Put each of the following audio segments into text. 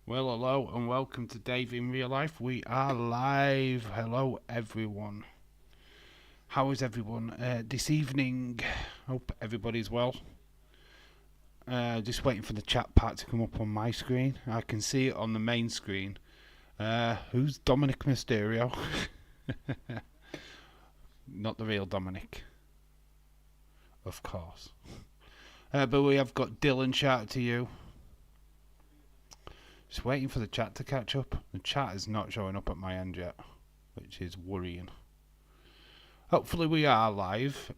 Well, hello and welcome to Dave in Real Life. We are live. Hello, everyone. How is everyone this evening? Hope everybody's well. Just waiting for the chat part to come up on my screen. I can see it on the main screen. Who's Dominic Mysterio? Not the real Dominic, of course. But we have got Dylan. Shout out to you. Just waiting for the chat to catch up. The chat is not showing up at my end yet, which is worrying. Hopefully we are live.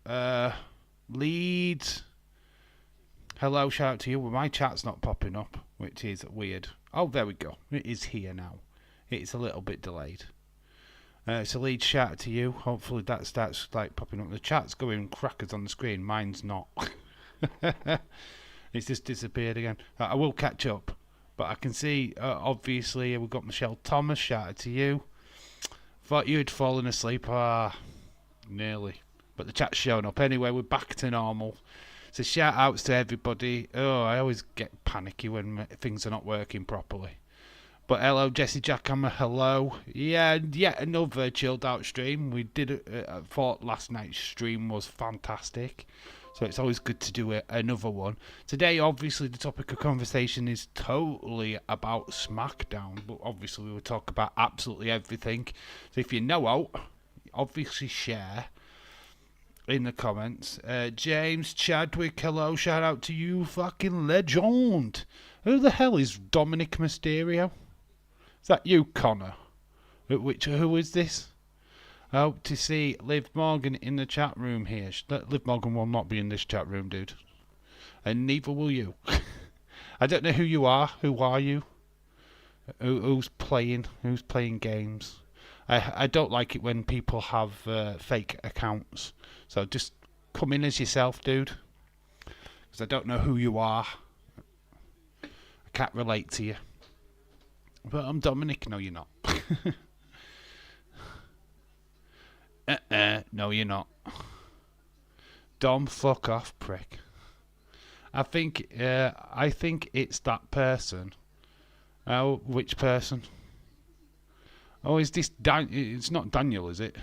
Leeds. Hello, shout out to you. Well, my chat's not popping up, which is weird. Oh, there we go. It is here now. It's a little bit delayed. So Leeds, shout out to you. Hopefully that starts like popping up. The chat's going crackers on the screen. Mine's not. It's just disappeared again. I will catch up. But I can see, obviously, we've got Michelle Thomas. Shout out to you. Thought you had fallen asleep. Nearly. But the chat's showing up. Anyway, we're back to normal. So shout outs to everybody. Oh, I always get panicky when things are not working properly. But hello, Jesse Jackhammer. Hello. Yeah, yet another chilled out stream. We did thought last night's stream was fantastic. So it's always good to do another one. Today, obviously, the topic of conversation is totally about Smackdown. But obviously, we will talk about absolutely everything. So if you know, obviously share in the comments. James Chadwick, hello. Shout out to you, fucking legend. Who the hell is Dominic Mysterio? Is that you, Connor? Who is this? I hope to see Liv Morgan in the chat room here. Liv Morgan will not be in this chat room, dude. And neither will you. I don't know who you are. Who are you? Who's playing? Who's playing games? I don't like it when people have fake accounts. So just come in as yourself, dude. Because I don't know who you are. I can't relate to you. But I'm Dominic. No, you're not. No, you're not. Dom, fuck off, prick. I think it's that person. Oh, which person? Oh, is this it's not Daniel, is it?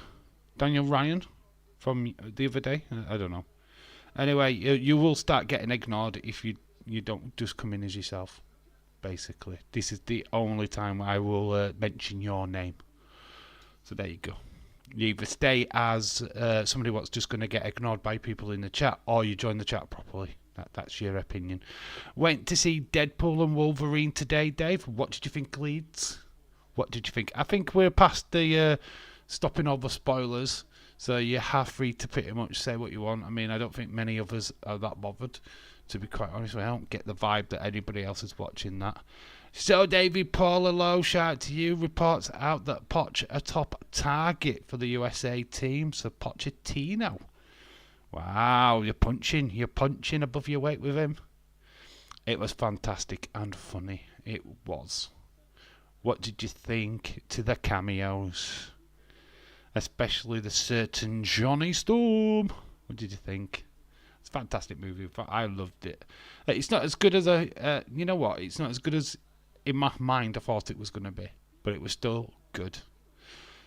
Daniel Ryan from the other day? I don't know. Anyway, you will start getting ignored if you don't just come in as yourself. Basically, this is the only time I will mention your name. So there you go. You either stay as somebody what's just going to get ignored by people in the chat, or you join the chat properly. That's your opinion. Went to see Deadpool and Wolverine today, Dave. What did you think, Leeds? What did you think? I think we're past the stopping all the spoilers, so you're half free to pretty much say what you want. I mean, I don't think many of us are that bothered, to be quite honest. I don't get the vibe that anybody else is watching that. So, David Paul, hello, shout out to you. Reports out that Poch a top target for the USA team. So, Pochettino. Wow, you're punching above your weight with him. It was fantastic and funny. It was. What did you think to the cameos? Especially the certain Johnny Storm. What did you think? It's a fantastic movie. I loved it. It's not as good as you know what? It's not as good as in my mind I thought it was going to be, but it was still good.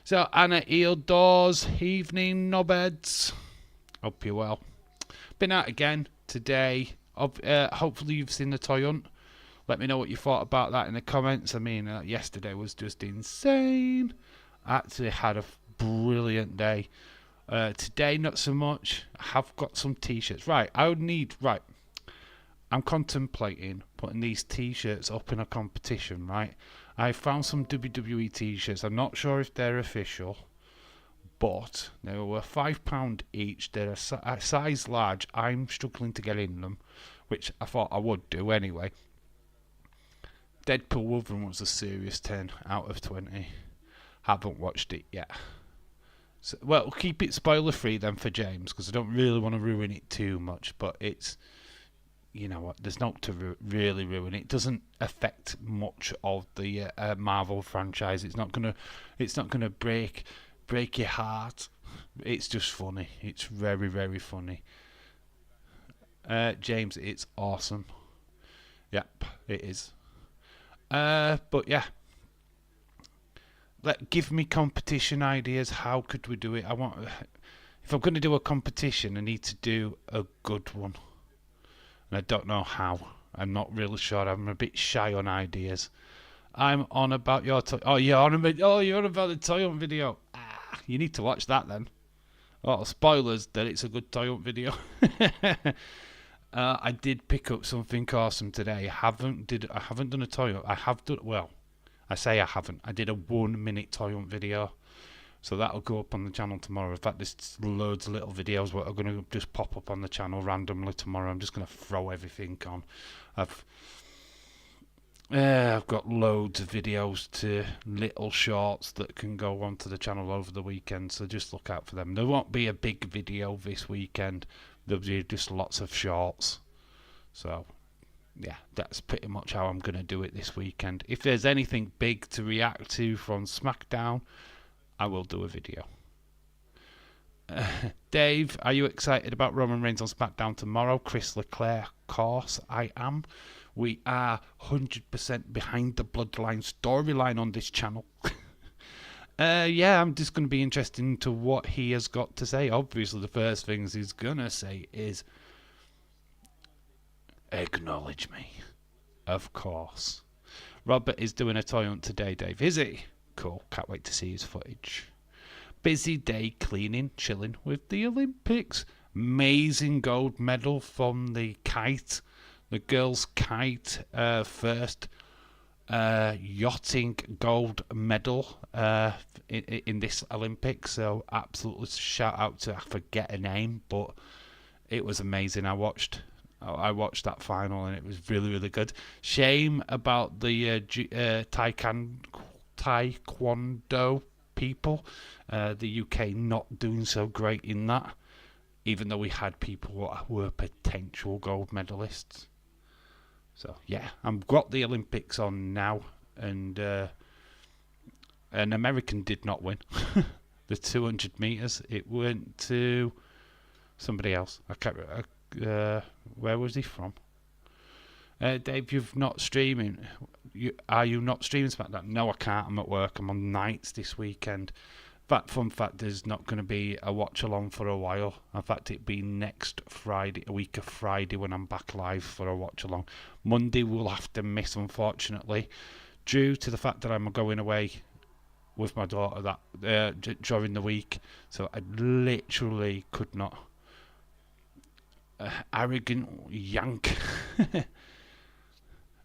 So Anna Eildors, evening knobheads. Hope you're well. Been out again today. Hopefully you've seen the toy hunt. Let me know what you thought about that in the comments. I mean, yesterday was just insane. I actually had a brilliant day. Today, not so much. I have got some t-shirts. Right, I'm contemplating putting these t-shirts up in a competition, right? I found some WWE t-shirts. I'm not sure if they're official, but they were £5 each. They're a size large. I'm struggling to get in them, which I thought I would do anyway. Deadpool Wolverine was a serious 10 out of 20. Haven't watched it yet. So, well, keep it spoiler free then for James, because I don't really want to ruin it too much. But it's, you know what, there's not to really ruin it. It doesn't affect much of the Marvel franchise. It's not gonna break your heart. It's just funny. It's very, very funny. James, it's awesome. Yep, it is. But yeah, give me competition ideas. How could we do it? If I'm going to do a competition, I need to do a good one, and I don't know how. I'm not really sure. I'm a bit shy on ideas. I'm on about your you're on about the toy hunt video. You need to watch that then. Oh, spoilers that it's a good toy hunt video. I did pick up something awesome today. I haven't done a toy hunt. I have done, well, I say I haven't. I did a 1 minute toy hunt video. So that'll go up on the channel tomorrow. In fact, there's loads of little videos that are going to just pop up on the channel randomly tomorrow. I'm just going to throw everything on. I've got loads of videos to little shorts that can go onto the channel over the weekend, so just look out for them. There won't be a big video this weekend. There'll be just lots of shorts. So, yeah, that's pretty much how I'm going to do it this weekend. If there's anything big to react to from Smackdown, I will do a video. Dave, are you excited about Roman Reigns on Smackdown tomorrow? Chris Leclerc, of course I am. We are 100% behind the Bloodline storyline on this channel. Yeah, I'm just going to be interested into what he has got to say. Obviously, the first things he's going to say is, acknowledge me. Of course. Robert is doing a toy hunt today, Dave. Is he? Cool. Can't wait to see his footage. Busy day cleaning, chilling with the Olympics. Amazing gold medal from the kite. The girls' kite, first yachting gold medal in this Olympics. So absolutely shout out to, I forget her name, but it was amazing. I watched that final and it was really, really good. Shame about the taekwondo people, the UK not doing so great in that, even though we had people who were potential gold medalists. So yeah, I've got the Olympics on now, and an American did not win the 200 meters. It went to somebody else. I can't. Where was he from? Dave, you've not streaming. Are you not streaming Smackdown? No, I can't. I'm at work. I'm on nights this weekend. Fun fact, there's not going to be a watch along for a while. In fact, it'll be next Friday, a week of Friday, when I'm back live for a watch along. Monday we'll have to miss, unfortunately, due to the fact that I'm going away with my daughter during the week. So I literally could not. Arrogant yank.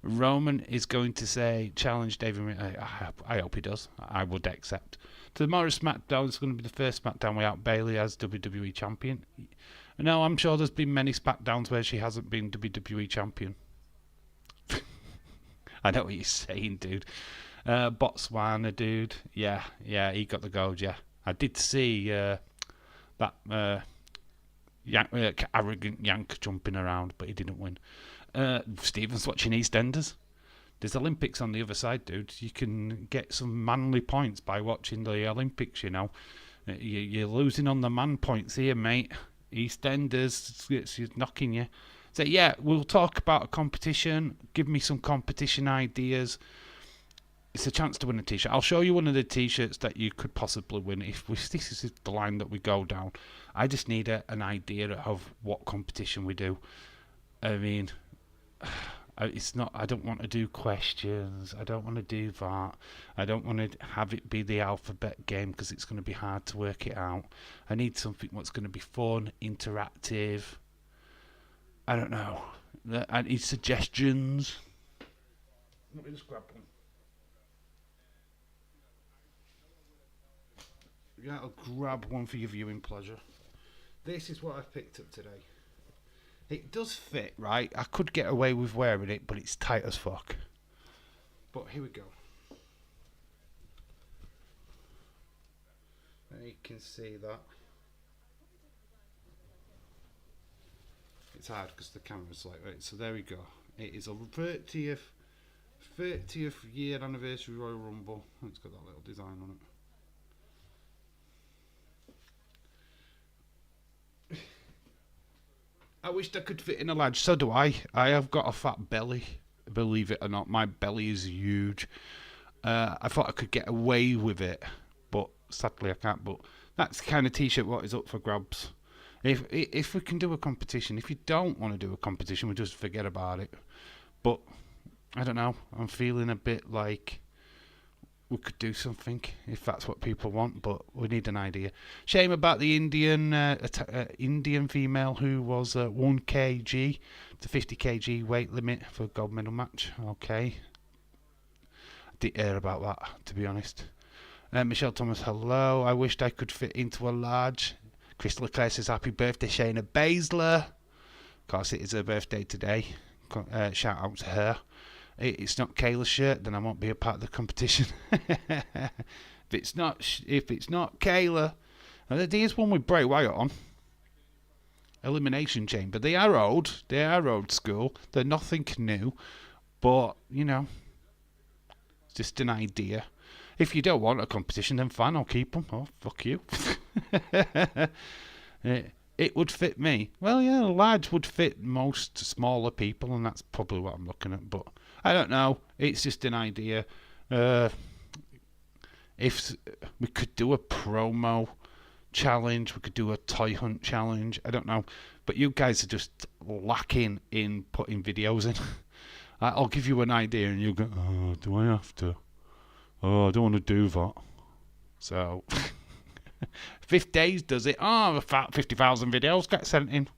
Roman is going to say, challenge David. I hope he does. I would accept. Tomorrow's Smackdown is going to be the first Smackdown without Bayley as WWE Champion. No, I'm sure there's been many Smackdowns where she hasn't been WWE Champion. I know what you're saying, dude. Botswana, dude. Yeah, he got the gold, yeah. I did see that arrogant yank jumping around, but he didn't win. Stephen's watching EastEnders. There's Olympics on the other side, dude. You can get some manly points by watching the Olympics, you know. You're losing on the man points here, mate. EastEnders, it's knocking you. So, yeah, we'll talk about a competition. Give me some competition ideas. It's a chance to win a t-shirt. I'll show you one of the t-shirts that you could possibly win if this is the line that we go down. I just need an idea of what competition we do. I mean, it's not. I don't want to do questions. I don't want to do that. I don't want to have it be the alphabet game because it's going to be hard to work it out. I need something that's going to be fun, interactive. I don't know. I need suggestions. Let me just grab one. Yeah, I'll grab one for your viewing pleasure. This is what I've picked up today. It does fit, right? I could get away with wearing it, but it's tight as fuck. But here we go. And you can see that. It's hard because the camera's like, right, so there we go. It is a 30th year anniversary Royal Rumble. It's got that little design on it. I wished I could fit in a large. So do I. I have got a fat belly. believe it or not, my belly is huge. I thought I could get away with it, but sadly I can't. But that's the kind of t-shirt what is up for grabs. If we can do a competition, if you don't want to do a competition, we just forget about it. But I don't know. I'm feeling a bit like we could do something if that's what people want, but we need an idea. Shame about the Indian female who was 1 kg to 50 kg weight limit for gold medal match. Okay. I didn't hear about that, to be honest. Michelle Thomas, hello. I wished I could fit into a large. Crystal Clare says happy birthday, Shayna Baszler. Of course, it is her birthday today. Shout out to her. It's not Kayla's shirt, then I won't be a part of the competition. if it's not Kayla, there's one with Bray Wyatt on. Elimination Chamber. They are old. They are old school. They're nothing new, but you know, it's just an idea. If you don't want a competition, then fine, I'll keep them. Oh, fuck you. It would fit me. Well, yeah, large would fit most smaller people, and that's probably what I'm looking at. But I don't know. It's just an idea. If we could do a promo challenge, we could do a toy hunt challenge. I don't know. But you guys are just lacking in putting videos in. I'll give you an idea, and you go, oh, do I have to? Oh, I don't want to do that. So, 5 days does it. Oh, 50,000 videos get sent in.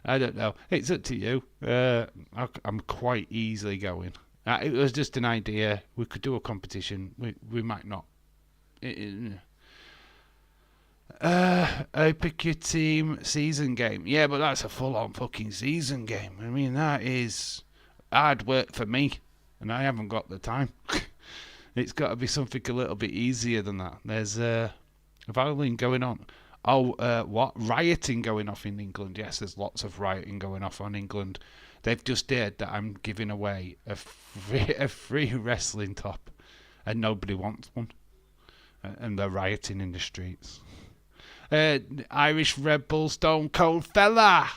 I don't know. It's up to you. I'm quite easily going. It was just an idea. We could do a competition. We might not. I pick your team season game. Yeah, but that's a full-on fucking season game. I mean, that is hard work for me. And I haven't got the time. It's got to be something a little bit easier than that. There's violin going on. Oh, what? Rioting going off in England. Yes, there's lots of rioting going off on England. They've just heard that I'm giving away a free wrestling top. And nobody wants one. And they're rioting in the streets. Irish Red Bull Stone Cold Fella.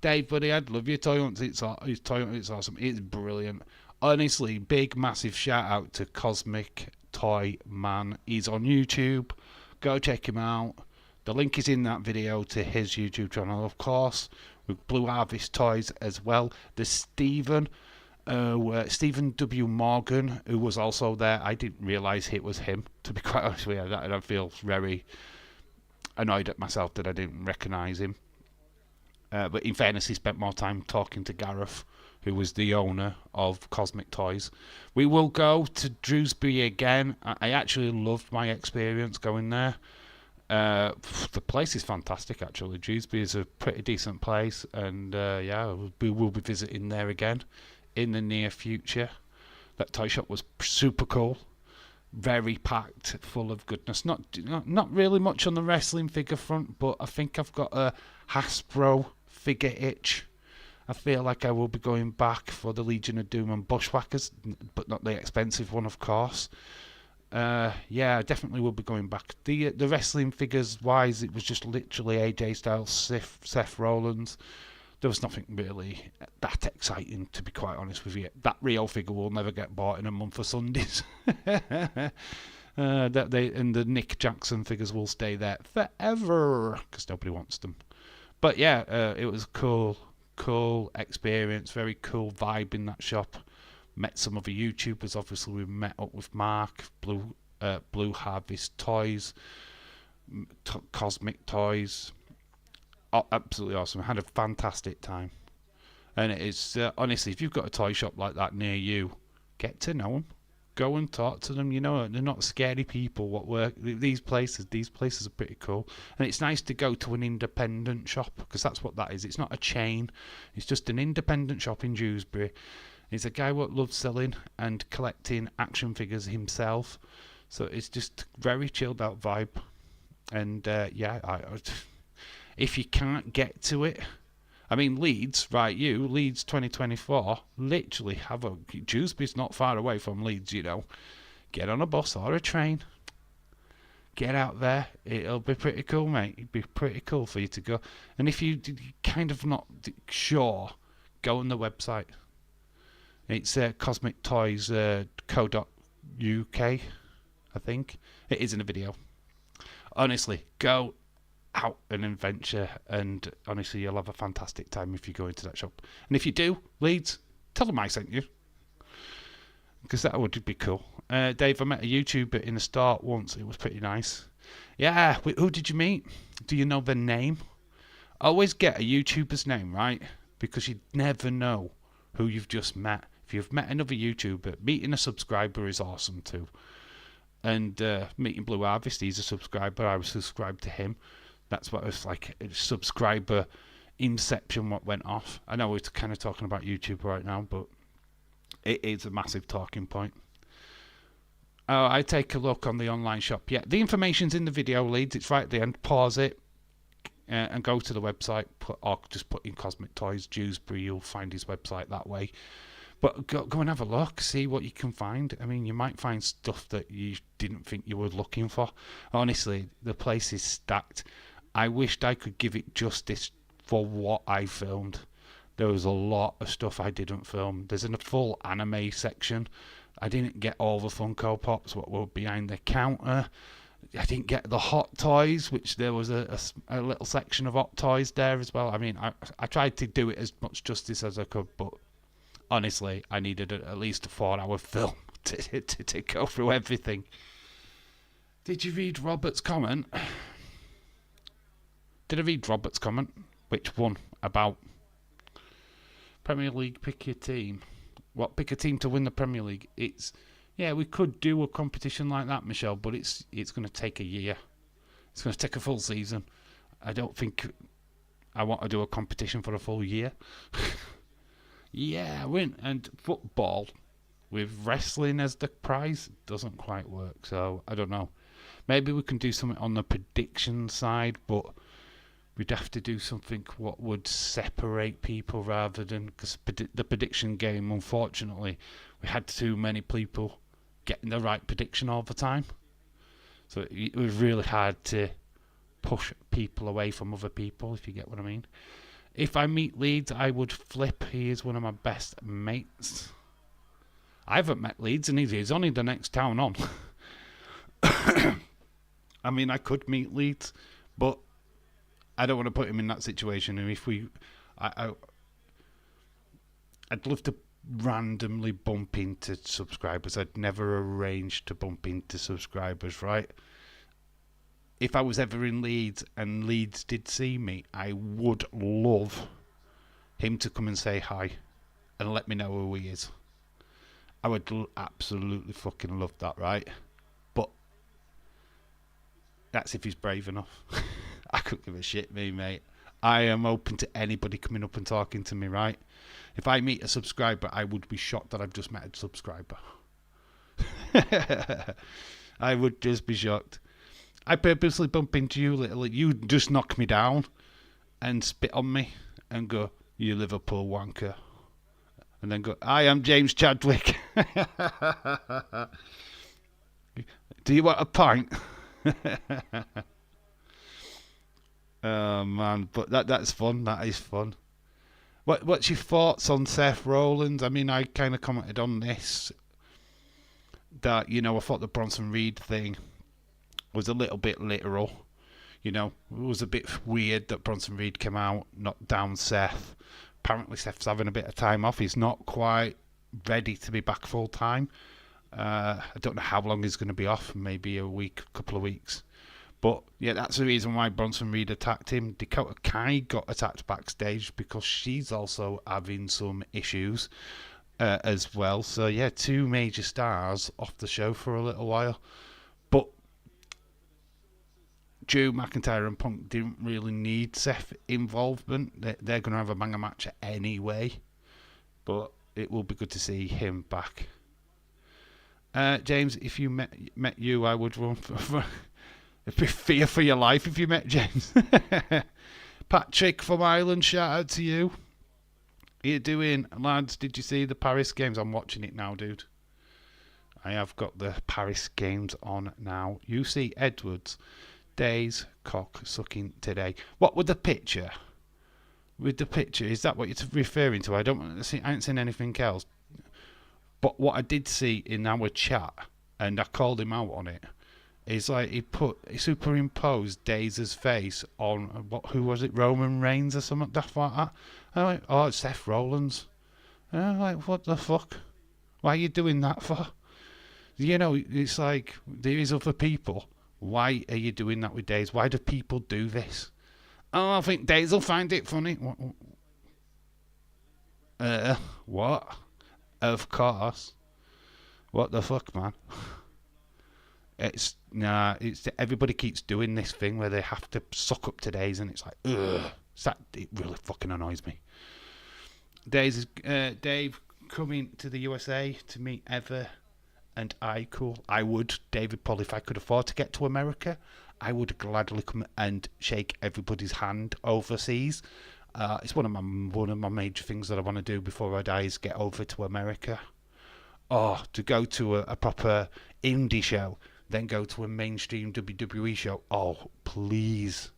Dave, buddy, I'd love your toy hunt. It's awesome. It's brilliant. Honestly, big, massive shout out to Cosmic Toy Man. He's on YouTube. Go check him out. The link is in that video to his YouTube channel, of course, with Blue Harvest Toys as well. There's Stephen W. Morgan, who was also there. I didn't realise it was him, to be quite honest with you. I feel very annoyed at myself that I didn't recognise him. But in fairness, he spent more time talking to Gareth, who was the owner of Cosmic Toys. We will go to Dewsbury again. I actually loved my experience going there. The place is fantastic, actually. Dewsbury is a pretty decent place, and yeah, we will be visiting there again in the near future. That toy shop was super cool. Very packed, full of goodness. Not really much on the wrestling figure front, but I think I've got a Hasbro figure itch. I feel like I will be going back for the Legion of Doom and Bushwhackers, but not the expensive one, of course. Yeah, I definitely will be going back. The wrestling figures wise, it was just literally AJ Styles, Seth Rollins. There was nothing really that exciting, to be quite honest with you. That Rio figure will never get bought in a month of Sundays. And the Nick Jackson figures will stay there forever because nobody wants them. But yeah, it was cool experience, very cool vibe in that shop. Met some other YouTubers. Obviously, we met up with Mark, Blue Harvest Toys, Cosmic Toys. Oh, absolutely awesome. I had a fantastic time. And it is honestly, if you've got a toy shop like that near you, get to know them. Go and talk to them. You know, they're not scary people. What work these places are pretty cool. And it's nice to go to an independent shop, because that's what that is. It's not a chain. It's just an independent shop in Dewsbury. He's a guy what loves selling and collecting action figures himself. So it's just very chilled out vibe. And yeah, if you can't get to it, I mean, Leeds 2024, literally have a... Dewsbury's not far away from Leeds, you know. Get on a bus or a train. Get out there. It'll be pretty cool, mate. It'll be pretty cool for you to go. And if you're kind of not sure go on the website. It's cosmictoys.co.uk, I think. It is in a video. Honestly, go out and adventure, and honestly, you'll have a fantastic time if you go into that shop. And if you do, Leeds, tell them I sent you, because that would be cool. Dave, I met a YouTuber in the start once. It was pretty nice. Yeah, who did you meet? Do you know their name? Always get a YouTuber's name, right? Because you never know who you've just met. If you've met another YouTuber, meeting a subscriber is awesome too. And meeting Blue Harvest, he's a subscriber. I was subscribed to him. That's what it was like, a subscriber inception what went off. I know we're kind of talking about YouTube right now, but it is a massive talking point. Oh, I take a look on the online shop. Yeah, the information's in the video, Leads. It's right at the end. Pause it and go to the website, or just put in Cosmic Toys Dewsbury. You'll find his website that way. But go and have a look, see what you can find. I mean, you might find stuff that you didn't think you were looking for. Honestly, the place is stacked. I wished I could give it justice for what I filmed. There was a lot of stuff I didn't film. There's a full anime section. I didn't get all the Funko Pops, what were behind the counter. I didn't get the Hot Toys, which there was a little section of Hot Toys there as well. I mean, I tried to do it as much justice as I could, but honestly, I needed at least a 4-hour film to go through everything. Did you read Robert's comment? Did I read Robert's comment? Which one? About Premier League, pick your team. What, pick a team to win the Premier League? Yeah, we could do a competition like that, Michelle, but it's going to take a year. It's going to take a full season. I don't think I want to do a competition for a full year. Yeah, win. And football with wrestling as the prize doesn't quite work. So I don't know. Maybe we can do something on the prediction side, but we'd have to do something what would separate people rather than, because the prediction game, unfortunately, we had too many people getting the right prediction all the time. So it was really hard to push people away from other people, if you get what I mean. If I meet Leeds, I would flip. He is one of my best mates. I haven't met Leeds, and he's only the next town on. I mean, I could meet Leeds, but I don't want to put him in that situation. And if I'd love to randomly bump into subscribers. I'd never arranged to bump into subscribers, right? If I was ever in Leeds and Leeds did see me, I would love him to come and say hi and let me know who he is. I would absolutely fucking love that, right? But that's if he's brave enough. I couldn't give a shit, me, mate. I am open to anybody coming up and talking to me, right? If I meet a subscriber, I would be shocked that I've just met a subscriber. I would just be shocked. I purposely bump into you, you just knock me down and spit on me and go, "You Liverpool wanker." And then go, "I am James Chadwick." Do you want a pint? Oh man, but that's fun. That is fun. What's your thoughts on Seth Rollins? I mean, I kind of commented on this that, I thought the Bronson Reed thing was a little bit literal. It was a bit weird that Bronson Reed came out, knocked down Seth. Apparently Seth's having a bit of time off. He's not quite ready to be back full time. I don't know how long he's going to be off. Maybe a week, a couple of weeks. But yeah, that's the reason why Bronson Reed attacked him. Dakota Kai got attacked backstage because she's also having some issues as well. So yeah, two major stars off the show for a little while. But Drew McIntyre and Punk didn't really need Seth involvement. They're going to have a banger match anyway. But it will be good to see him back. James, if you met you, I would run for it'd be fear for your life if you met James. Patrick from Ireland, shout out to you. How you doing, lads? Did you see the Paris games? I'm watching it now, dude. I have got the Paris games on now. You see Edwards, Days cock sucking today. What with the picture? with the picture. Is that what you're referring to? I ain't seen anything else. But what I did see in our chat, and I called him out on it, is like he superimposed Daze's face on who was it, Roman Reigns or something like that. I'm like, oh, it's Seth Rollins. And I'm like, what the fuck? Why are you doing that for? You know, it's like there is other people. Why are you doing that with Daze? Why do people do this? Oh, I think Daze will find it funny. What? Of course. What the fuck, man? It's everybody keeps doing this thing where they have to suck up to Daze, and it's like, ugh. It really fucking annoys me. Dave coming to the USA to meet Ever and Cool. I would, David Paul, if I could afford to get to America, I would gladly come and shake everybody's hand overseas. It's one of my major things that I want to do before I die is get over to America. Oh, to go to a proper indie show, then go to a mainstream WWE show. Oh, please.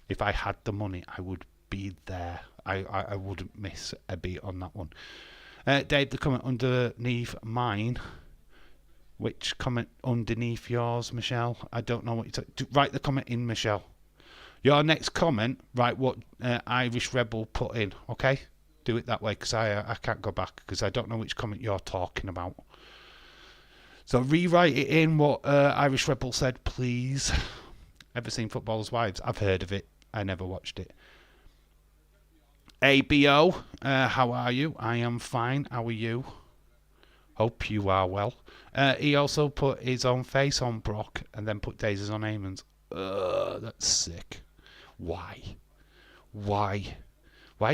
If I had the money, I would be there. I wouldn't miss a beat on that one. Dave, the comment underneath mine. Which comment underneath yours, Michelle? I don't know what you're talking. Write the comment in, Michelle. Your next comment, write what Irish Rebel put in, okay? Do it that way, because I can't go back, because I don't know which comment you're talking about. So rewrite it in what Irish Rebel said, please. Ever seen Footballers' Wives? I've heard of it. I never watched it. ABO, how are you? I am fine. How are you? Hope you are well. He also put his own face on Brock and then put Daze's on Eamon's. That's sick. Why? Why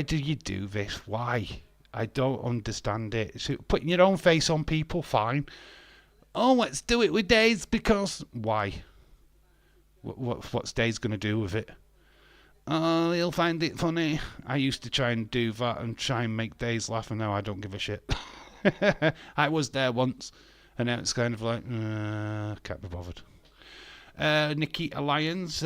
do you do this? Why? I don't understand it. So putting your own face on people, fine. Oh, let's do it with Daze because... Why? What's Daze going to do with it? Oh, he'll find it funny. I used to try and do that and try and make Daze laugh, and now I don't give a shit. I was there once, and now it's kind of like, can't be bothered. Nikki Alliance,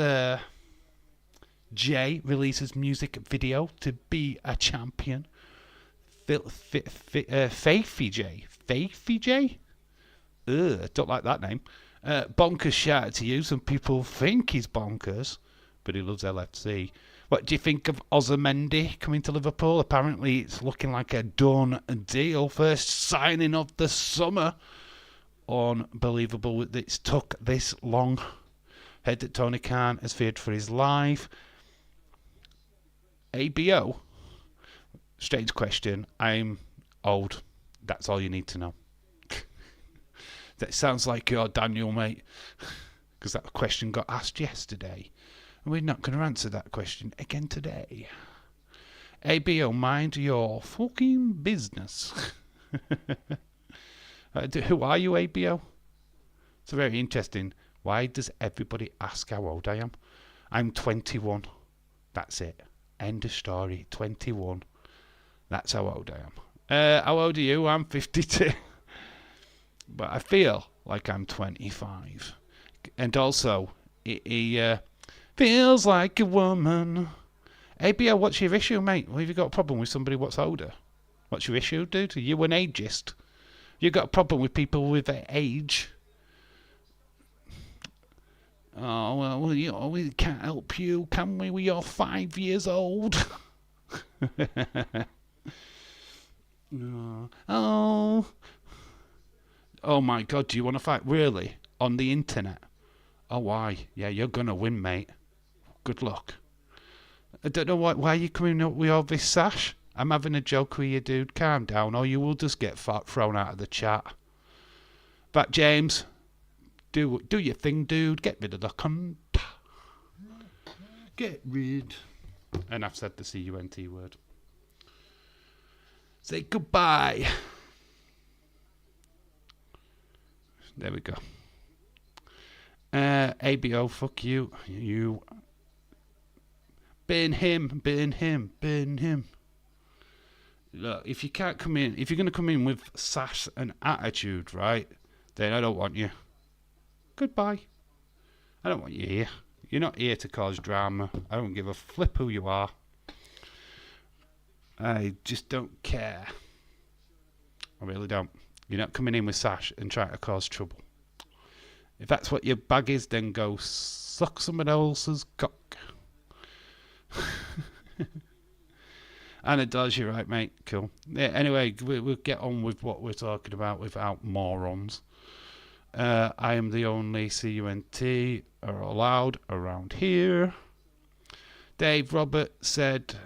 Jay releases music video to be a champion. Faithy J? Don't like that name. Bonkers shout to you. Some people think he's bonkers, but he loves LFC. What do you think of Ozamendi coming to Liverpool? Apparently it's looking like a done deal. First signing of the summer. Unbelievable that it's took this long. Heard that Tony Khan has feared for his life. ABO? Strange question. I'm old. That's all you need to know. That sounds like your Daniel, mate. Because that question got asked yesterday. And we're not going to answer that question again today. ABO, mind your fucking business. Who are you, ABO? It's very interesting. Why does everybody ask how old I am? I'm 21. That's it. End of story. 21. That's how old I am. How old are you? I'm 52. But I feel like I'm 25. And also, he feels like a woman. ABO, what's your issue, mate? Well, have you got a problem with somebody what's older? What's your issue, dude? Are you an ageist? You got a problem with people with age? Oh, well, we can't help you, can we? You're 5 years old. Oh. Oh my God, do you want to fight? Really? On the internet? Oh, why? Yeah, you're going to win, mate. Good luck. I don't know why are you coming up with all this sash? I'm having a joke with you, dude. Calm down, or you will just get thrown out of the chat. But James, do your thing, dude. Get rid of the cunt. Get rid. And I've said the C-U-N-T word. Say goodbye. There we go. ABO, fuck you. You. Burn him. Look, if you can't come in, if you're going to come in with sass and attitude, right, then I don't want you. Goodbye. I don't want you here. You're not here to cause drama. I don't give a flip who you are. I just don't care. I really don't. You're not coming in with sash and trying to cause trouble. If that's what your bag is, then go suck someone else's cock. And it does, you're right, mate. Cool. Yeah, anyway, we'll get on with what we're talking about without morons. I am the only CUNT are allowed around here. Dave Robert said,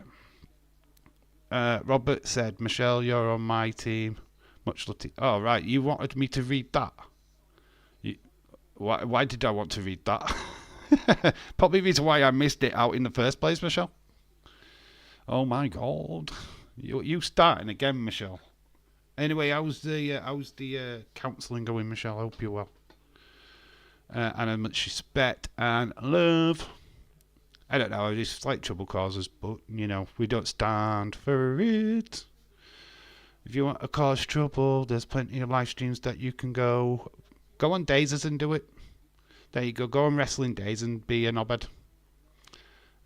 Michelle, you're on my team. Much love to you. Oh, right, you wanted me to read that? Why did I want to read that? Probably the reason why I missed it out in the first place, Michelle. Oh my God, you starting again, Michelle. Anyway, how's the counselling going, Michelle? I hope you're well. And how much respect and love. I don't know, it's slight trouble causes, but we don't stand for it. If you want to cause trouble, there's plenty of live streams that you can go on Dazers and do it. There you go on Wrestling Days and be an obed.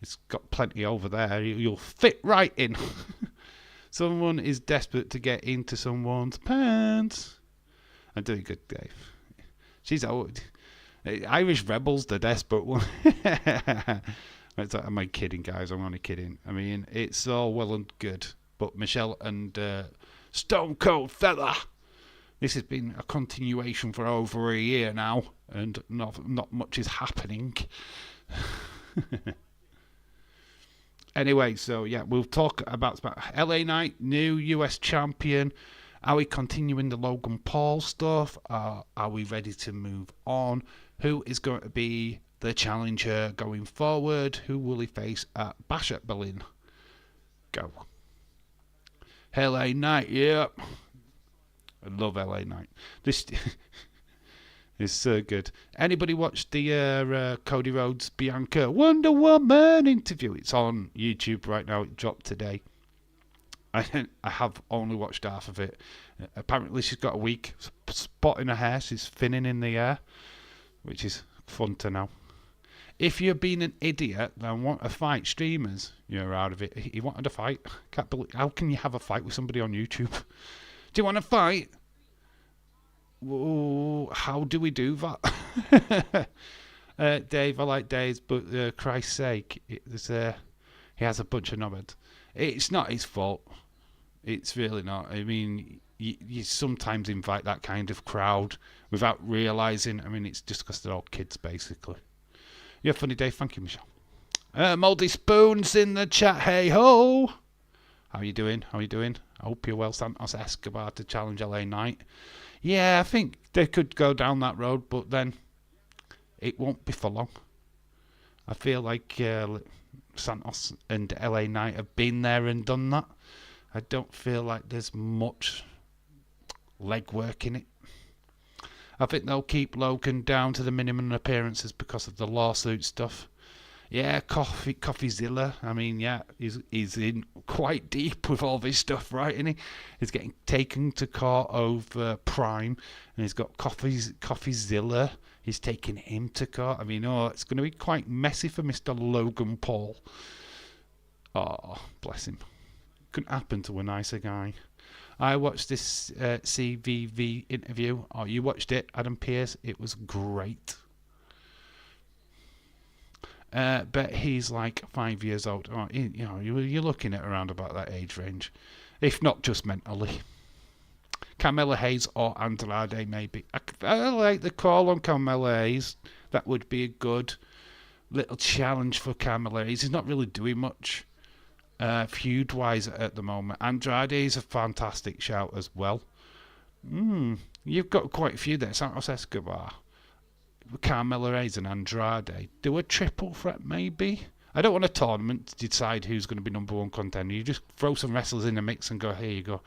It's got plenty over there. You'll fit right in. Someone is desperate to get into someone's pants. I'm doing good, Dave. She's old. Irish Rebels, the desperate one. Am I kidding, guys? I'm only kidding. I mean, it's all well and good. But Michelle and Stone Cold Fella, this has been a continuation for over a year now. And not much is happening. Anyway, so yeah, we'll talk about LA Knight, new US champion. Are we continuing the Logan Paul stuff? Are we ready to move on? Who is going to be the challenger going forward? Who will he face at Bash at Berlin? Go. LA Knight, yep. I love LA Knight. This is so good. Anybody watch the Cody Rhodes Bianca Wonder Woman interview? It's on YouTube right now. It dropped today. I have only watched half of it. Apparently she's got a weak spot in her hair. She's thinning in the air, which is fun to know. If you're being an idiot and want to fight streamers, you're out of it. He wanted a fight. Can't believe, how can you have a fight with somebody on YouTube? Do you want to fight? Whoa, how do we do that? Dave, I like Dave, but Christ's sake, he has a bunch of knobheads. It's not his fault. It's really not. I mean, you sometimes invite that kind of crowd without realising. I mean, it's just because they're all kids, basically. You're funny, Dave. Thank you, Michelle. Mouldy Spoons in the chat. Hey ho! How you doing? I hope you're well. Santos Escobar to challenge LA Knight. Yeah, I think they could go down that road, but then it won't be for long. I feel like Santos and LA Knight have been there and done that. I don't feel like there's much legwork in it. I think they'll keep Logan down to the minimum appearances because of the lawsuit stuff. Yeah, Coffeezilla. I mean, yeah, he's in quite deep with all this stuff, right? Isn't he? He's getting taken to court over Prime, and he's got Coffeezilla. He's taking him to court. I mean, it's going to be quite messy for Mr. Logan Paul. Oh, bless him. Couldn't happen to a nicer guy. I watched this CVV interview. Oh, you watched it, Adam Pearce. It was great. But he's like 5 years old. Oh, you're looking at around about that age range, if not just mentally. Carmella Hayes or Andrade, maybe. I like the call on Carmella Hayes. That would be a good little challenge for Carmella Hayes. He's not really doing much feud-wise at the moment. Andrade is a fantastic shout as well. You've got quite a few there. Santos Escobar, Carmella Hayes and Andrade. Do a triple threat, maybe? I don't want a tournament to decide who's going to be number one contender. You just throw some wrestlers in the mix and go, here you go.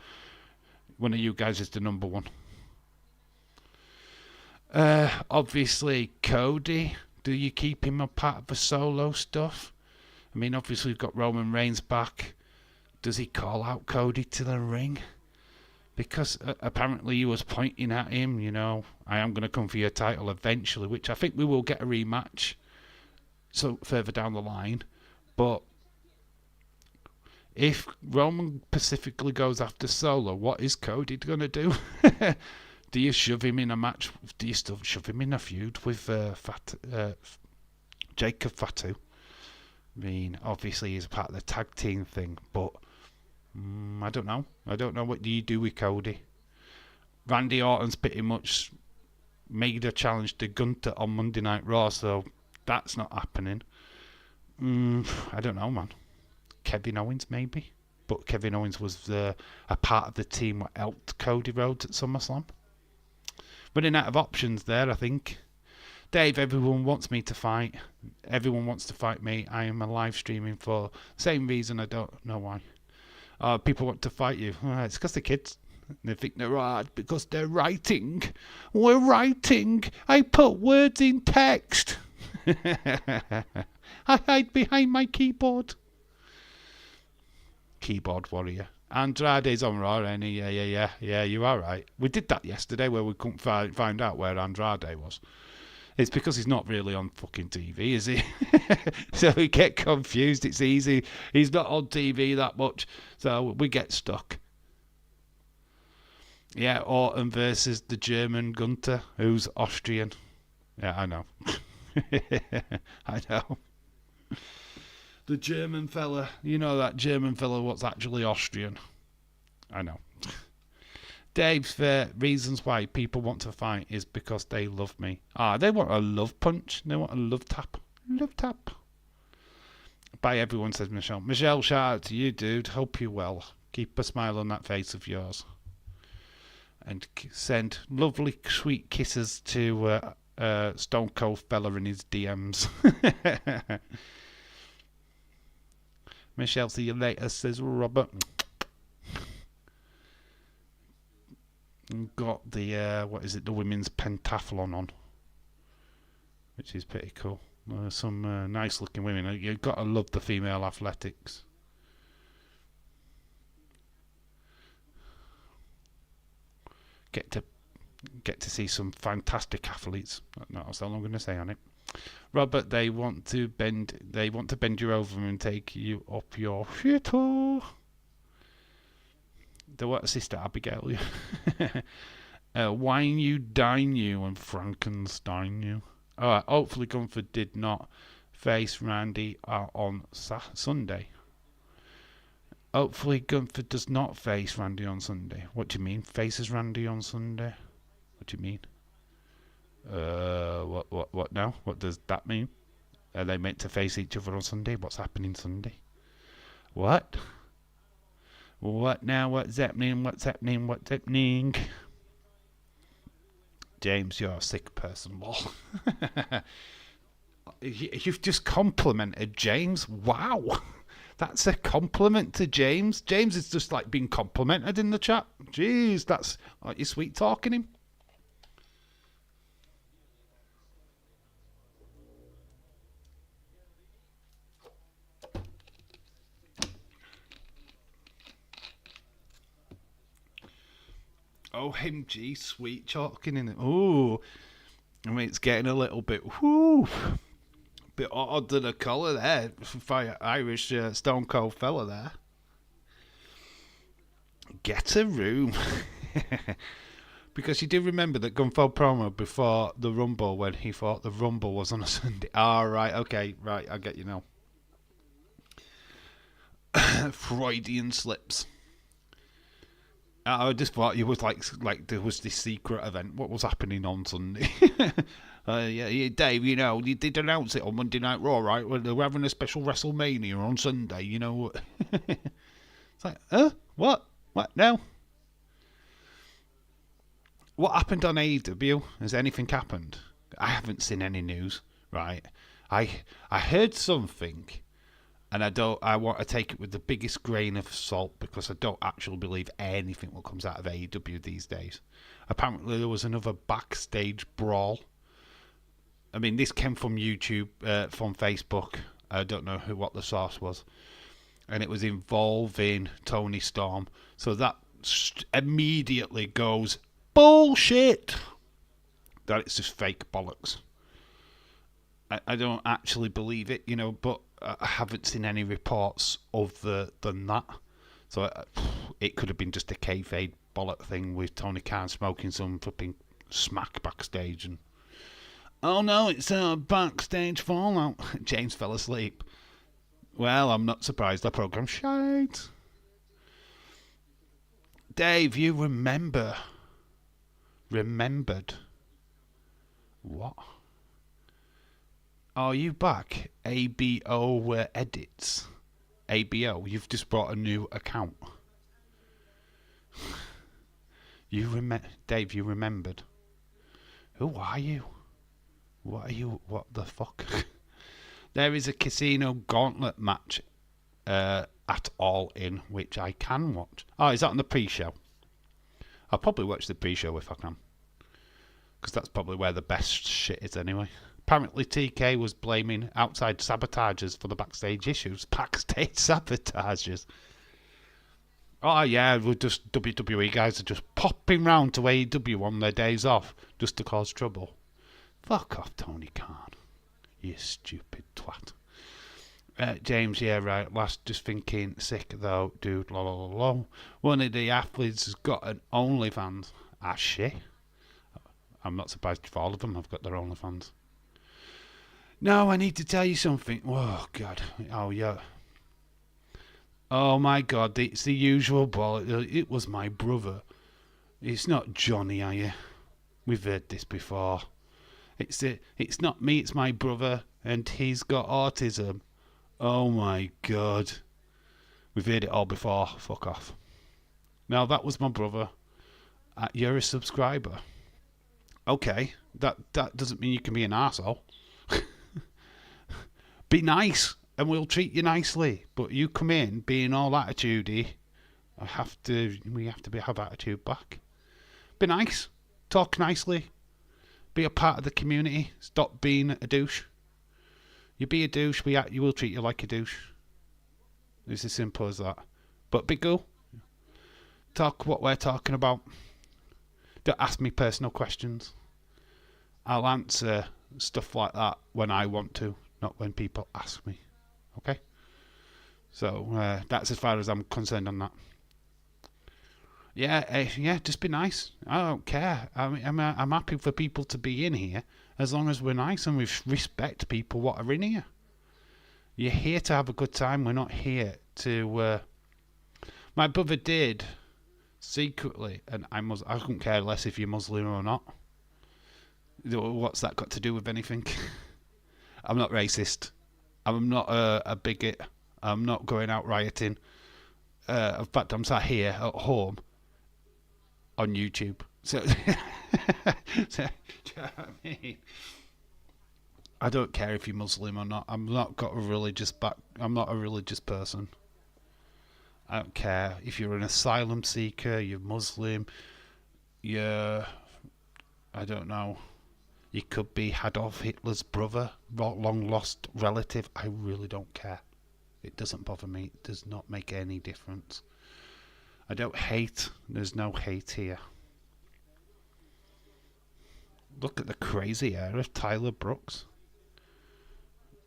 One of you guys is the number one. Obviously, Cody. Do you keep him a part of the solo stuff? I mean, obviously, we've got Roman Reigns back. Does he call out Cody to the ring? Because apparently he was pointing at him, I am going to come for your title eventually, which I think we will get a rematch so further down the line. But If Roman specifically goes after Solo, what is Cody going to do? Do you shove him in a match? Do you still shove him in a feud with Jacob Fatu? I mean, obviously he's a part of the tag team thing, but I don't know. I don't know what do you do with Cody. Randy Orton's pretty much made a challenge to Gunther on Monday Night Raw, so that's not happening. I don't know, man. Kevin Owens, maybe? But Kevin Owens was a part of the team that helped Cody Rhodes at SummerSlam. Running out of options there, I think. Dave, everyone wants me to fight. Everyone wants to fight me. I am live streaming for the same reason. I don't know why. People want to fight you. It's because the kids. They think they're hard because they're writing. We're writing. I put words in text. I hide behind my keyboard. Keyboard warrior. Andrade's on Raw, and yeah, you are right. We did that yesterday where we couldn't find out where Andrade was. It's because he's not really on fucking TV, is he? So we get confused. It's easy. He's not on TV that much, so we get stuck. Yeah, Orton versus the German Gunther, who's Austrian. Yeah, I know. I know. The German fella, you know that German fella what's actually Austrian. I know. Dave's reasons why people want to fight is because they love me. They want a love punch. They want a love tap. Love tap. Bye everyone, says Michelle. Michelle, shout out to you, dude. Hope you're well. Keep a smile on that face of yours. And send lovely, sweet kisses to Stone Cold fella in his DMs. Michelle, see you later, says Robert. Got the, the women's pentathlon on, which is pretty cool. Some nice looking women. You've got to love the female athletics. Get to see some fantastic athletes. That's all I'm going to say on it. Robert, they want to bend you over and take you up your shitter. They want Sister Abigail. Wine you, dine you, and Frankenstein you. Alright, hopefully Gunther did not face Randy on Sunday. Hopefully Gunther does not face Randy on Sunday. What do you mean? Faces Randy on Sunday? What do you mean? What now? What does that mean? Are they meant to face each other on Sunday? What's happening Sunday? What? What now? What's happening? What's happening? What's happening? James, you're a sick person. Lol. You've just complimented James. Wow. That's a compliment to James. James is just like being complimented in the chat. Jeez, that's like you sweet talking him. OMG, sweet talking in it. Ooh. I mean, it's getting a little bit, bit odd to the colour there. Fire Irish Stone Cold fella there. Get a room. Because you do remember that Gunther promo before the Rumble when he thought the Rumble was on a Sunday. Right, okay, right, I get you now. Freudian slips. I just thought you was like there was this secret event. What was happening on Sunday? Yeah, Dave, you know, you did announce it on Monday Night Raw, right? When they were having a special WrestleMania on Sunday, you know. It's like, what? What now? What happened on AEW? Has anything happened? I haven't seen any news, right? I heard something. And I want to take it with the biggest grain of salt because I don't actually believe anything that comes out of AEW these days. Apparently there was another backstage brawl. I mean, this came from YouTube, from Facebook. I don't know what the source was. And it was involving Tony Storm. So that immediately goes, bullshit! That it's just fake bollocks. I don't actually believe it, you know, but I haven't seen any reports other than that. So it could have been just a kayfabe bollock thing with Tony Khan smoking some flipping smack backstage and oh no, it's a backstage fallout. James fell asleep. Well, I'm not surprised. The program's shite. Dave, you remembered. What? Are you back? ABO edits. ABO, you've just brought a new account. Dave, you remembered. Who are you? What are you? What the fuck? There is a casino gauntlet match at All In, which I can watch. Oh, is that on the pre-show? I'll probably watch the pre-show if I can. Because that's probably where the best shit is anyway. Apparently TK was blaming outside sabotagers for the backstage issues. Backstage sabotagers? Oh yeah, we're just WWE guys are just popping round to AEW on their days off just to cause trouble. Fuck off, Tony Khan. You stupid twat. James, yeah, right. Last, just thinking, sick though, dude. Lol. One of the athletes has got an OnlyFans. Ah, shit. I'm not surprised if all of them have got their OnlyFans. No, I need to tell you something. Oh, God. Oh, yeah. Oh, my God. It's the usual ball. It was my brother. It's not Johnny, are you? We've heard this before. It's not me, it's my brother, and he's got autism. Oh, my God. We've heard it all before. Fuck off. Now, that was my brother. You're a subscriber. Okay. That doesn't mean you can be an arsehole. Be nice, and we'll treat you nicely. But you come in being all attitudey. We have to have attitude back. Be nice. Talk nicely. Be a part of the community. Stop being a douche. You be a douche, you will treat you like a douche. It's as simple as that. But be cool. Talk what we're talking about. Don't ask me personal questions. I'll answer stuff like that when I want to, not when people ask me. Okay? So that's as far as I'm concerned on that. Yeah, just be nice. I don't care. I'm happy for people to be in here as long as we're nice and we respect people what are in here. You're here to have a good time. We're not here to... My brother did secretly, and I couldn't care less if you're Muslim or not. What's that got to do with anything? I'm not racist. I'm not a bigot. I'm not going out rioting. In fact, I'm sat here at home on YouTube. So, do you know what I mean? I don't care if you're Muslim or not. I'm not a religious person. I don't care if you're an asylum seeker, you're Muslim, I don't know. You could be Adolf Hitler's brother, long lost relative. I really don't care. It doesn't bother me. It does not make any difference. I don't hate. There's no hate here. Look at the crazy hair of Tyler Brooks.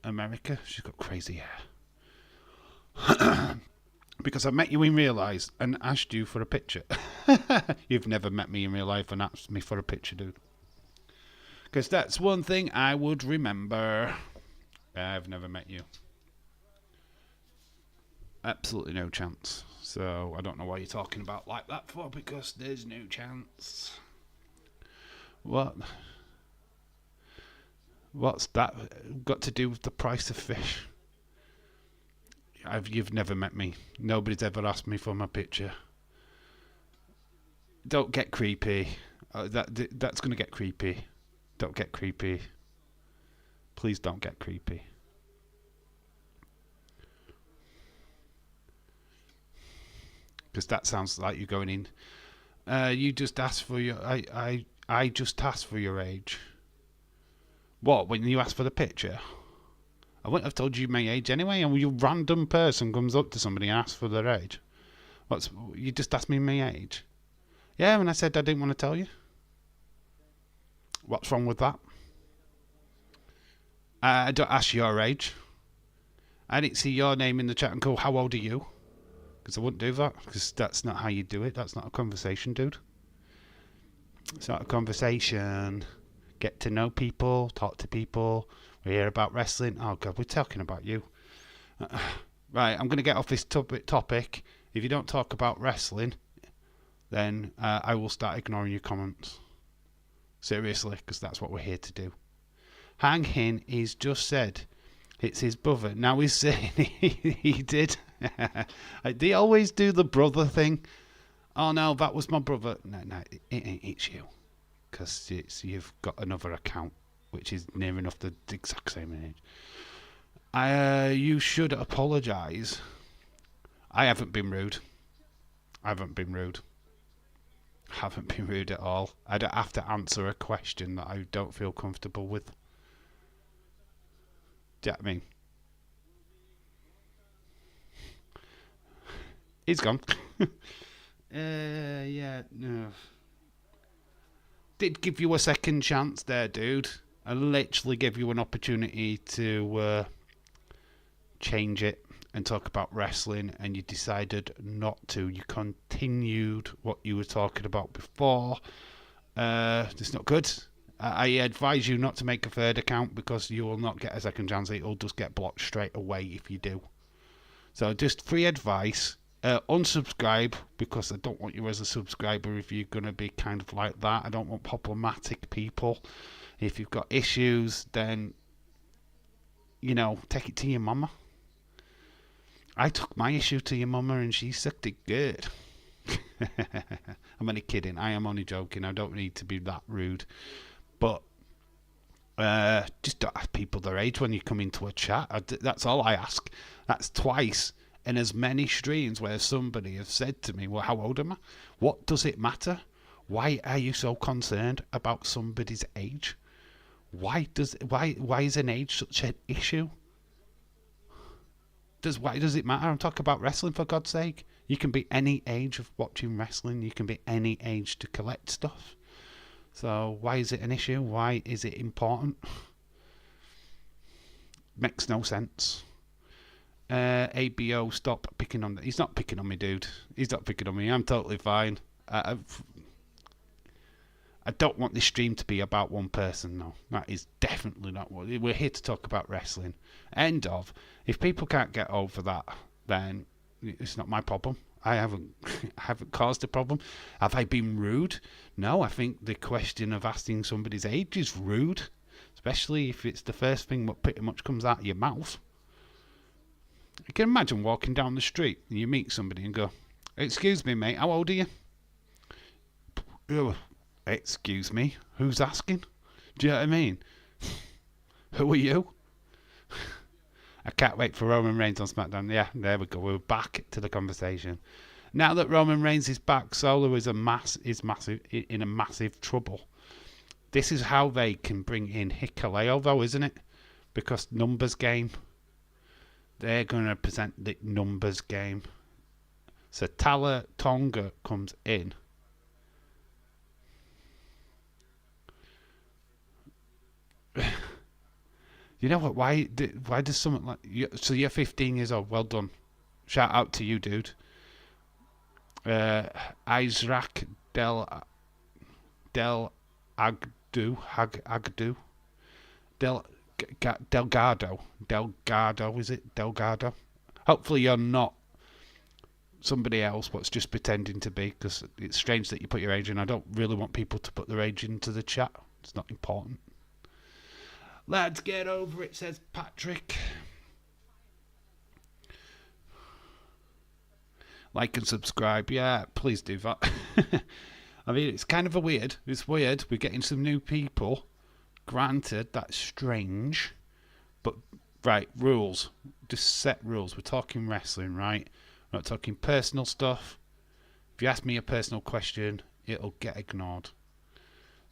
America, she's got crazy hair. Because I met you in real life and asked you for a picture. You've never met me in real life and asked me for a picture, dude. Because that's one thing I would remember. I've never met you. Absolutely no chance. So I don't know why you're talking about like that for, because there's no chance. What's that got to do with the price of fish? You've never met me. Nobody's ever asked me for my picture. Don't get creepy. That's going to get creepy. Don't get creepy. Please don't get creepy. Because that sounds like you're going in. You just asked for your... I just asked for your age. What, when you asked for the picture? I wouldn't have told you my age anyway. And you random person comes up to somebody and asks for their age. You just asked me my age? Yeah, and I said I didn't want to tell you. What's wrong with that? I don't ask your age. I didn't see your name in the chat and go, how old are you? Because I wouldn't do that, because that's not how you do it. That's not a conversation, dude. It's not a conversation. Get to know people, talk to people. We hear about wrestling. Oh, God, we're talking about you. Right, I'm going to get off this topic. If you don't talk about wrestling, then I will start ignoring your comments. Seriously, because that's what we're here to do. Hang Hin, he's just said it's his brother. Now he's saying he did. They always do the brother thing. Oh no, that was my brother. No, it's you. Because you've got another account, which is near enough the exact same age. You should apologise. I haven't been rude. Haven't been rude at all. I don't have to answer a question that I don't feel comfortable with. Do you know what I mean? He's gone. Yeah, no. Did give you a second chance there, dude. I literally gave you an opportunity to change it and talk about wrestling, and you decided not to. You continued what you were talking about before. It's not good. I advise you not to make a third account, because you will not get a second chance. It will just get blocked straight away if you do. So just free advice. Unsubscribe, because I don't want you as a subscriber if you're going to be kind of like that. I don't want problematic people. If you've got issues, then, take it to your mama. I took my issue to your mama and she sucked it good. I'm only kidding. I am only joking. I don't need to be that rude. But just don't ask people their age when you come into a chat. That's all I ask. That's twice in as many streams where somebody has said to me, well, how old am I? What does it matter? Why are you so concerned about somebody's age? Why is an age such an issue? Why does it matter? I'm talking about wrestling, for God's sake. You can be any age of watching wrestling. You can be any age to collect stuff. So why is it an issue? Why is it important? Makes no sense. ABO, stop picking on. He's not picking on me, dude. He's not picking on me. I'm totally fine. I don't want this stream to be about one person, though. That is definitely not what we're here to talk about. Wrestling. End of. If people can't get over that, then it's not my problem. I haven't caused a problem. Have I been rude? No, I think the question of asking somebody's age is rude, especially if it's the first thing that pretty much comes out of your mouth. You can imagine walking down the street and you meet somebody and go, "Excuse me, mate, how old are you?" Oh, excuse me, who's asking? Do you know what I mean? Who are you? I can't wait for Roman Reigns on SmackDown. Yeah, there we go. We're back to the conversation. Now that Roman Reigns is back, Solo is in a massive trouble. This is how they can bring in Hikuleo, though, isn't it? Because numbers game. They're going to present the numbers game. So Tala Tonga comes in. You know what? Why does someone like you? So you're 15 years old. Well done. Shout out to you, dude. Isaac Delgado. Delgado, is it? Delgado. Hopefully you're not somebody else what's just pretending to be, because it's strange that you put your age in. I don't really want people to put their age into the chat. It's not important. Lads, get over it, says Patrick. Like and subscribe. Yeah, please do that. I mean, it's kind of weird. It's weird. We're getting some new people. Granted, that's strange. But, right, rules. Just set rules. We're talking wrestling, right? We're not talking personal stuff. If you ask me a personal question, it'll get ignored.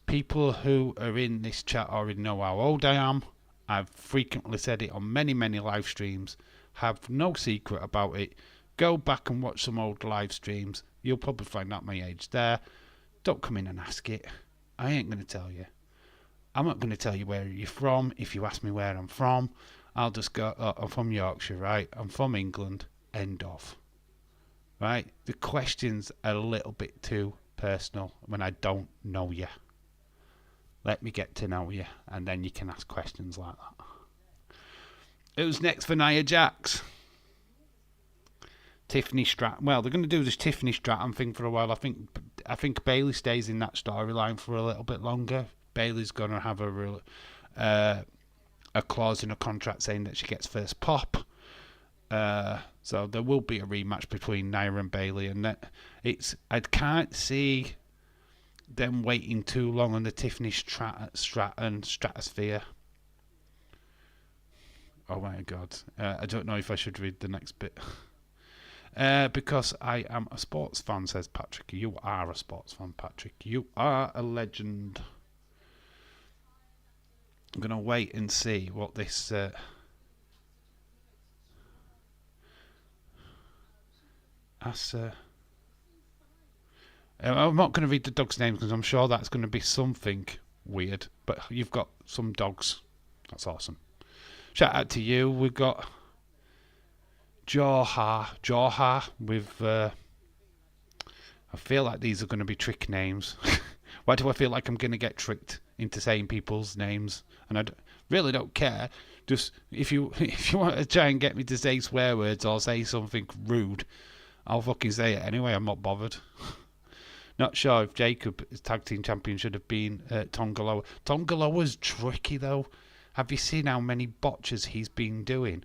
People who are in this chat already know how old I am. I've frequently said it on many, many live streams. Have no secret about it. Go back and watch some old live streams. You'll probably find out my age there. Don't come in and ask it. I ain't going to tell you. I'm not going to tell you where you're from if you ask me where I'm from. I'll just go, oh, I'm from Yorkshire, right? I'm from England, end of. Right? The questions are a little bit too personal when I don't know you. Let me get to know you, and then you can ask questions like that. Who's next for Nia Jax? Tiffany Stratton. Well, they're going to do this Tiffany Stratton thing for a while. I think Bayley stays in that storyline for a little bit longer. Bayley's going to have a clause in a contract saying that she gets first pop. So there will be a rematch between Nia and Bayley, and I can't see them waiting too long on the Tiffany Stratton stratosphere. Oh my god. I don't know if I should read the next bit. Because I am a sports fan, says Patrick. You are a sports fan, Patrick. You are a legend. I'm going to wait and see what this... I'm not going to read the dog's name because I'm sure that's going to be something weird. But you've got some dogs. That's awesome. Shout out to you. We've got Jawha with... I feel like these are going to be trick names. Why do I feel like I'm going to get tricked into saying people's names? And I really don't care. Just if you want to try and get me to say swear words or say something rude, I'll fucking say it anyway. I'm not bothered. Not sure if Jacob, as tag team champion, should have been Tongaloa. Tongaloa's tricky though. Have you seen how many botches he's been doing?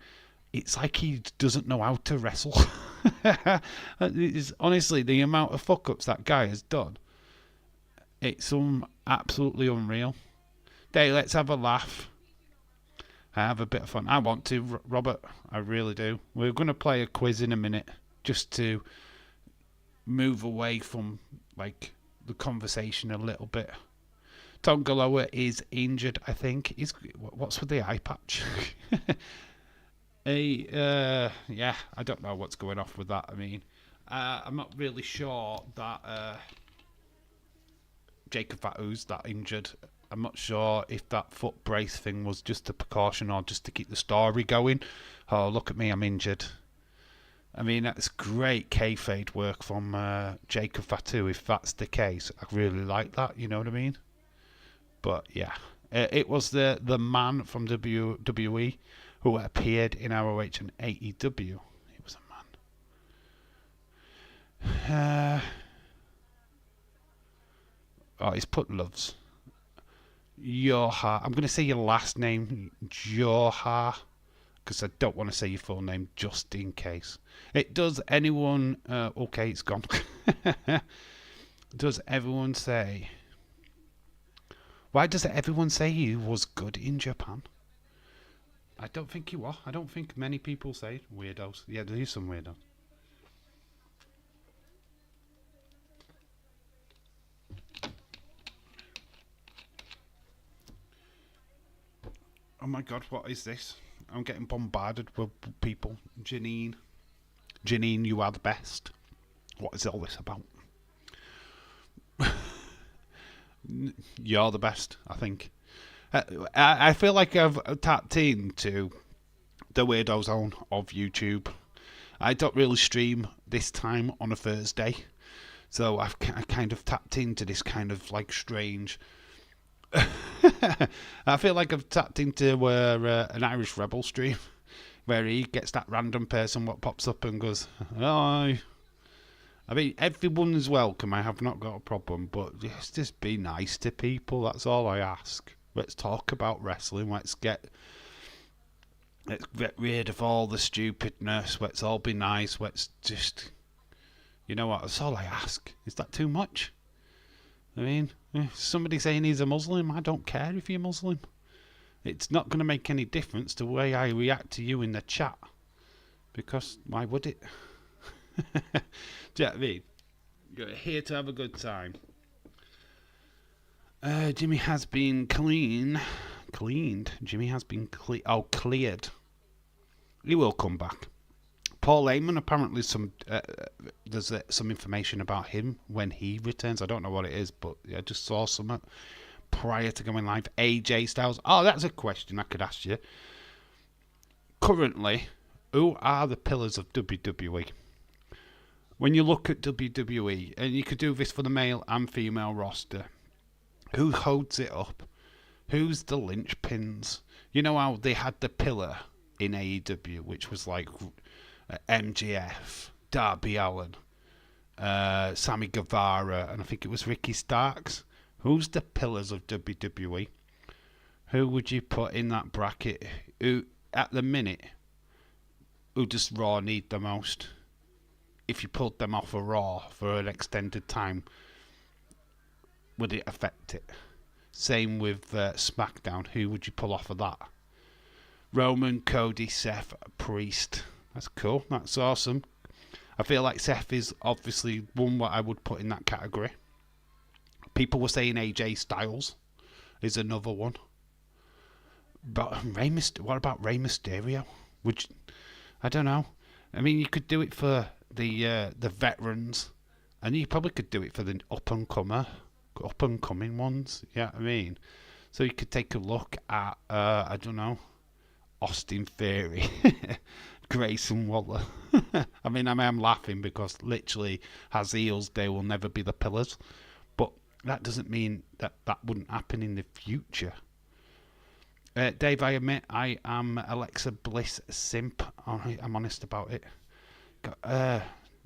It's like he doesn't know how to wrestle. It's, honestly, the amount of fuck-ups that guy has done, it's absolutely unreal. Hey, let's have a laugh. Have a bit of fun. I want to, Robert. I really do. We're going to play a quiz in a minute just to move away from like the conversation a little bit. Tongaloa is injured, I think. What's with the eye patch? Yeah, I don't know what's going off with that. I mean, I'm not really sure that Jacob Fatu's that injured. I'm not sure if that foot brace thing was just a precaution or just to keep the story going. Oh, look at me, I'm injured. I mean, that's great kayfabe work from Jacob Fatu. If that's the case, I really like that. You know what I mean? But yeah, it was the man from WWE who appeared in ROH and AEW. He was a man. He's put loves. Yoha. I'm going to say your last name, Joha, because I don't want to say your full name just in case. Does anyone... okay, it's gone. Does everyone say... Why does everyone say he was good in Japan? I don't think he was. I don't think many people say weirdos. Yeah, there is some weirdos. Oh my god, what is this? I'm getting bombarded with people. Janine, you are the best. What is all this about? You're the best, I think. I feel like I've tapped into the Weirdo Zone of YouTube. I don't really stream this time on a Thursday, so I kind of tapped into this kind of like strange... I feel like I've tapped into an Irish Rebel stream where he gets that random person what pops up and goes, "Hi." I mean, everyone's welcome. I have not got a problem, but just be nice to people. That's all I ask. Let's talk about wrestling. Let's get rid of all the stupidness. Let's all be nice. Let's just, you know what? That's all I ask. Is that too much? I mean, if somebody saying he's a Muslim, I don't care if you're Muslim. It's not going to make any difference to the way I react to you in the chat. Because why would it? Do you know what I mean? You're here to have a good time. Jimmy has been cleaned. Jimmy has been cleared. He will come back. Paul Heyman, apparently there's some information about him when he returns. I don't know what it is, but I just saw some prior to going live. AJ Styles. Oh, that's a question I could ask you. currently, who are the pillars of WWE? When you look at WWE, and you could do this for the male and female roster, who holds it up? Who's the linchpins? You know how they had the pillar in AEW, which was like MJF, Darby Allin, Sammy Guevara, and I think it was Ricky Starks. Who's the pillars of WWE? Who would you put in that bracket? Who, at the minute, who does Raw need the most? If you pulled them off of Raw for an extended time, would it affect it? Same with SmackDown. Who would you pull off of that? Roman, Cody, Seth, Priest. That's cool. That's awesome. I feel like Seth is obviously one what I would put in that category. People were saying AJ Styles is another one. But what about Rey Mysterio? I don't know. I mean, you could do it for the veterans, and you probably could do it for the up and coming ones. Yeah, I mean, so you could take a look at I don't know, Austin Theory, Grayson Waller. I mean, I'm laughing because literally, as heels, they will never be the pillars, but that doesn't mean that wouldn't happen in the future. Dave, I admit I am Alexa Bliss simp. I'm honest about it.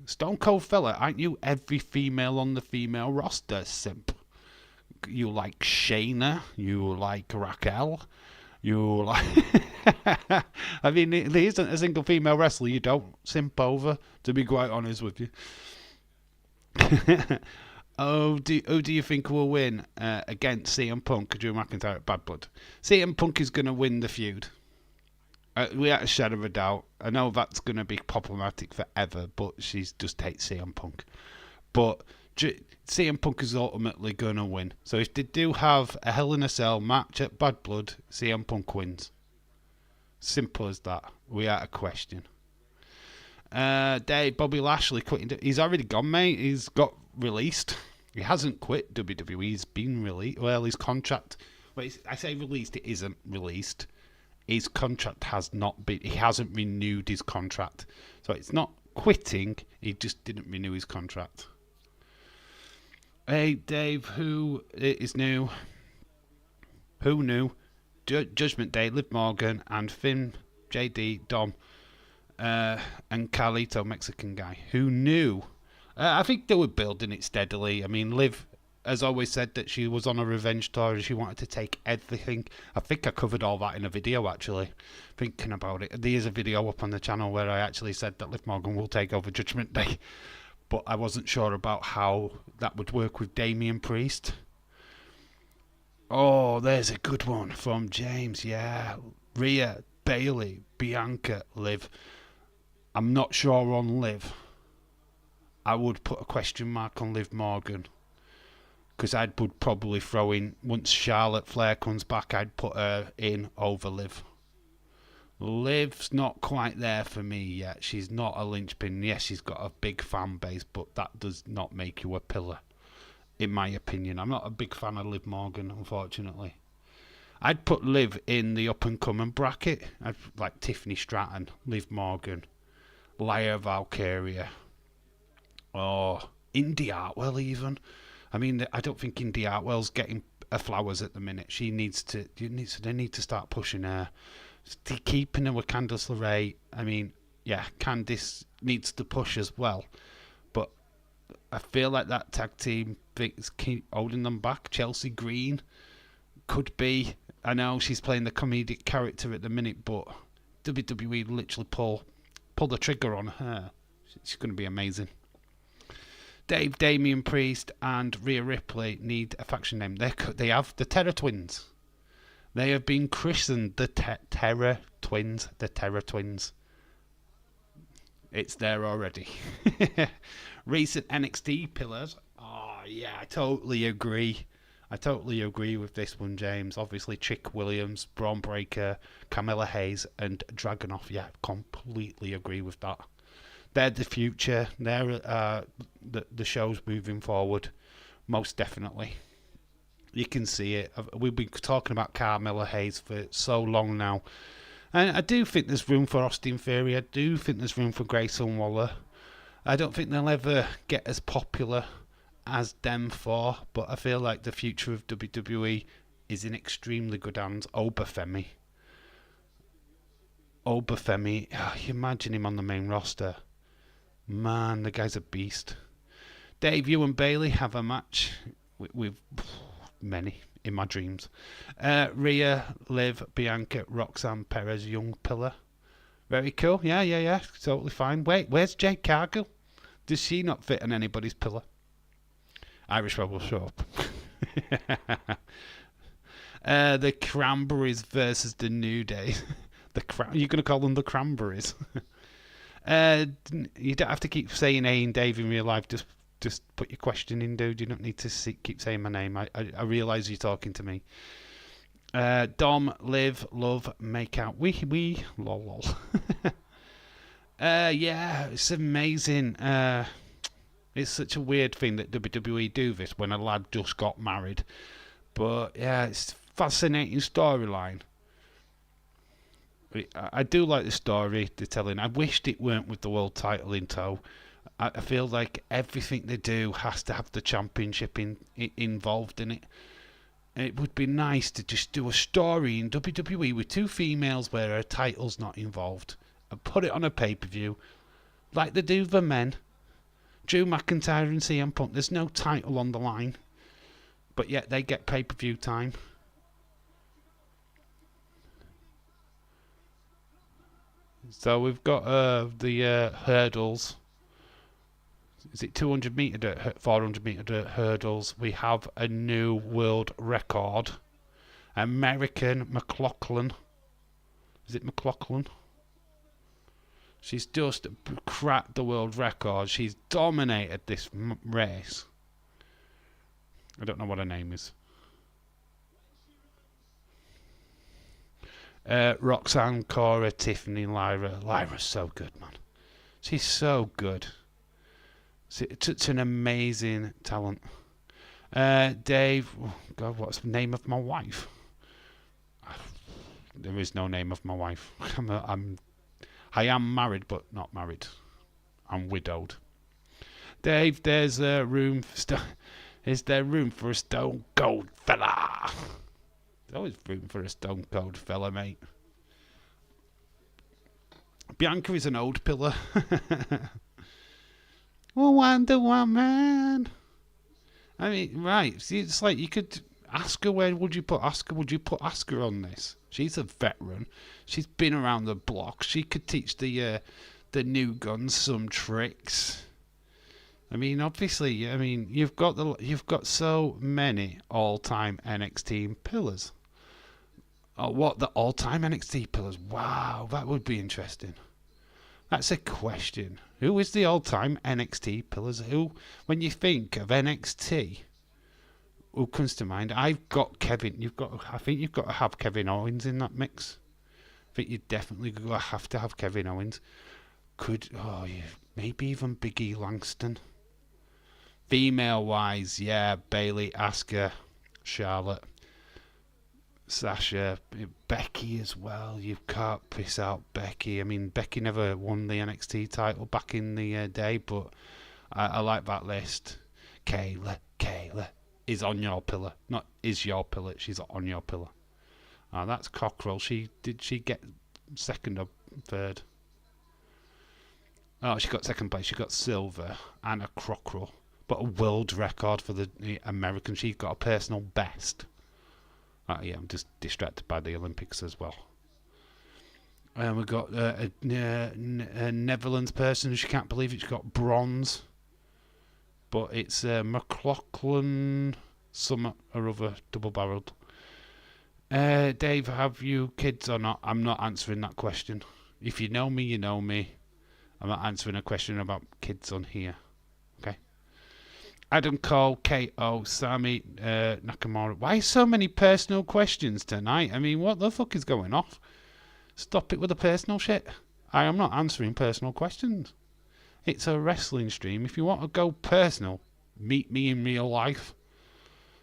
Stone Cold Fella, aren't you every female on the female roster simp? You like Shayna, you like Raquel, you like... I mean, there isn't a single female wrestler you don't simp over, to be quite honest with you. Who do you think will win against CM Punk, Drew McIntyre at Bad Blood? CM Punk is going to win the feud. Without a shadow of a doubt. I know that's going to be problematic forever, but she just hates CM Punk. But CM Punk is ultimately going to win. So if they do have a Hell in a Cell match at Bad Blood, CM Punk wins. Simple as that. Without a question. Bobby Lashley quitting. He's already gone, mate. He's got released. He hasn't quit WWE. He's been released. Well, his contract... Well, I say released, it isn't released. His contract has not been... He hasn't renewed his contract. So it's not quitting. He just didn't renew his contract. Hey, Dave, who is new? Who knew? Judgment Day, Liv Morgan, and Finn, JD, Dom, and Carlito, Mexican guy. Who knew? I think they were building it steadily. I mean, Liv has always said that she was on a revenge tour and she wanted to take everything. I think I covered all that in a video, actually, thinking about it. There's a video up on the channel where I actually said that Liv Morgan will take over Judgment Day, but I wasn't sure about how that would work with Damian Priest. Oh, there's a good one from James, yeah. Rhea, Bayley, Bianca, Liv. I'm not sure on Liv. I would put a question mark on Liv Morgan. Because I would probably throw in, once Charlotte Flair comes back, I'd put her in over Liv. Liv's not quite there for me yet. She's not a linchpin. Yes, she's got a big fan base, but that does not make you a pillar, in my opinion. I'm not a big fan of Liv Morgan, unfortunately. I'd put Liv in the up-and-coming bracket. I'd like Tiffany Stratton, Liv Morgan, Lyra Valkyria, or Indy Hartwell even. I mean, I don't think Indy Hartwell's getting her flowers at the minute. They need to start pushing her. Keeping her with Candice LeRae. I mean, yeah, Candice needs to push as well. But I feel like that tag team is keep holding them back. Chelsea Green could be. I know she's playing the comedic character at the minute, but WWE literally pull the trigger on her. She's going to be amazing. Dave, Damian Priest, and Rhea Ripley need a faction name. They have the Terror Twins. They have been christened the Terror Twins. The Terror Twins. It's there already. Recent NXT pillars. Oh, yeah, I totally agree. I totally agree with this one, James. Obviously, Trick Williams, Braun Breaker, Camilla Hayes, and Dragunov. Yeah, completely agree with that. They're the future. They're the show's moving forward, most definitely. You can see it. We've been talking about Carmella Hayes for so long now, And I do think there's room for Austin Theory. I do think there's room for Grayson Waller. I don't think they'll ever get as popular as them four, but I feel like the future of WWE is in extremely good hands. Obafemi, you imagine him on the main roster. Man, the guy's a beast. Dave, you and Bailey have a match with many in my dreams. Rhea, Liv, Bianca, Roxanne Perez, Young Pillar. Very cool. Yeah. Totally fine. Wait, where's Jade Cargill? Does she not fit on anybody's pillar? Irish Rebel show up. The Cranberries versus the New Day. You're going to call them the Cranberries? You don't have to keep saying A and Dave in real life. Just put your question in, dude. You don't need to keep saying my name. I realise you're talking to me. Dom, Liv, Love, make out. We lol. Yeah, it's amazing. It's such a weird thing that WWE do this when a lad just got married. But yeah, it's a fascinating storyline. I do like the story they're telling. I wished it weren't with the world title in tow. I feel like everything they do has to have the championship involved in it. It would be nice to just do a story in WWE with two females where a title's not involved and put it on a pay-per-view like they do the men. Drew McIntyre and CM Punk, there's no title on the line, but yet they get pay-per-view time. So we've got the hurdles. Is it 200 metre dirt, 400 metre dirt hurdles? We have a new world record. American McLaughlin. Is it McLaughlin? She's just cracked the world record. She's dominated this race. I don't know what her name is. Roxanne, Cora, Tiffany, Lyra. Lyra's so good, man. She's so good. Such an amazing talent. Dave, oh God, what's the name of my wife? There is no name of my wife. I am married, but not married. I'm widowed. Dave, there's room for is there room for a stone cold fella? There's always room for a stone cold fella, mate. Bianca is an old pillar. Wonder Woman. I mean, right. See, it's like you could ask her, where would you put Asuka? Would you put Asuka on this? She's a veteran. She's been around the block. She could teach the new guns some tricks. I mean, obviously, you've got so many all-time NXT pillars. Oh, what, the all-time NXT pillars? Wow, that would be interesting. That's a question. Who is the all-time NXT pillars? Who, when you think of NXT, who comes to mind? I've got Kevin. I think you've got to have Kevin Owens in that mix. I think you definitely have to have Kevin Owens. Maybe even Big E Langston. Female-wise, yeah, Bailey, Asuka, Charlotte, Sasha, Becky as well. You can't piss out Becky. I mean, Becky never won the NXT title back in the day, but I like that list. Kayla is on your pillar. Not is your pillar, she's on your pillar. That's Cockrell. Did she get second or third? Oh, she got second place. She got silver and a Cockrell. But a world record for the American. She got a personal best. Yeah, I'm just distracted by the Olympics as well. We've got a Netherlands person. She can't believe it. She got bronze. But it's McLaughlin some or other double-barreled. Dave, have you kids or not? I'm not answering that question. If you know me, you know me. I'm not answering a question about kids on here. Okay? Adam Cole, KO, Sami, Nakamura. Why so many personal questions tonight? I mean, what the fuck is going off? Stop it with the personal shit. I am not answering personal questions. It's a wrestling stream. If you want to go personal, meet me in real life.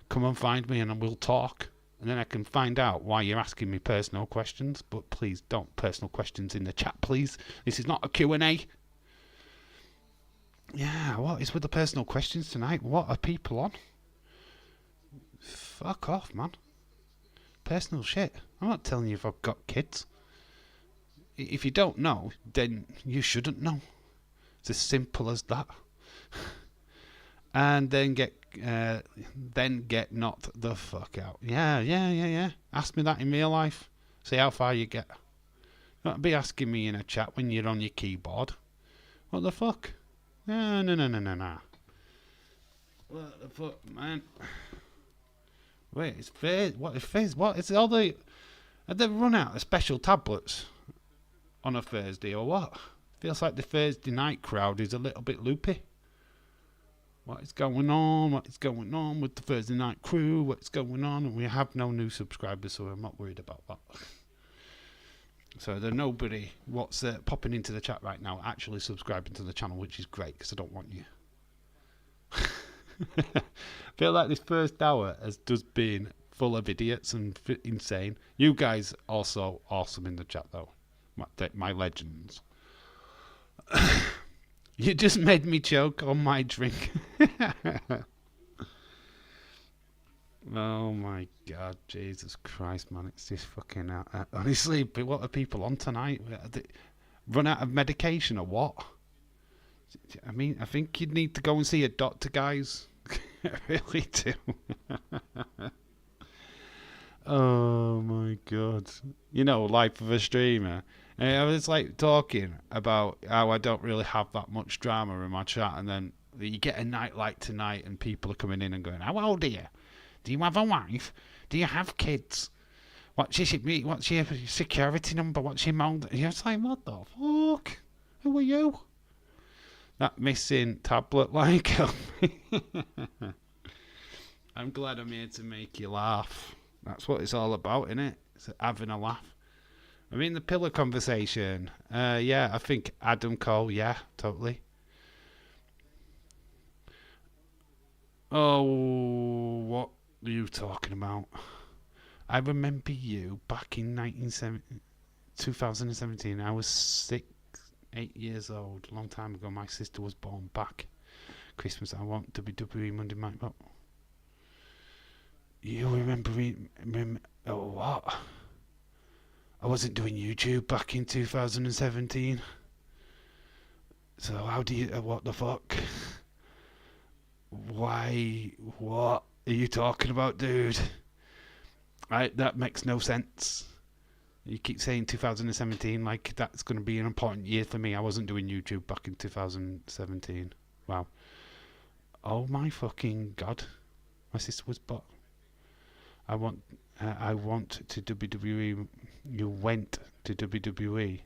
Come and find me and we'll talk. and then I can find out why you're asking me personal questions. But please don't personal questions in the chat, please. This is not a Q&A. Yeah, what is with the personal questions tonight? What are people on? Fuck off, man. Personal shit. I'm not telling you if I've got kids. If you don't know, then you shouldn't know. It's as simple as that. And then get knocked the fuck out. Yeah. Ask me that in real life. See how far you get. Don't be asking me in a chat when you're on your keyboard. What the fuck? No. What the fuck, man? Wait, it's Fez. What is Fez? What is all the? Have they run out of special tablets on a Thursday or what? Feels like the Thursday night crowd is a little bit loopy. What is going on? What is going on with the Thursday night crew? What's going on? And we have no new subscribers, so I'm not worried about that. So there's nobody what's popping into the chat right now actually subscribing to the channel, which is great because I don't want you. I feel like this first hour has just been full of idiots and insane. You guys also awesome in the chat though, my legends. You just made me choke on my drink. Oh my god, Jesus Christ, man! It's just fucking honestly, but what are people on tonight? Run out of medication or what? I mean, I think you'd need to go and see a doctor, guys. I really do. Oh my god. You know, life of a streamer. And I was like talking about how I don't really have that much drama in my chat, and then you get a night like tonight and people are coming in and going, how old are you? Do you have a wife? Do you have kids? What's your security number? What's your mom? You're like, what the fuck? Who are you? That missing tablet like. I'm glad I'm here to make you laugh. That's what it's all about, innit? It's having a laugh. I mean, the pillar conversation. Yeah, I think Adam Cole. Yeah, totally. Oh, what are you talking about? I remember you back in 2017. I was 8 years old. A long time ago. My sister was born back. Christmas. I want WWE Monday Night Raw. You remember me? Oh, what? I wasn't doing YouTube back in 2017. So how do you... what the fuck? Why? What are you talking about, dude? That makes no sense. You keep saying 2017 like that's going to be an important year for me. I wasn't doing YouTube back in 2017. Wow. Oh my fucking god. My sister was bought. I want to WWE. You went to WWE.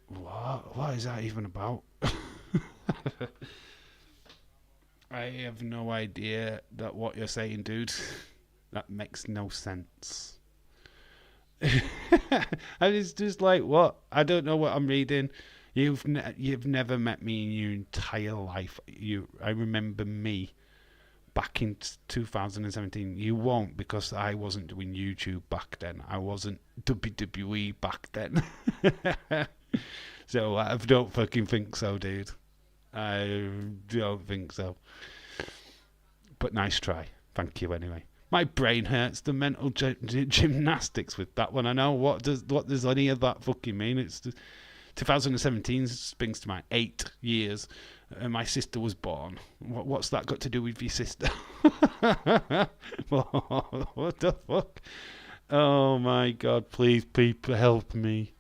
What is that even about? I have no idea that what you're saying, dude. That makes no sense. And it's just like, what? I don't know what I'm reading. You've never met me in your entire life. I remember me back in 2017. You won't, because I wasn't doing YouTube back then. I wasn't WWE back then. So I don't fucking think so, dude. I don't think so. But nice try. Thank you anyway. My brain hurts. The mental gymnastics with that one. I know. What does any of that fucking mean? It's 2017 springs to mind. 8 years. And my sister was born. What's that got to do with your sister? What the fuck? Oh my god, please people help me.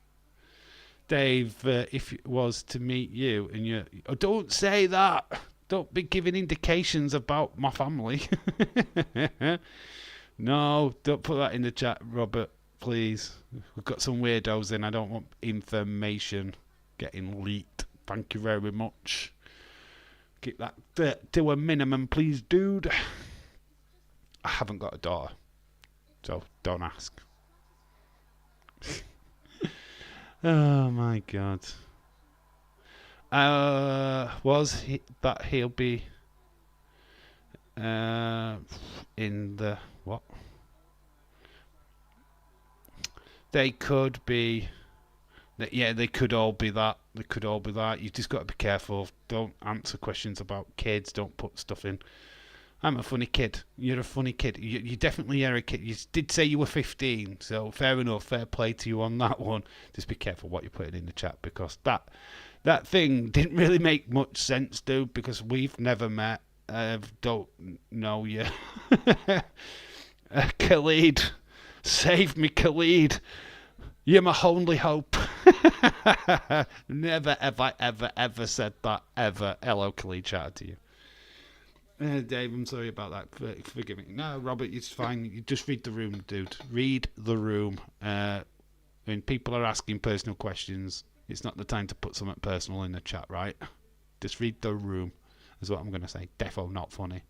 Dave, if it was to meet you and you... Oh, don't say that. Don't be giving indications about my family. No, don't put that in the chat, Robert, please. We've got some weirdos in. I don't want information getting leaked. Thank you very much. Keep that to a minimum, please, dude. I haven't got a daughter, so don't ask. Oh my god. He'll be in the what? They could be. Yeah, they could all be that. They could all be that. You just got to be careful. Don't answer questions about kids. Don't put stuff in. I'm a funny kid. You're a funny kid. You definitely are a kid. You did say you were 15, so fair enough. Fair play to you on that one. Just be careful what you're putting in the chat, because that thing didn't really make much sense, dude, because we've never met. Don't know you. Khalid. Save me, Khalid. You're my only hope. Never, ever, ever, ever said that, ever. Hello, Khalid. Shout out to you. Dave, I'm sorry about that. Forgive me. No, Robert, it's fine. You just read the room, dude. Read the room. When people are asking personal questions, it's not the time to put something personal in the chat, right? Just read the room, is what I'm going to say. Defo not funny.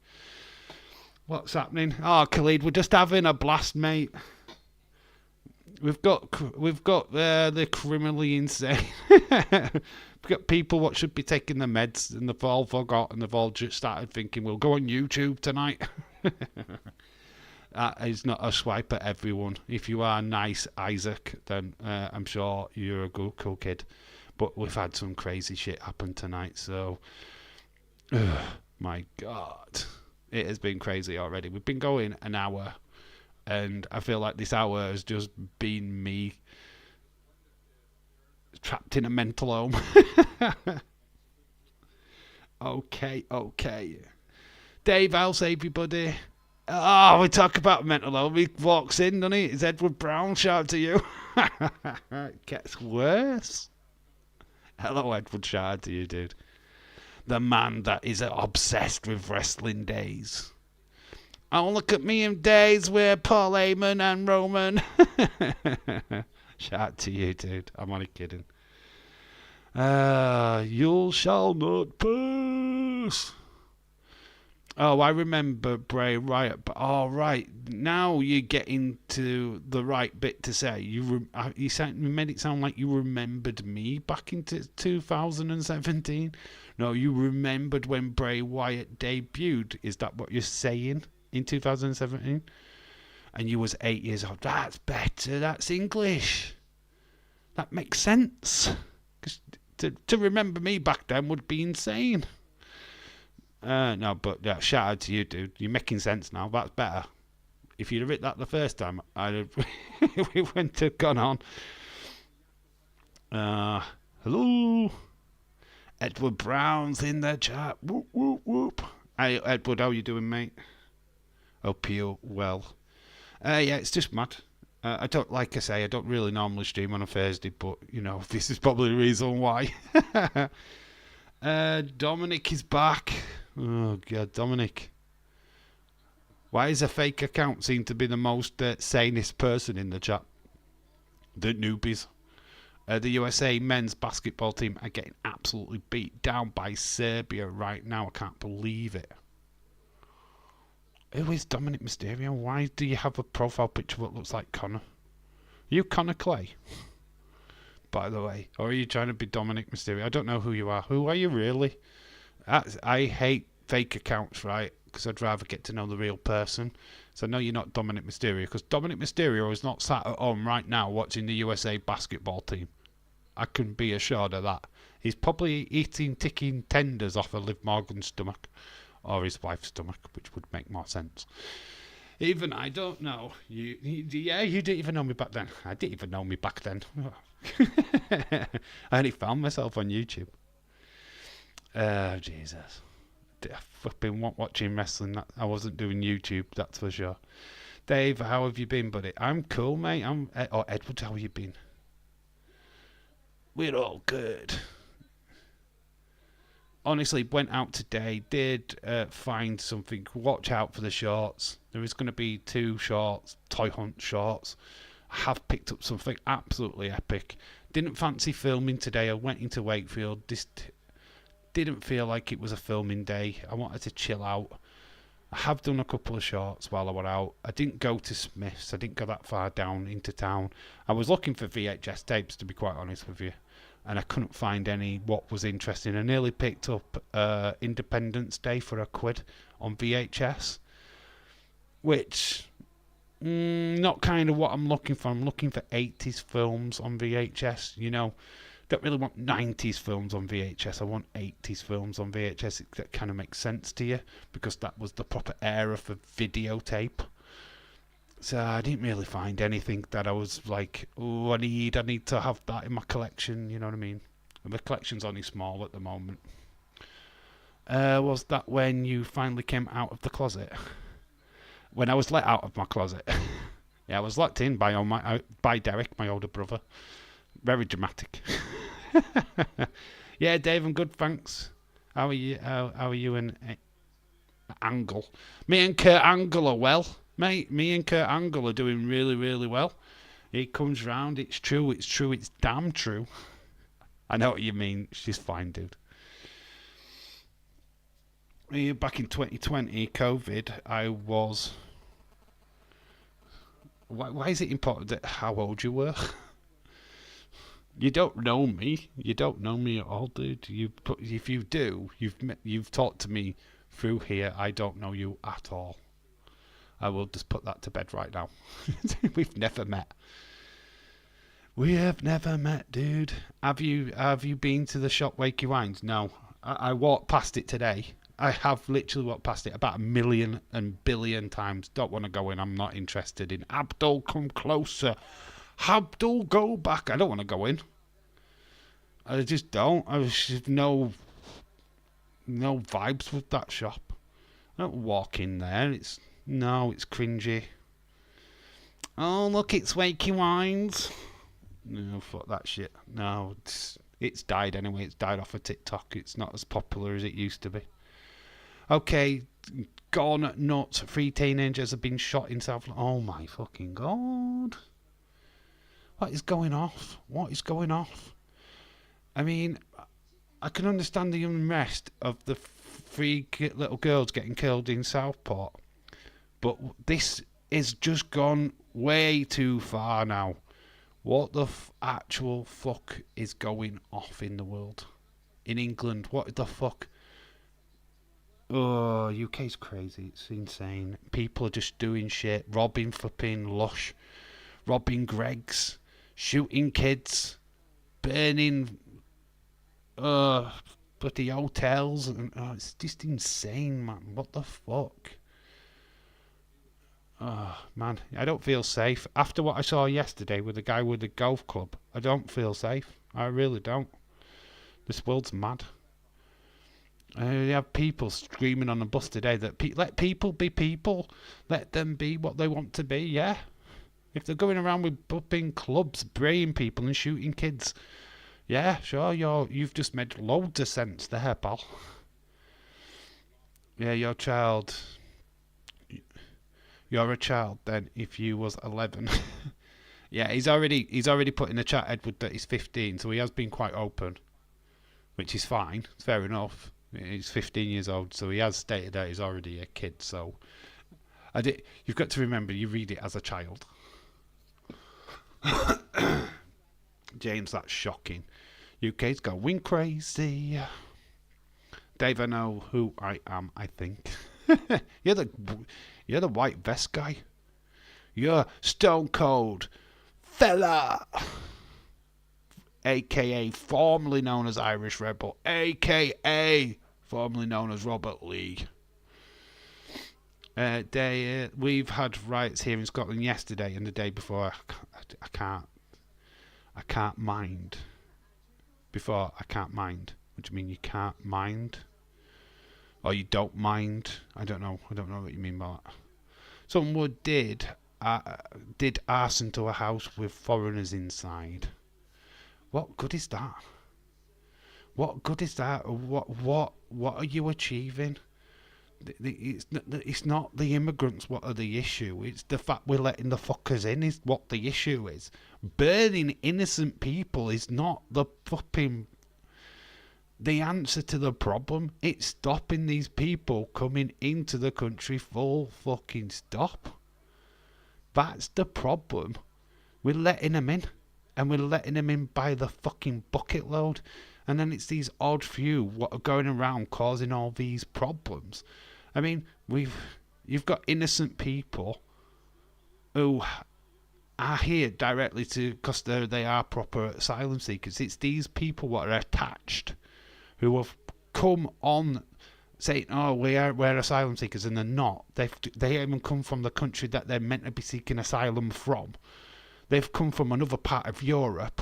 What's happening? Oh, Khalid, we're just having a blast, mate. We've got the criminally insane. We've got people what should be taking the meds, and they've all forgot, and they've all just started thinking we'll go on YouTube tonight. That is not a swipe at everyone. If you are nice, Isaac, then I'm sure you're a good, cool kid. But we've had some crazy shit happen tonight, so my God, it has been crazy already. We've been going an hour. And I feel like this hour has just been me trapped in a mental home. Okay. Dave, I'll save you, buddy. Oh, we talk about mental home. He walks in, doesn't he? It's Edward Brown. Shout out to you. It gets worse. Hello, Edward. Shout out to you, dude. The man that is obsessed with wrestling days. Oh, look at me in days with Paul Heyman and Roman. Shout out to you, dude. I'm only kidding. You shall not pass. Oh, I remember Bray Wyatt. But right, now you're getting to the right bit to say. You made it sound like you remembered me back into 2017. No, you remembered when Bray Wyatt debuted. Is that what you're saying? In 2017, and you was 8 years old. That's better. That's English. That makes sense. Because to remember me back then would be insane. No, but yeah, shout out to you, dude. You're making sense now. That's better. If you'd have written that the first time, we wouldn't have gone on. Hello, Edward Brown's in the chat. Whoop whoop whoop. Hey, Edward, how you doing, mate? Hope you're well. Yeah, it's just mad. I don't really normally stream on a Thursday, but this is probably the reason why. Dominic is back. Oh God, Dominic. Why is a fake account seem to be the most sanest person in the chat? The newbies. The USA men's basketball team are getting absolutely beat down by Serbia right now. I can't believe it. Who is Dominic Mysterio? Why do you have a profile picture that looks like Connor? Are you Connor Clay? By the way. Or are you trying to be Dominic Mysterio? I don't know who you are. Who are you really? I hate fake accounts, right? Because I'd rather get to know the real person. So no, you're not Dominic Mysterio. Because Dominic Mysterio is not sat at home right now watching the USA basketball team. I can be assured of that. He's probably eating ticking tenders off of Liv Morgan's stomach. Or his wife's stomach, which would make more sense. Even I don't know. You didn't even know me back then. I didn't even know me back then. I only found myself on YouTube. Oh, Jesus. I've been watching wrestling. I wasn't doing YouTube, that's for sure. Dave, how have you been, buddy? I'm cool, mate. Edward, how have you been? We're all good. Honestly, went out today, did find something. Watch out for the shorts. There is going to be 2 shorts, Toy Hunt shorts. I have picked up something absolutely epic. Didn't fancy filming today. I went into Wakefield. Just didn't feel like it was a filming day. I wanted to chill out. I have done a couple of shorts while I was out. I didn't go to Smith's. I didn't go that far down into town. I was looking for VHS tapes, to be quite honest with you. And I couldn't find any what was interesting. I nearly picked up Independence Day for £1 on VHS. which not kind of what I'm looking for. I'm looking for 80s films on VHS. You know, don't really want 90s films on VHS. I want 80s films on VHS. That kind of makes sense to you because that was the proper era for videotape. So I didn't really find anything that I was like, oh, I need to have that in my collection. You know what I mean? And the collection's only small at the moment. Was that when you finally came out of the closet? When I was let out of my closet. Yeah, I was locked in by Derek, my older brother. Very dramatic. Yeah, Dave, I'm good, thanks. How are you? How are you and Angle? Me and Kurt Angle are well, mate. Me and Kurt Angle are doing really, really well. He comes round. It's true. It's true. It's damn true. I know what you mean. She's fine, dude. Back in 2020, COVID, I was. Why is it important that how old you were? You don't know me. You don't know me at all, dude. If you do, you've talked to me through here. I don't know you at all. I will just put that to bed right now. We've never met. We have never met, dude. Have you been to the shop Wakey Wines? No. I walked past it today. I have literally walked past it about 1,000,000 and billion times. Don't want to go in. I'm not interested in. Abdul, come closer. Abdul, go back. I don't want to go in. I just don't. I just no vibes with that shop. I don't walk in there. It's cringy. Oh, look, it's Wakey Wines. No, fuck that shit. No, it's died anyway. It's died off of TikTok. It's not as popular as it used to be. Okay, gone nuts. 3 teenagers have been shot in South. Oh my fucking god! What is going off? What is going off? I mean, I can understand the unrest of the 3 little girls getting killed in Southport, but this is just gone way too far now. What the actual fuck is going off in the world? In England, what the fuck? Oh, UK's crazy. It's insane. People are just doing shit. Robbing flipping Lush. Robbing Greggs. Shooting kids. Burning bloody hotels. And, it's just insane, man. What the fuck? Oh, man. I don't feel safe. After what I saw yesterday with the guy with the golf club, I don't feel safe. I really don't. This world's mad. You have people screaming on the bus today that let people be people. Let them be what they want to be, yeah. If they're going around with bumping clubs, braying people and shooting kids, yeah, sure, you've just made loads of sense there, pal. Yeah, you're a child then if you was 11. Yeah, he's already put in the chat, Edward, that he's 15, so he has been quite open, which is fine. It's fair enough. He's 15 years old, so he has stated that he's already a kid. So, you've got to remember, you read it as a child. James, that's shocking. UK's going crazy. Dave, I know who I am, I think. You're the white vest guy. You're Stone Cold Fella, a.k.a. formerly known as Irish Rebel, a.k.a. formerly known as Robert Lee. We've had riots here in Scotland yesterday and the day before. I can't mind. Before, I can't mind. What do you mean you can't mind? Or you don't mind? I don't know what you mean by that. Someone did arson to a house with foreigners inside. What good is that? What good is that? What are you achieving? It's not the immigrants what are the issue. It's the fact we're letting the fuckers in is what the issue is. Burning innocent people is not the answer to the problem. It's stopping these people coming into the country full fucking stop. That's the problem. We're letting them in. And we're letting them in by the fucking bucket load. And then it's these odd few what are going around causing all these problems. I mean, You've got innocent people who are here directly because they are proper asylum seekers. It's these people what are attached who have come on saying, "Oh, we're asylum seekers," and they're not. They haven't come from the country that they're meant to be seeking asylum from. They've come from another part of Europe,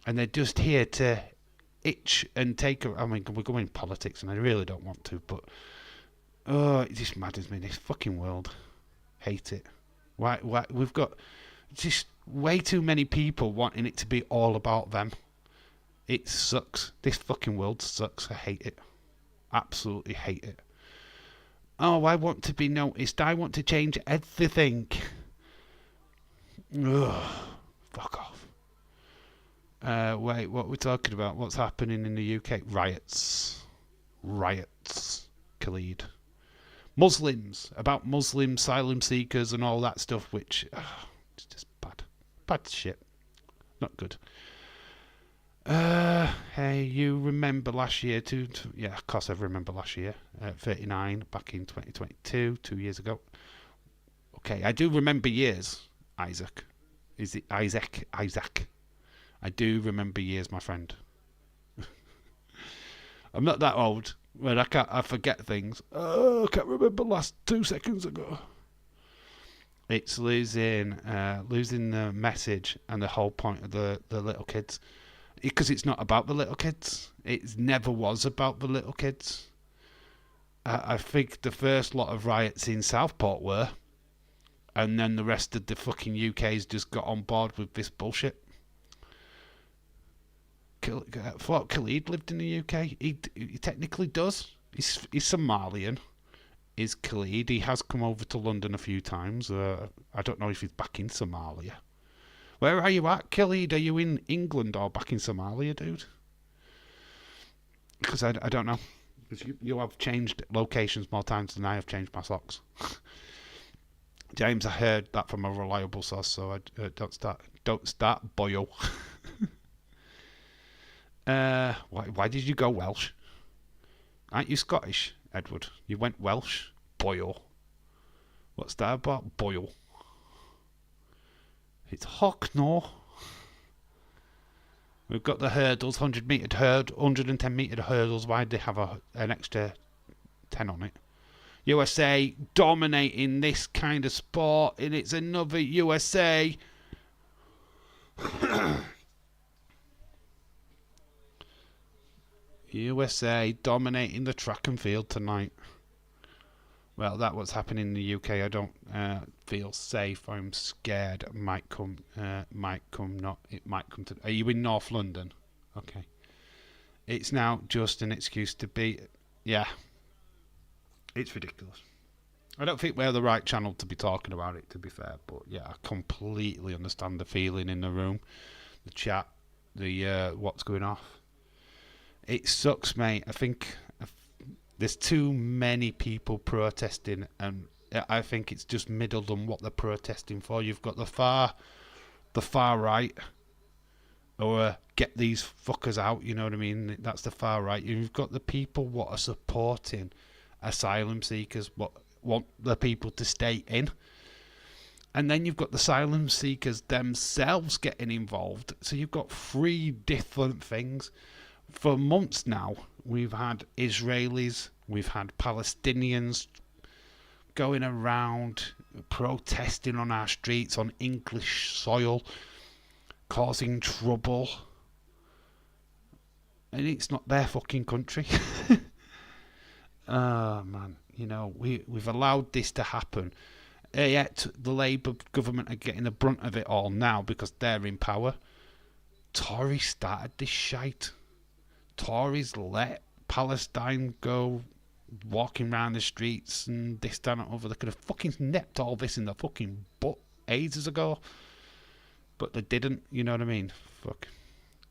and they're just here to itch and take. I mean, we're going in politics, and I really don't want to, but it just maddens me. This fucking world, hate it. Why? We've got just way too many people wanting it to be all about them. It sucks. This fucking world sucks. I hate it. Absolutely hate it. Oh, I want to be noticed. I want to change everything. Ugh, fuck off. Wait, what we're talking about? What's happening in the UK? Riots. Khalid. Muslims. About Muslim asylum seekers and all that stuff, which it's just bad. Bad shit. Not good. Hey, you remember last year too? Yeah, of course I remember last year. 39 back in 2022, 2 years ago. Okay, I do remember years, Isaac. Is it Isaac? Isaac. I do remember years, my friend. I'm not that old, but I forget things. Oh, I can't remember last 2 seconds ago. It's losing the message and the whole point of the little kids. Because it's not about the little kids. It never was about the little kids. I think the first lot of riots in Southport were, and then the rest of the fucking UK's just got on board with this bullshit. I thought Khalid lived in the UK. He technically does. He's Somalian. Is Khalid. He has come over to London a few times. I don't know if he's back in Somalia. Where are you at, Khalid? Are you in England or back in Somalia, dude? Because I don't know. Because you have changed locations more times than I have changed my socks. James, I heard that from a reliable source, so I don't start boil. Why did you go Welsh? Aren't you Scottish, Edward? You went Welsh? Boil. What's that about? Boil. It's Hocknor. We've got the hurdles, 100 metre hurdle, 110 metre hurdles. Why do they have an extra 10 on it? USA dominating this kind of sport, and it's another USA. USA dominating the track and field tonight. Well, that's what's happening in the UK. I don't feel safe. I'm scared. It might come. It might come to. Are you in North London? Okay. It's now just an excuse to be. Yeah. It's ridiculous. I don't think we're the right channel to be talking about it, to be fair. But yeah, I completely understand the feeling in the room, the chat, the what's going off. It sucks, mate. I think there's too many people protesting, and I think it's just middled on what they're protesting for. You've got the far right, or get these fuckers out, you know what I mean? That's the far right. You've got the people what are supporting asylum seekers, what want the people to stay in. And then you've got the asylum seekers themselves getting involved. So you've got 3 different things. For months now, we've had Israelis, we've had Palestinians going around protesting on our streets on English soil, causing trouble. And it's not their fucking country. Oh, man. You know, we've allowed this to happen. Yet the Labour government are getting the brunt of it all now because they're in power. Tories started this shite. Tories let Palestine go walking around the streets and this, that, and over. They could have fucking nipped all this in the fucking butt ages ago. But they didn't, you know what I mean? Fuck.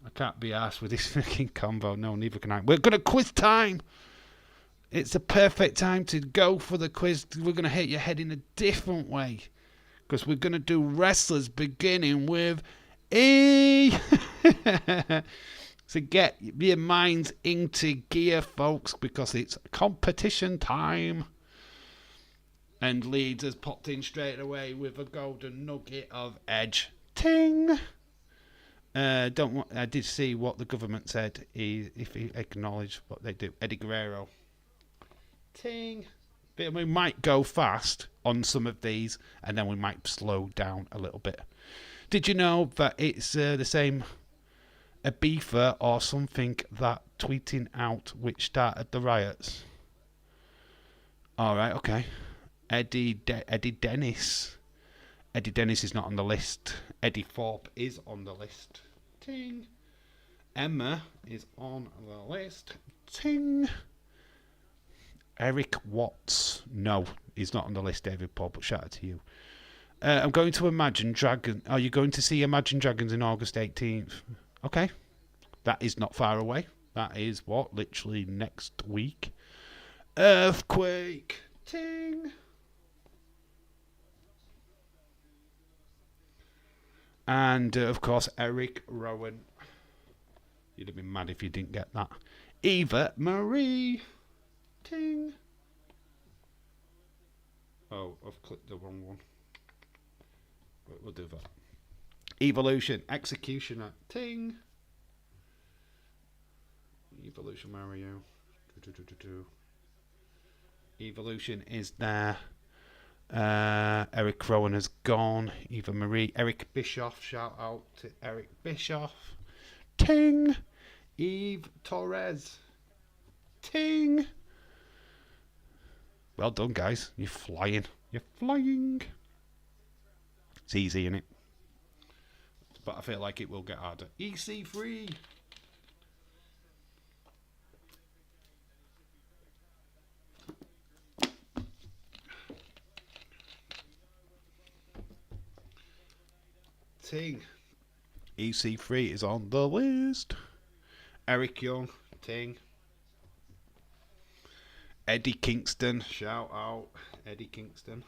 I can't be arsed with this fucking combo. No, neither can I. We're going to quiz time! It's a perfect time to go for the quiz. We're going to hit your head in a different way. Because we're going to do wrestlers beginning with E! So get your minds into gear, folks, because it's competition time. And Leeds has popped in straight away with a golden nugget of Edge. Ting! I did see what the government said. If he acknowledged what they do. Eddie Guerrero. Ting! But we might go fast on some of these, and then we might slow down a little bit. Did you know that it's the same a beefer or something that tweeting out which started the riots? Alright, okay. Eddie Dennis. Eddie Dennis is not on the list. Eddie Thorpe is on the list. Ting. Emma is on the list. Ting. Eric Watts. No, he's not on the list, David Paul, but shout out to you. I'm going to Imagine Dragons. Are you going to see Imagine Dragons in August 18th? Okay. That is not far away. That is what? Literally next week. Earthquake. Ting. And, of course, Eric Rowan. You'd have been mad if you didn't get that. Eva Marie. Ting. Oh, I've clicked the wrong one. But we'll do that. Evolution. Executioner. Ting. Evolution Mario. Evolution is there. Eric Rowan has gone. Eva Marie. Eric Bischoff. Shout out to Eric Bischoff. Ting. Eve Torres. Ting. Well done, guys. You're flying. You're flying. It's easy, innit? But I feel like it will get harder. EC3. Ting. EC3 is on the list. Eric Young. Ting. Eddie Kingston. Shout out. Eddie Kingston.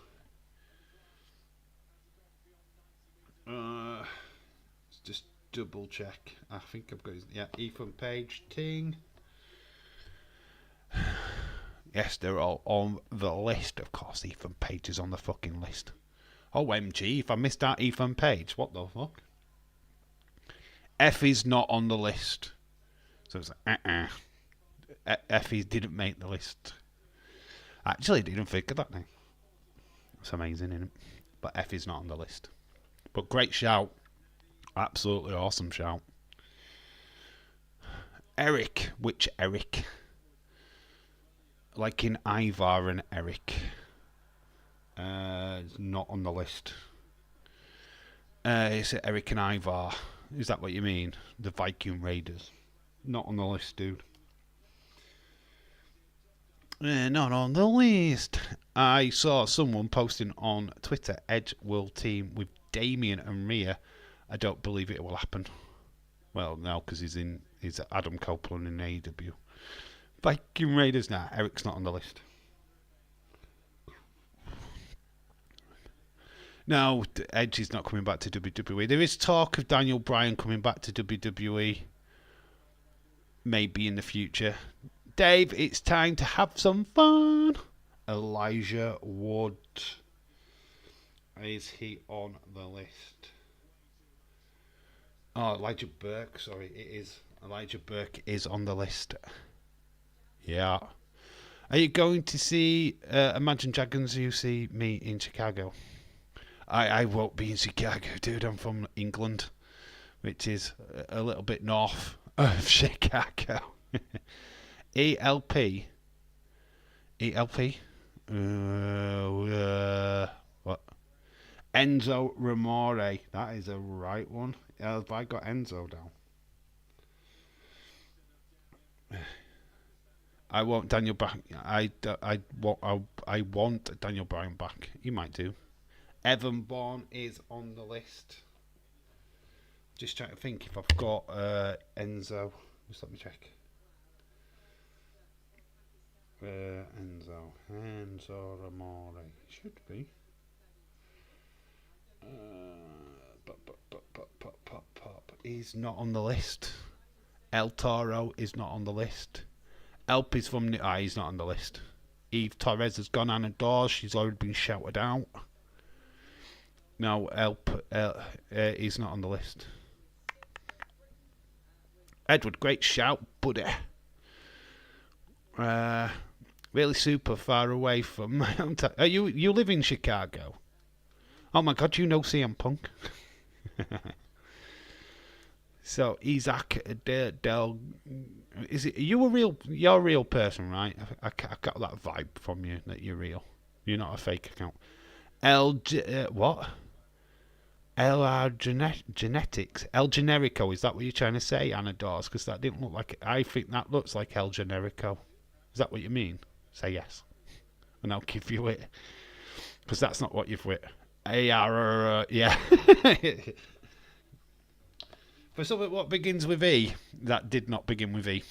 Let's just double check. I think I've got his... Yeah, Ethan Page. Ting. Yes, they're all on the list. Of course, Ethan Page is on the fucking list. OMG, if I missed out Ethan Page, what the fuck? Effie's not on the list. So it's like, Effie didn't make the list. Actually, didn't think of that now. It's amazing, isn't it? But Effie's not on the list. But great shout. Absolutely awesome shout. Eric. Which Eric? Like in Ivar and Eric. Not on the list. Is it Eric and Ivar? Is that what you mean? The Viking Raiders. Not on the list, dude. Not on the list. I saw someone posting on Twitter, Edge will team with Damien and Rhea. I don't believe it will happen. Well, no, because he's Adam Copeland in AEW. Viking Raiders, nah, Eric's not on the list. No, Edge is not coming back to WWE. There is talk of Daniel Bryan coming back to WWE. Maybe in the future. Dave, it's time to have some fun. Elijah Wood. Is he on the list? Oh, Elijah Burke. Sorry, it is. Elijah Burke is on the list. Yeah. Are you going to see Imagine Dragons? You see me in Chicago. I won't be in Chicago, dude. I'm from England, which is a little bit north of Chicago. ELP. ELP? What? Enzo Ramore. That is a right one. Have I got Enzo down? I want Daniel back. I want Daniel Bryan back. He might do. Evan Bourne is on the list. Just trying to think if I've got Enzo. Just let me check. Enzo Ramore should be. Pop. He's not on the list. El Toro is not on the list. Elp is from. He's not on the list. Eve Torres has gone on indoors. She's already been shouted out. No, he's not on the list. Edward, great shout, buddy. Really super far away from my hometown. You live in Chicago? Oh my God, you know CM Punk. So Isaac Del, is it? You're a real person, right? I got that vibe from you that you're real. You're not a fake account. What? Genetics. El Generico. Is that what you're trying to say, Anna Dawes? Because that didn't look like. I think that looks like El Generico. Is that what you mean? Say yes, and I'll give you it. Because that's not what you've writ. Yeah. For something what begins with E, that did not begin with E.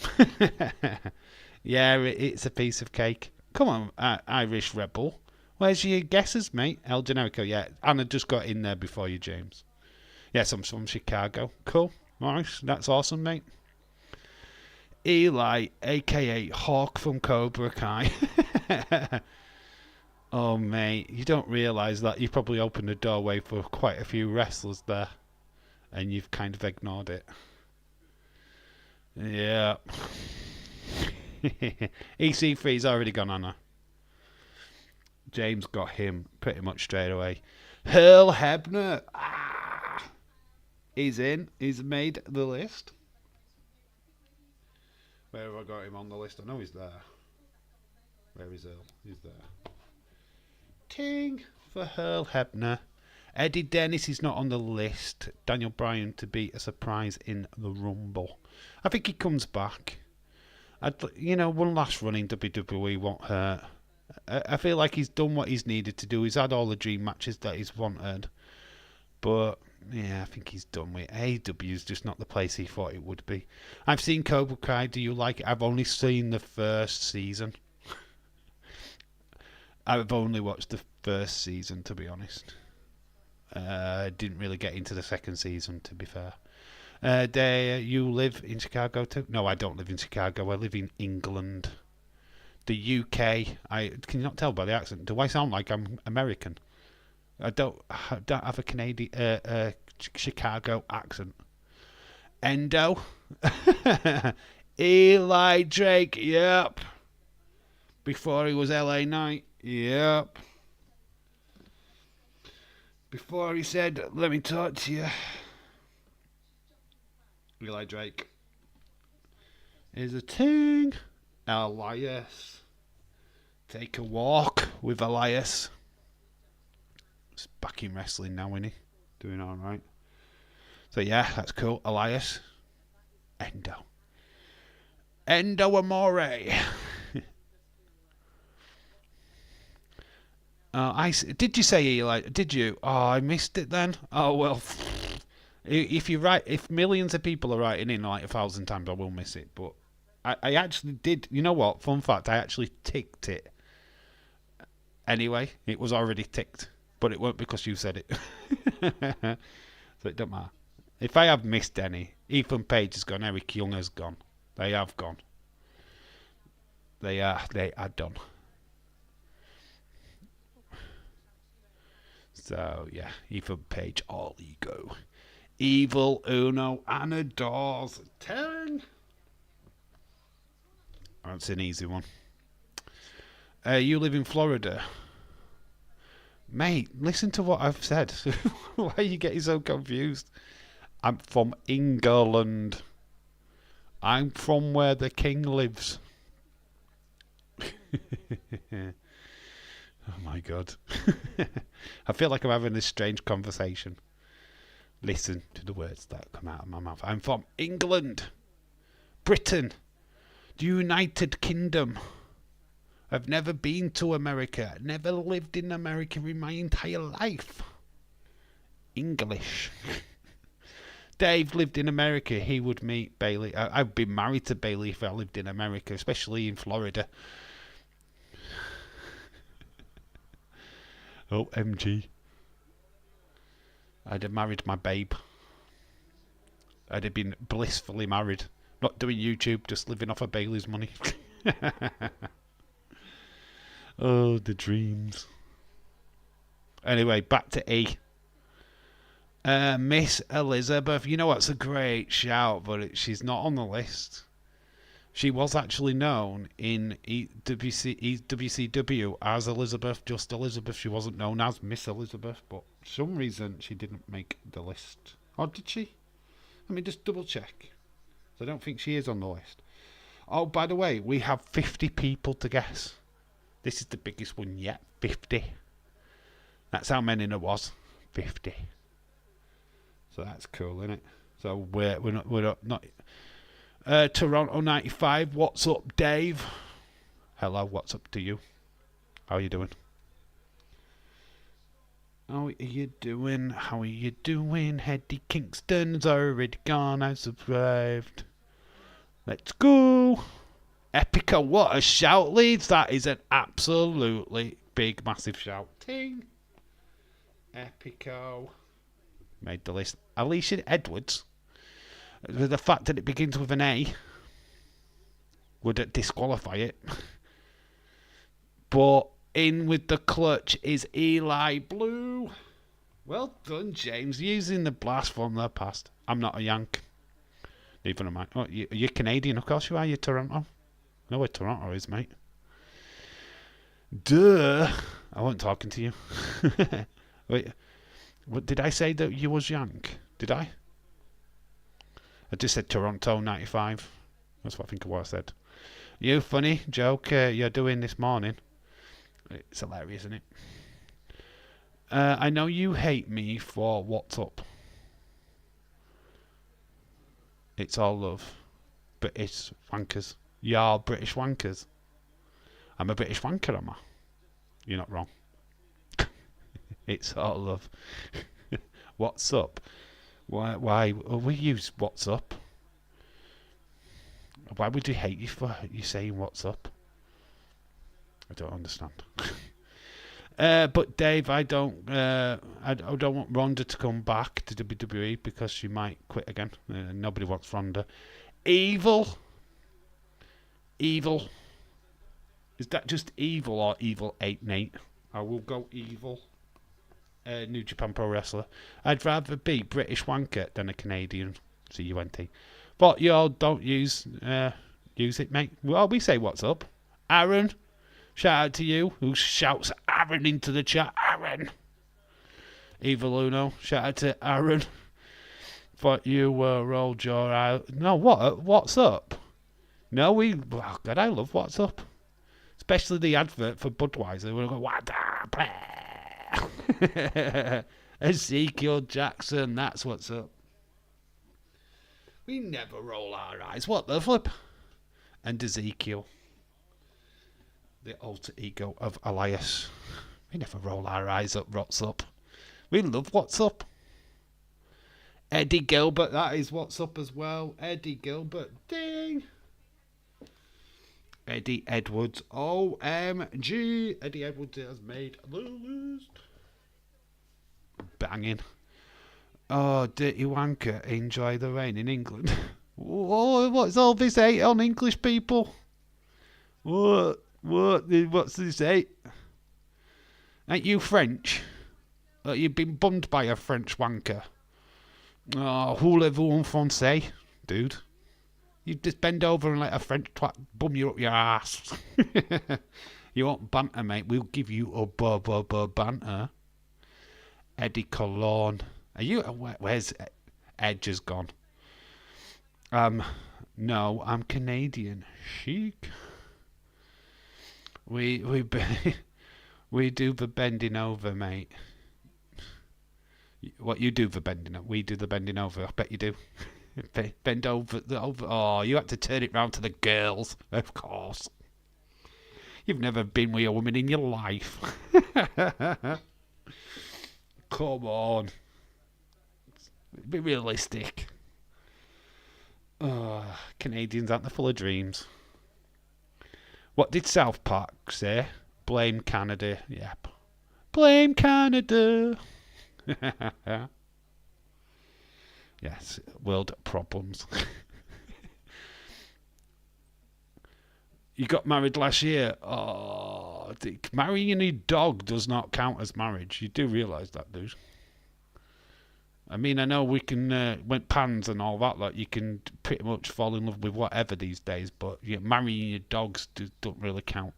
Yeah, it's a piece of cake. Come on, Irish Rebel. Where's your guesses, mate? El Generico, yeah. Anna just got in there before you, James. Yes, I'm from Chicago. Cool. Nice. That's awesome, mate. Eli, a.k.a. Hawk from Cobra Kai. Oh, mate, you don't realise that you've probably opened the doorway for quite a few wrestlers there. And you've kind of ignored it. Yeah. EC3's already gone on her. James got him pretty much straight away. Earl Hebner. He's in. He's made the list. Where have I got him on the list? I know he's there. Where is Earl? He's there. Ting for Earl Hebner. Eddie Dennis is not on the list. Daniel Bryan to be a surprise in the Rumble. I think he comes back. One last run in WWE won't hurt. I feel like he's done what he's needed to do. He's had all the dream matches that he's wanted. But, yeah, I think he's done with it. AEW is just not the place he thought it would be. I've seen Cobra Kai. Do you like it? I've only seen the first season. I've only watched the first season, to be honest. Didn't really get into the second season, to be fair. You live in Chicago too? No, I don't live in Chicago. I live in England. The UK. Can you not tell by the accent? Do I sound like I'm American? I don't have a Canadian, Chicago accent. Endo. Eli Drake. Yep. Before he was LA Knight. Yep. Before he said, let me talk to you. Eli Drake. Here's a ting. Elias. Take a walk with Elias. He's back in wrestling now, isn't he? Doing alright. So yeah, that's cool. Elias. Endo Amore. Did you say Eli? Did you? Oh, I missed it then. Oh well. If millions of people are writing in like 1,000 times, I will miss it. But I actually did. You know what? Fun fact: I actually ticked it. Anyway, it was already ticked, but it weren't because you said it. So it don't matter. If I have missed any, Ethan Page has gone. Eric Young has gone. They have gone. They are done. So, yeah, Ethan Page, all ego. Evil Uno, Anna Dawes, 10. That's an easy one. You live in Florida. Mate, listen to what I've said. Why are you getting so confused? I'm from England. I'm from where the king lives. Oh my God. I feel like I'm having this strange conversation. Listen to the words that come out of my mouth. I'm from England, Britain, the United Kingdom. I've never been to America. Never lived in America in my entire life. English. Dave lived in America. He would meet Bailey. I'd be married to Bailey if I lived in America, especially in Florida. OMG. I'd have married my babe. I'd have been blissfully married. Not doing YouTube, just living off of Bailey's money. Oh, the dreams. Anyway, back to E. Miss Elizabeth. You know what's a great shout, but she's not on the list. She was actually known in WCW as Elizabeth, just Elizabeth. She wasn't known as Miss Elizabeth, but for some reason she didn't make the list. Or did she? Let me just double check. I don't think she is on the list. Oh, by the way, we have 50 people to guess. This is the biggest one yet. 50. That's how many there was. 50. So that's cool, isn't it? So we're not Toronto 95. What's up, Dave? Hello. What's up to you? How are you doing? How are you doing? How are you doing? Eddie Kingston's already gone. I survived. Let's go. Epica, what a shout, Leeds. That is an absolutely big, massive shout. Ting. Epico. Made the list. Alicia Edwards. The fact that it begins with an A would disqualify it. But in with the clutch is Eli Blue. Well done, James. Using the blast from the past. I'm not a Yank. Neither am I. Oh, you're Canadian, of course you are. You're Toronto. I know where Toronto is, mate. Duh. I wasn't talking to you. Wait. What did I say that you was Yank? Did I? I just said Toronto 95. That's what I think of what I said. You funny joke you're doing this morning. It's hilarious, isn't it? I know you hate me for what's up. It's all love. British wankers. You're British wankers. I'm a British wanker, am I? You're not wrong. It's all love. What's up? Why we use what's up? Why would you hate you for you saying what's up? I don't understand. But Dave, I don't want Ronda to come back to WWE because she might quit again. Nobody wants Ronda. Evil. Is that just evil or evil 8-8? I will go evil. New Japan Pro Wrestler. I'd rather be British wanker than a Canadian CUNT. But you all don't use it, mate. Well, we say what's up. Aaron, shout out to you who shouts Aaron into the chat. Aaron. Evil Uno, shout out to Aaron. Thought you rolled your eye. No, what's up? No, oh God, I love what's up. Especially the advert for Budweiser. We're going, what up? Ezekiel Jackson, that's what's up. We never roll our eyes. What the flip? And Ezekiel, the alter ego of Elias. We never roll our eyes at what's up. We love what's up. Eddie Gilbert, that is what's up as well. Eddie Gilbert, ding. Eddie Edwards, OMG. Eddie Edwards has made the list. Banging. Oh, dirty wanker, enjoy the rain in England. Whoa, what's all this hate on English people? What's this hate? Ain't you French? You've been bummed by a French wanker. Oh, voulez-vous en français, dude? You just bend over and let a French twat bum you up your ass. You want banter, mate? We'll give you a banter. Eddie Cologne. Are you? Where's Edge has gone? No, I'm Canadian. Chic. We do the bending over, mate. What you do for bending over? We do the bending over. I bet you do. Bend over. Oh, you had to turn it round to the girls, of course. You've never been with a woman in your life. Come on. Be realistic. Canadians aren't they full of dreams? What did South Park say? Blame Canada. Yep. Blame Canada. Yes, world problems. You got married last year. Oh, what? Marrying a dog does not count as marriage. You do realise that, dude? I mean, I know we can, when pans and all that, like, you can pretty much fall in love with whatever these days, but marrying your dogs don't really count.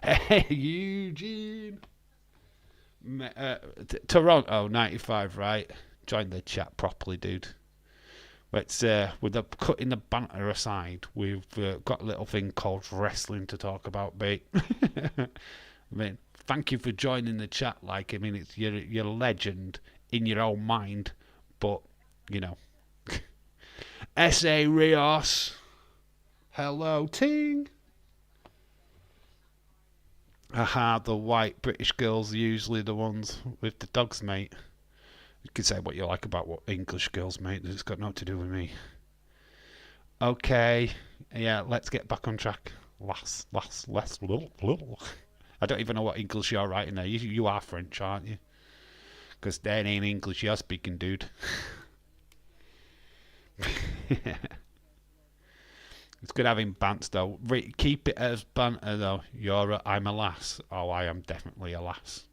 Hey, Eugene! Toronto, 95, right? Join the chat properly, dude. Let's, cutting the banter aside, we've got a little thing called wrestling to talk about, mate. I mean, thank you for joining the chat. Like, I mean, it's you're a legend in your own mind, but you know, S.A. Rios, hello, ting. Haha, the white British girls are usually the ones with the dogs, mate. You can say what you like about what English girls, mate. It's got nothing to do with me. Okay, yeah, let's get back on track. Less. I don't even know what English you're writing there. You are French, aren't you? Because that ain't English you're speaking, dude. It's good having bants, though. Keep it as banter, though. I'm a lass. Oh, I am definitely a lass.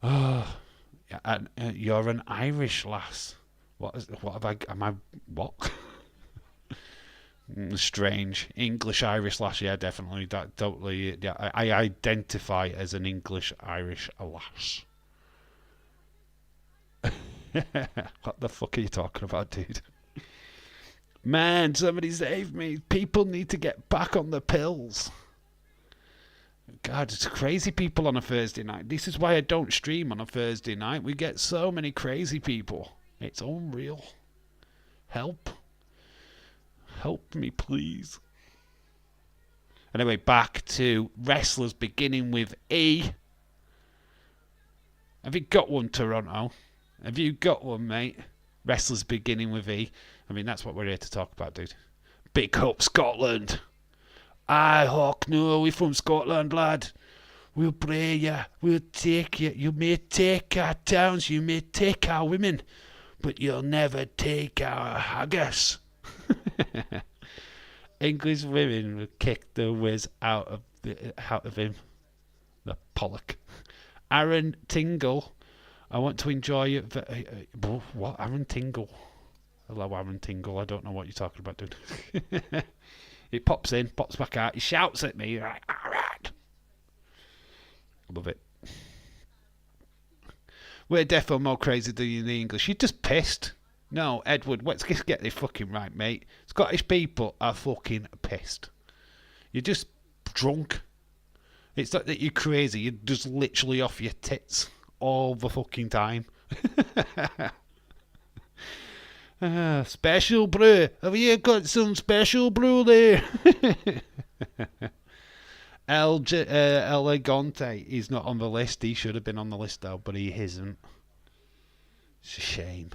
Oh, and you're an Irish lass. What have I? Am I what? Strange. English Irish lass, yeah, definitely. That totally. Yeah, I identify as an English Irish lass. What the fuck are you talking about, dude? Man, somebody save me. People need to get back on the pills. God, it's crazy people on a Thursday night. This is why I don't stream on a Thursday night. We get so many crazy people. It's unreal. Help. Help me, please. Anyway, back to wrestlers beginning with E. Have you got one, Toronto? Have you got one, mate? Wrestlers beginning with E. I mean, that's what we're here to talk about, dude. Big up Scotland. Aye, Hawk, no, we're from Scotland, lad. We'll play you. We'll take you. You may take our towns. You may take our women. But you'll never take our haggis. English women will kick the whiz out of him. The Pollock. Aaron Tingle. I want to enjoy it. What? Aaron Tingle? Hello, Aaron Tingle. I don't know what you're talking about, dude. He pops in, pops back out. He shouts at me. Like, all right. I love it. We're defo more crazy than you in the English. You're just pissed. No, Edward, let's just get this fucking right, mate. Scottish people are fucking pissed. You're just drunk. It's not that you're crazy. You're just literally off your tits all the fucking time. Special brew. Have you got some special brew there? El Elegante. He's not on the list. He should have been on the list, though, but he isn't. It's a shame.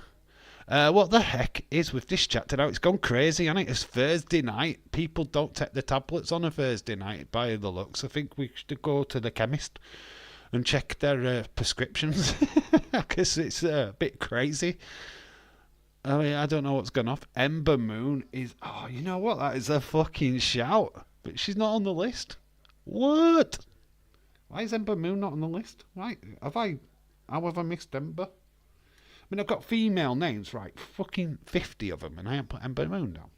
What the heck is with this chat today? It's gone crazy, hasn't it? It's Thursday night. People don't take the tablets on a Thursday night, by the looks. I think we should go to the chemist and check their prescriptions, because it's a bit crazy. I mean, I don't know what's gone off. Ember Moon is... Oh, you know what? That is a fucking shout. But she's not on the list. What? Why is Ember Moon not on the list? Right? How have I missed Ember? I mean, I've got female names, right? Fucking 50 of them, and I haven't put Ember Moon down.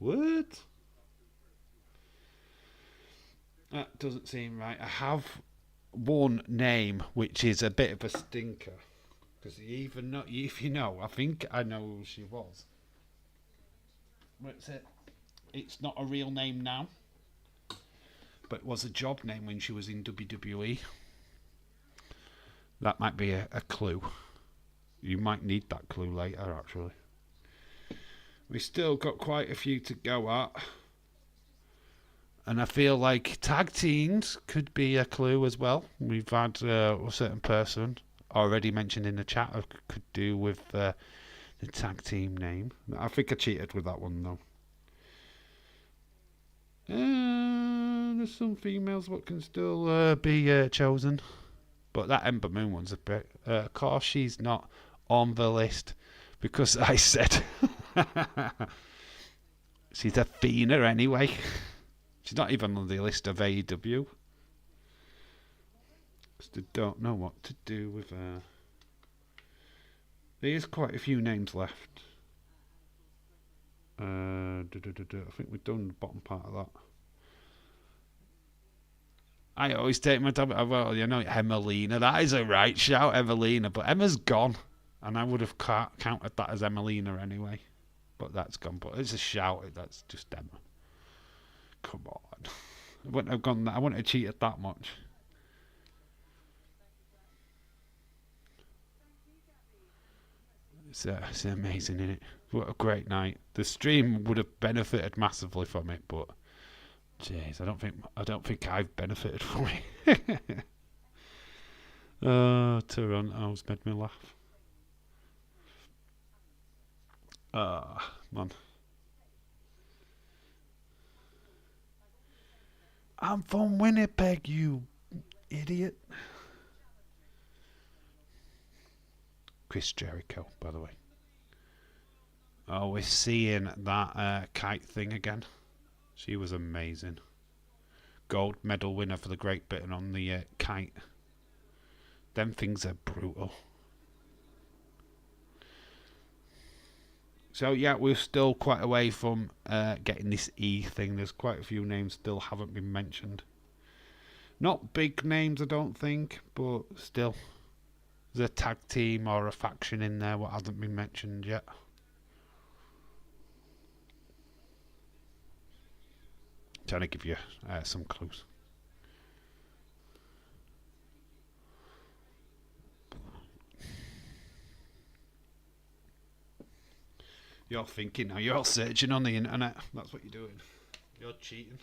What? That doesn't seem right. I have one name, which is a bit of a stinker. Because even not, if you know, I think I know who she was. What's it? It's not a real name now, but it was a job name when she was in WWE. That might be a clue. You might need that clue later, actually. We still got quite a few to go at. And I feel like tag teams could be a clue as well. We've had a certain person already mentioned in the chat could do with the tag team name. I think I cheated with that one, though. There's some females what can still be chosen. But that Ember Moon one's a bit... of course she's not on the list because I said she's a fiender anyway. She's not even on the list of AEW. Because they don't know what to do with her. There's quite a few names left. I think we've done the bottom part of that. I always take my time. Well, you know, Emelina. That is a right shout, Emelina. But Emma's gone. And I would have counted that as Emelina anyway. But that's gone. But it's a shout. That's just Emma. Come on. I wouldn't have gone. I wouldn't have cheated that much. It's amazing, isn't it? What a great night. The stream would have benefited massively from it, but jeez, I don't think I've benefited from it. Toronto's made me laugh. Man. I'm from Winnipeg, you idiot. Chris Jericho, by the way. Oh, we're seeing that kite thing again. She was amazing. Gold medal winner for the Great Britain on the kite. Them things are brutal. So yeah, we're still quite away from getting this E thing. There's quite a few names still haven't been mentioned. Not big names, I don't think, but still. There's a tag team or a faction in there what hasn't been mentioned yet. Trying to give you some clues. You're thinking now, you're searching on the internet. That's what you're doing. You're cheating.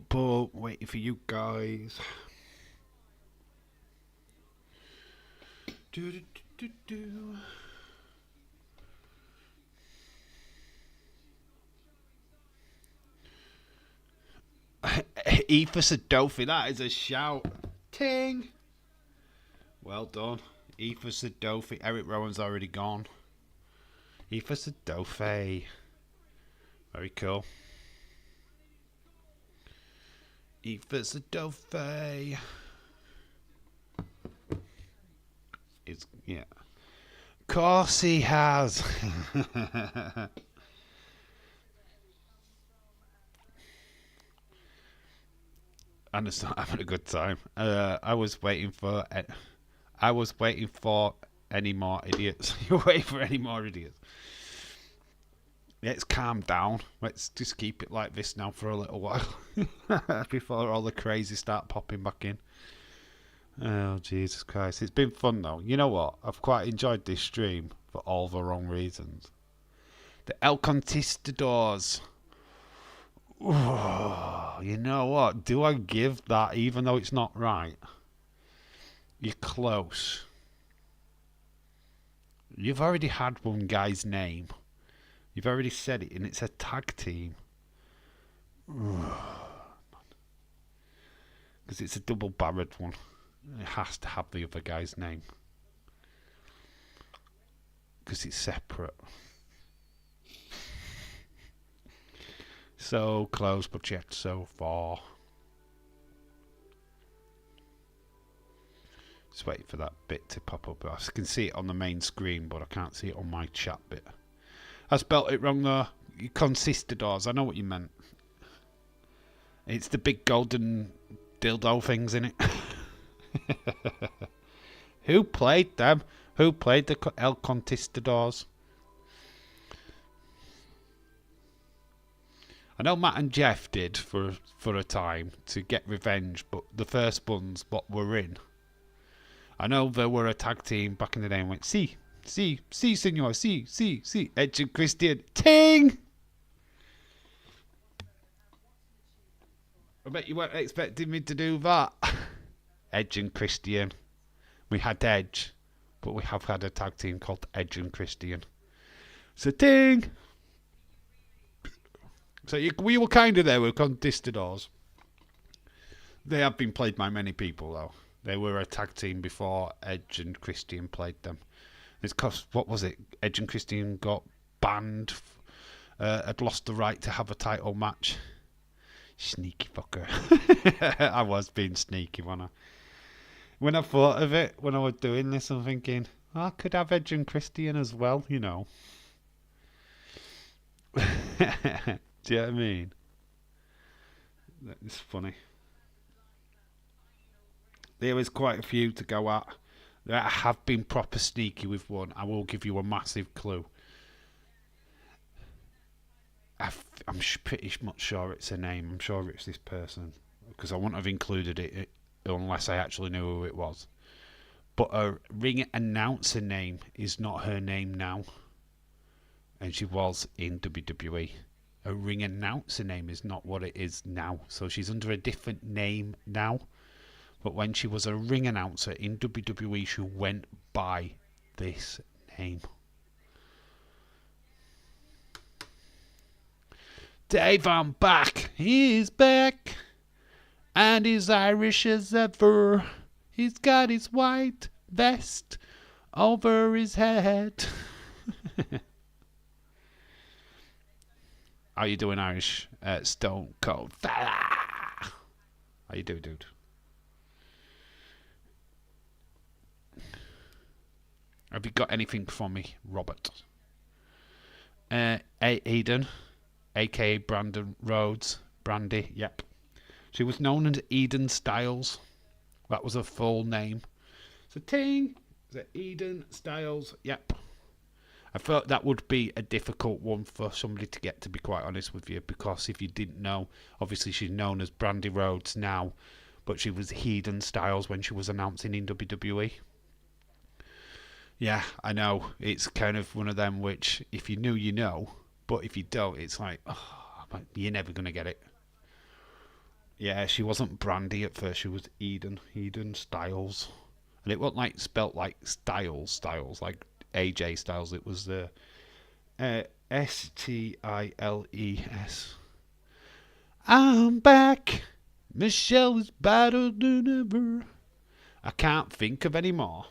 But waiting for you guys. Do. Aoife Sadofi, that is a shout. Ting. Well done. Aoife Sadofi. Eric Rowan's already gone. Aoife Sadofi. Very cool. Aoife Sadofi. Yeah. Of course he has. I'm just not having a good time. I was waiting for any more idiots. You're waiting for any more idiots. Let's calm down. Let's just keep it like this now for a little while before all the crazy start popping back in. Oh, Jesus Christ. It's been fun, though. You know what? I've quite enjoyed this stream for all the wrong reasons. The El Conquistadors. Ooh, you know what? Do I give that, even though it's not right? You're close. You've already had one guy's name. You've already said it, and it's a tag team. Because it's a double-barreled one. It has to have the other guy's name. Because it's separate. So close, but yet so far. Just waiting for that bit to pop up. I can see it on the main screen, but I can't see it on my chat bit. I spelt it wrong though. Conquistadors. I know what you meant. It's the big golden dildo things in it. Who played them? Who played the El Conquistadors? I know Matt and Jeff did for a time to get revenge, but the first ones what were in. I know there were a tag team back in the day and went, see, senor, see, Edge and Christian, ting! I bet you weren't expecting me to do that. Edge and Christian. We had Edge, but we have had a tag team called Edge and Christian. So ting! So we were kind of there with Conquistadors. They have been played by many people, though. They were a tag team before Edge and Christian played them. It's because, what was it? Edge and Christian got banned, had lost the right to have a title match. Sneaky fucker. I was being sneaky, wasn't I? When I thought of it, when I was doing this, I'm thinking, I could have Edge and Christian as well, you know. Do you know what I mean? It's funny. There is quite a few to go at. I have been proper sneaky with one. I will give you a massive clue. I'm pretty much sure it's a name. I'm sure it's this person. Because I wouldn't have included it unless I actually knew who it was. But her ring announcer name is not her name now. And she was in WWE. Her ring announcer name is not what it is now. So she's under a different name now. But when she was a ring announcer in WWE, she went by this name. Dave, I'm back. He's back. And he's Irish as ever. He's got his white vest over his head. How you doing, Irish? Stone Cold Fella. How you doing, dude? Have you got anything for me, Robert? Eden, a.k.a. Brandon Rhodes. Brandy, yep. She was known as Eden Styles. That was her full name. So, Ting, is it Eden Styles? Yep. I thought that would be a difficult one for somebody to get, to be quite honest with you, because if you didn't know, obviously she's known as Brandy Rhodes now, but she was Eden Styles when she was announcing in WWE. Yeah, I know. It's kind of one of them which, if you knew, you know. But if you don't, it's like, oh, you're never going to get it. Yeah, she wasn't Brandy at first. She was Eden Styles. And it wasn't like spelt like Styles, like AJ Styles. It was the Stiles. I'm back. Michelle is better than ever. I can't think of any more.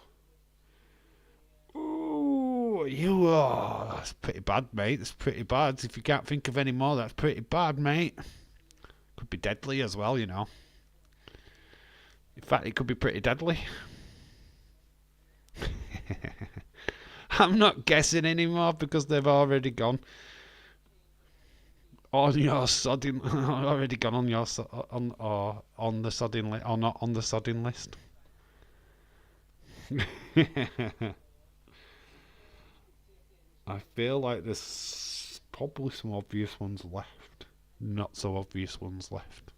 That's pretty bad, mate. That's pretty bad. If you can't think of any more, that's pretty bad, mate. Could be deadly as well, you know. In fact, it could be pretty deadly. I'm not guessing anymore because they've already gone on your sodding. Already gone on your on the sodding list, or not on the sodding list. I feel like there's probably some obvious ones left. Not so obvious ones left.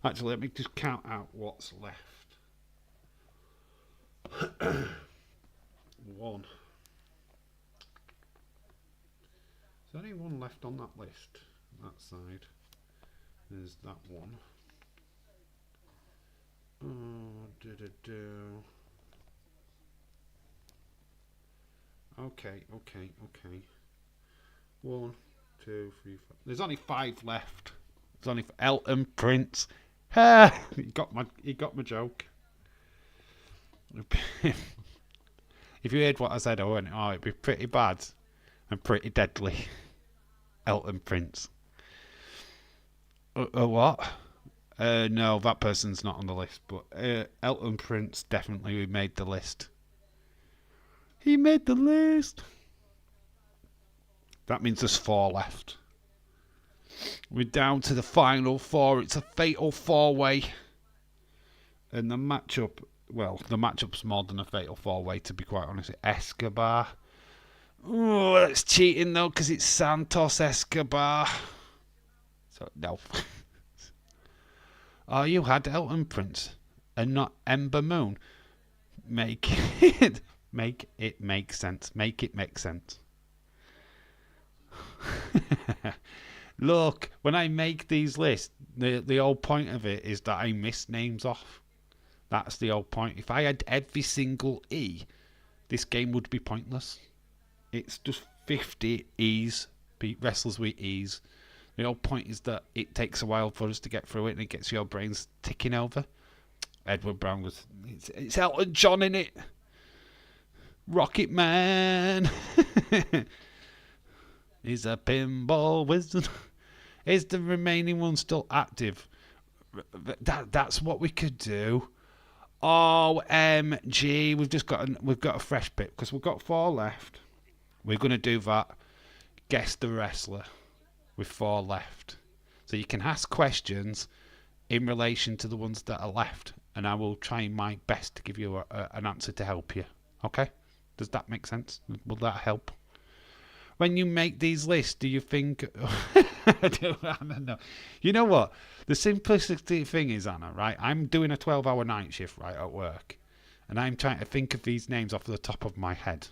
Actually, let me just count out what's left. 1. Is there only one left on that list? That side. There's that one. Okay. 1, 2, 3, 4. There's only 5 left. There's only Elton Prince. He got my joke. If you heard what I said, I went, oh, it'd be pretty bad and pretty deadly. Elton Prince. What? No, that person's not on the list, but Elton Prince definitely made the list. He made the list. That means there's 4 left. We're down to the final 4. It's a fatal 4-way. And the matchup's more than a fatal 4-way, to be quite honest. Escobar. Oh, that's cheating, though, because it's Santos Escobar. So, no. Oh, you had Elton Prince and not Ember Moon. Make it make sense. Make it make sense. Look, when I make these lists, the whole point of it is that I miss names off. That's the whole point. If I had every single E, this game would be pointless. It's just 50 E's, wrestlers with E's. The whole point is that it takes a while for us to get through it, and it gets your brains ticking over. Edward Brown was... It's Elton John in it. Rocket Man. He's a pinball wizard. Is the remaining one still active? That's what we could do. OMG, we've got a fresh bit because we've got 4 left. We're gonna do that. Guess the wrestler with 4 left. So you can ask questions in relation to the ones that are left, and I will try my best to give you an answer to help you. Okay? Does that make sense? Will that help? When you make these lists, do you think... I don't know. You know what? The simplicity thing is, Anna, right? I'm doing a 12-hour night shift, right, at work. And I'm trying to think of these names off the top of my head,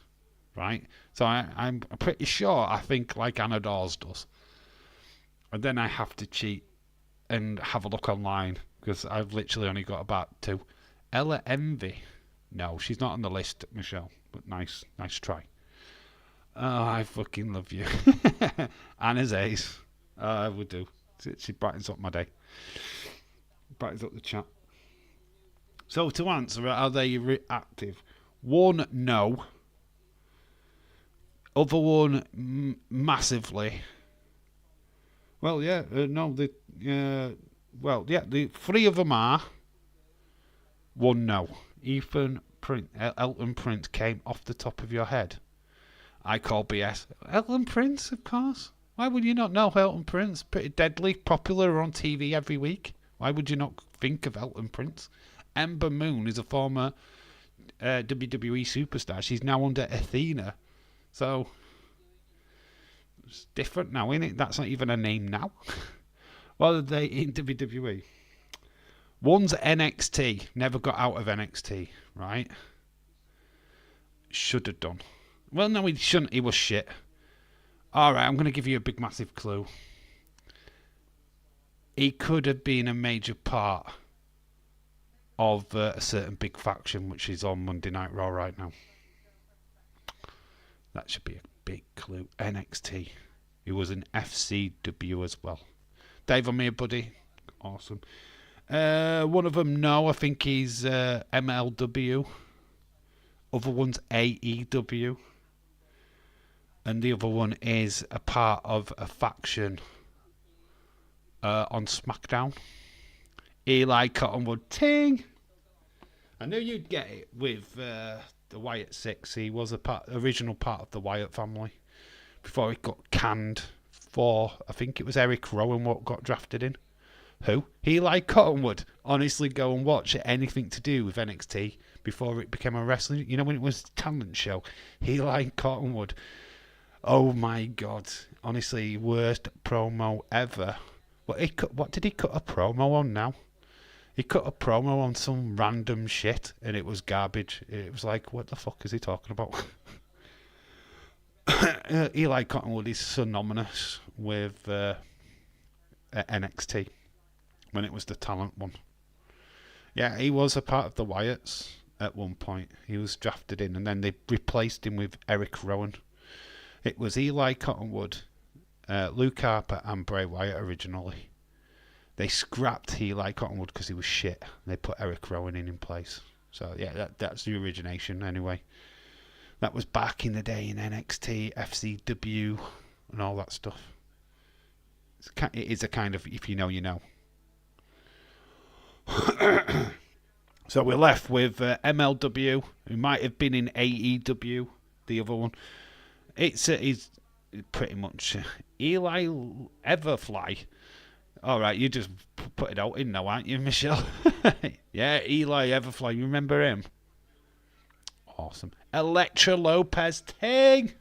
right? So I'm pretty sure I think like Anna Dawes does. And then I have to cheat and have a look online because I've literally only got about 2. Ella Envy. No, she's not on the list, Michelle. But nice try. Oh, I fucking love you. Anna's ace. I would do. She brightens up my day. Brightens up the chat. So to answer, are they reactive? 1, no. Other one, massively. Well, yeah, no. The 3 of them are. 1, no. Elton Prince came off the top of your head. I call BS. Elton Prince, of course. Why would you not know Elton Prince? Pretty deadly, popular on TV every week. Why would you not think of Elton Prince? Ember Moon is a former WWE superstar. She's now under Athena. So, it's different now, isn't it? That's not even a name now. What are they in WWE? One's NXT. Never got out of NXT, right? Should have done. Well, no, he shouldn't. He was shit. Alright, I'm going to give you a big, massive clue. He could have been a major part of a certain big faction, which is on Monday Night Raw right now. That should be a big clue. NXT. He was in FCW as well. Dave, I'm here, buddy. Awesome. One of them, no. I think he's MLW. Other one's AEW. And the other one is a part of a faction on Smackdown. Eli Cottonwood Ting. I knew you'd get it with the Wyatt 6. He was original part of the Wyatt family before he got canned for, I think it was Eric Rowan what got drafted in. Who? Eli Cottonwood. Honestly, go and watch anything to do with NXT before it became a wrestling. You know, when it was a talent show. Eli Cottonwood. Oh my God. Honestly, worst promo ever. What did he cut a promo on now? He cut a promo on some random shit and it was garbage. It was like, what the fuck is he talking about? Eli Cottonwood is synonymous with NXT when it was the talent one. Yeah, he was a part of the Wyatts at one point. He was drafted in and then they replaced him with Eric Rowan. It was Eli Cottonwood, Luke Harper and Bray Wyatt originally. They scrapped Eli Cottonwood because he was shit. They put Eric Rowan in place. So yeah, that's the origination anyway. That was back in the day in NXT, FCW and all that stuff. It is a kind of, if you know, you know. So we're left with MLW, who might have been in AEW, the other one. It's pretty much Eli Everfly. All right, you just put it out in now, aren't you, Michelle? Yeah, Eli Everfly. You remember him? Awesome. Elektra Lopez Ting.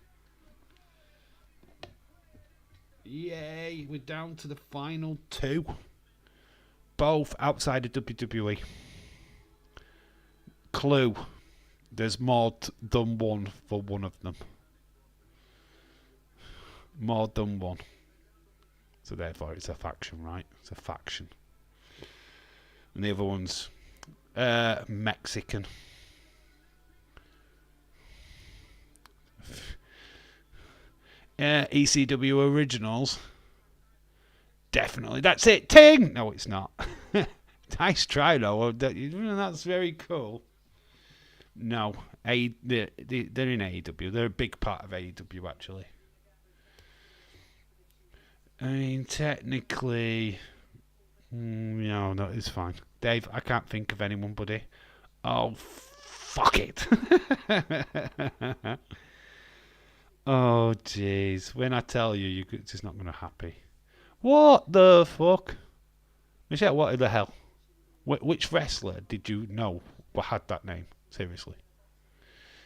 Yay, we're down to the final 2. Both outside of WWE. Clue. There's more than one for one of them. More than one. So therefore it's a faction, right? It's a faction. And the other one's Mexican. ECW Originals. Definitely. That's it. Ting! No, it's not. Nice try, though. That's very cool. No. They're in AEW. They're a big part of AEW, actually. I mean, technically... no, it's fine. Dave, I can't think of anyone, buddy. Oh, fuck it. Oh, jeez. When I tell you, you're just not going to happy. What the fuck? Michelle, what the hell? Which wrestler did you know had that name? Seriously.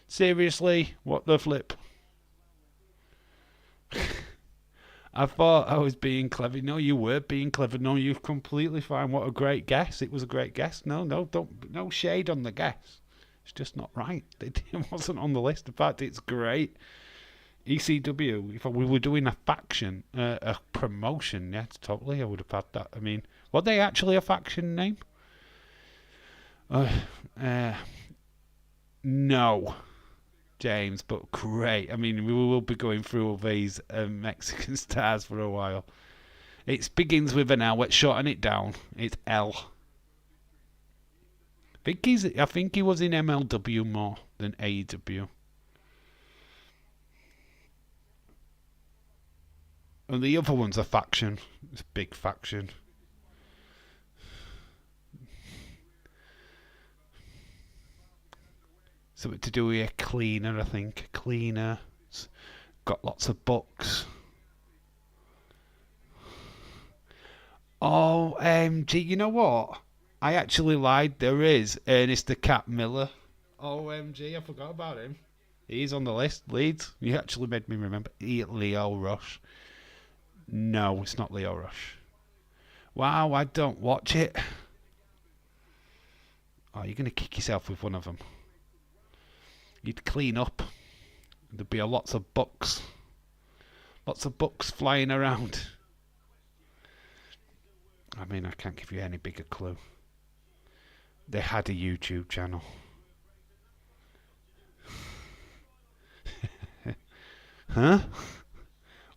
Seriously? What the flip? I thought I was being clever. No, you were being clever. No, you're completely fine. What a great guess. It was a great guess. No, no shade on the guess. It's just not right. It wasn't on the list. In fact, it's great. ECW, if we were doing a faction, a promotion, yeah, totally, I would have had that. I mean, were they actually a faction name? No, James, but great. I mean, we will be going through all these Mexican stars for a while. It begins with an L. Let's shorten it down. It's L. I think he was in MLW more than AEW. And the other one's a faction. It's a big faction. Something to do with a cleaner, I think. Cleaner. It's got lots of books. OMG, you know what? I actually lied. There is Ernest the Cat Miller. OMG, I forgot about him. He's on the list. Leeds. You actually made me remember. Leo Rush. No, it's not Leo Rush. Wow, I don't watch it. Oh, you're going to kick yourself with one of them. You'd clean up. There'd be lots of books. Lots of books flying around. I mean, I can't give you any bigger clue. They had a YouTube channel. Huh?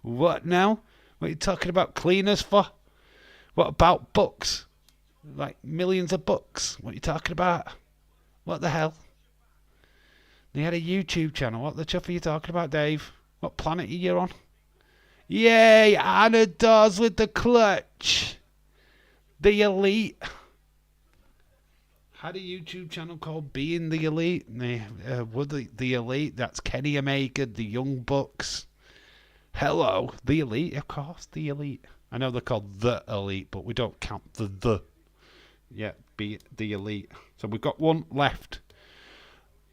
What now? What are you talking about cleaners for? What about books? Like millions of books. What are you talking about? What the hell? They had a YouTube channel. What the chuff are you talking about, Dave? What planet are you on? Yay! Anna Dawes with the clutch. The Elite. Had a YouTube channel called Being the Elite. The Elite. That's Kenny Omega, the Young Bucks. Hello, the Elite, of course, the Elite. I know they're called the Elite, but we don't count the. Yeah, be the Elite. So we've got one left.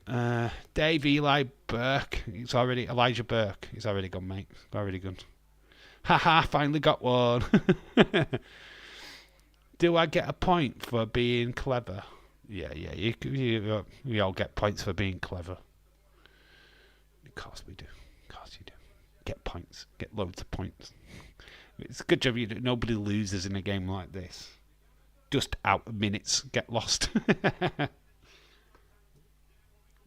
Dave Eli Burke. Elijah Burke. He's already gone, mate. Already gone. Haha, finally got one. Do I get a point for being clever? Yeah. We all get points for being clever. Of course we do. Of course you do. Get points. Get loads of points. It's a good job nobody loses in a game like this. Just out of minutes. Get lost.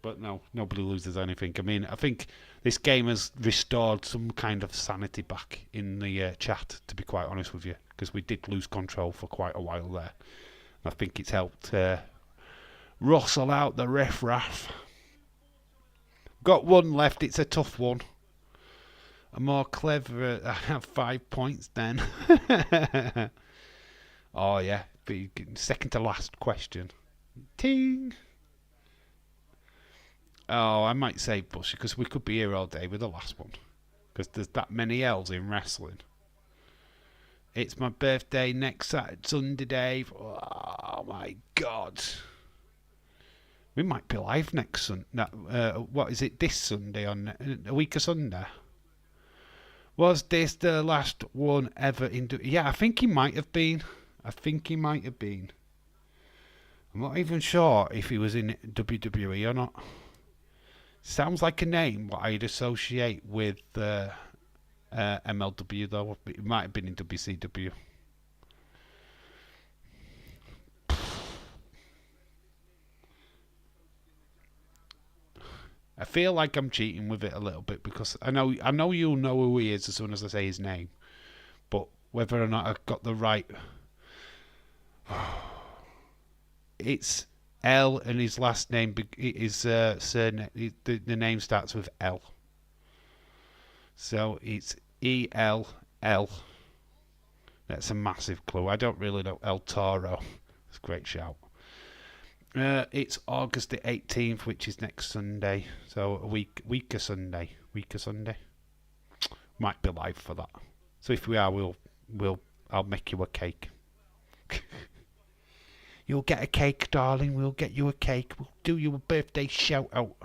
But no, nobody loses anything. I mean, I think this game has restored some kind of sanity back in the chat, to be quite honest with you, because we did lose control for quite a while there. I think it's helped rustle out the riff-raff. Got one left. It's a tough one. A more clever... I have 5 points then. Oh, yeah. Second to last question. Ting! Oh, I might say Bush, because we could be here all day with the last one. Because there's that many L's in wrestling. It's my birthday next Sunday, Dave. Oh, my God. We might be live next Sunday. No, what is it, this Sunday? On a week of Sunday? Was this the last one ever in... Yeah, I think he might have been. I'm not even sure if he was in WWE or not. Sounds like a name what I'd associate with MLW, though. It might have been in WCW. I feel like I'm cheating with it a little bit because I know you'll know who he is as soon as I say his name. But whether or not I've got the right. It's L, and his last name, his surname, the name starts with L. So it's ELL. That's a massive clue. I don't really know El Toro. It's a great shout. It's August the 18th, which is next Sunday. So a week of Sunday. Might be live for that. So if we are, I'll make you a cake. You'll get a cake, darling. We'll get you a cake. We'll do you a birthday shout out.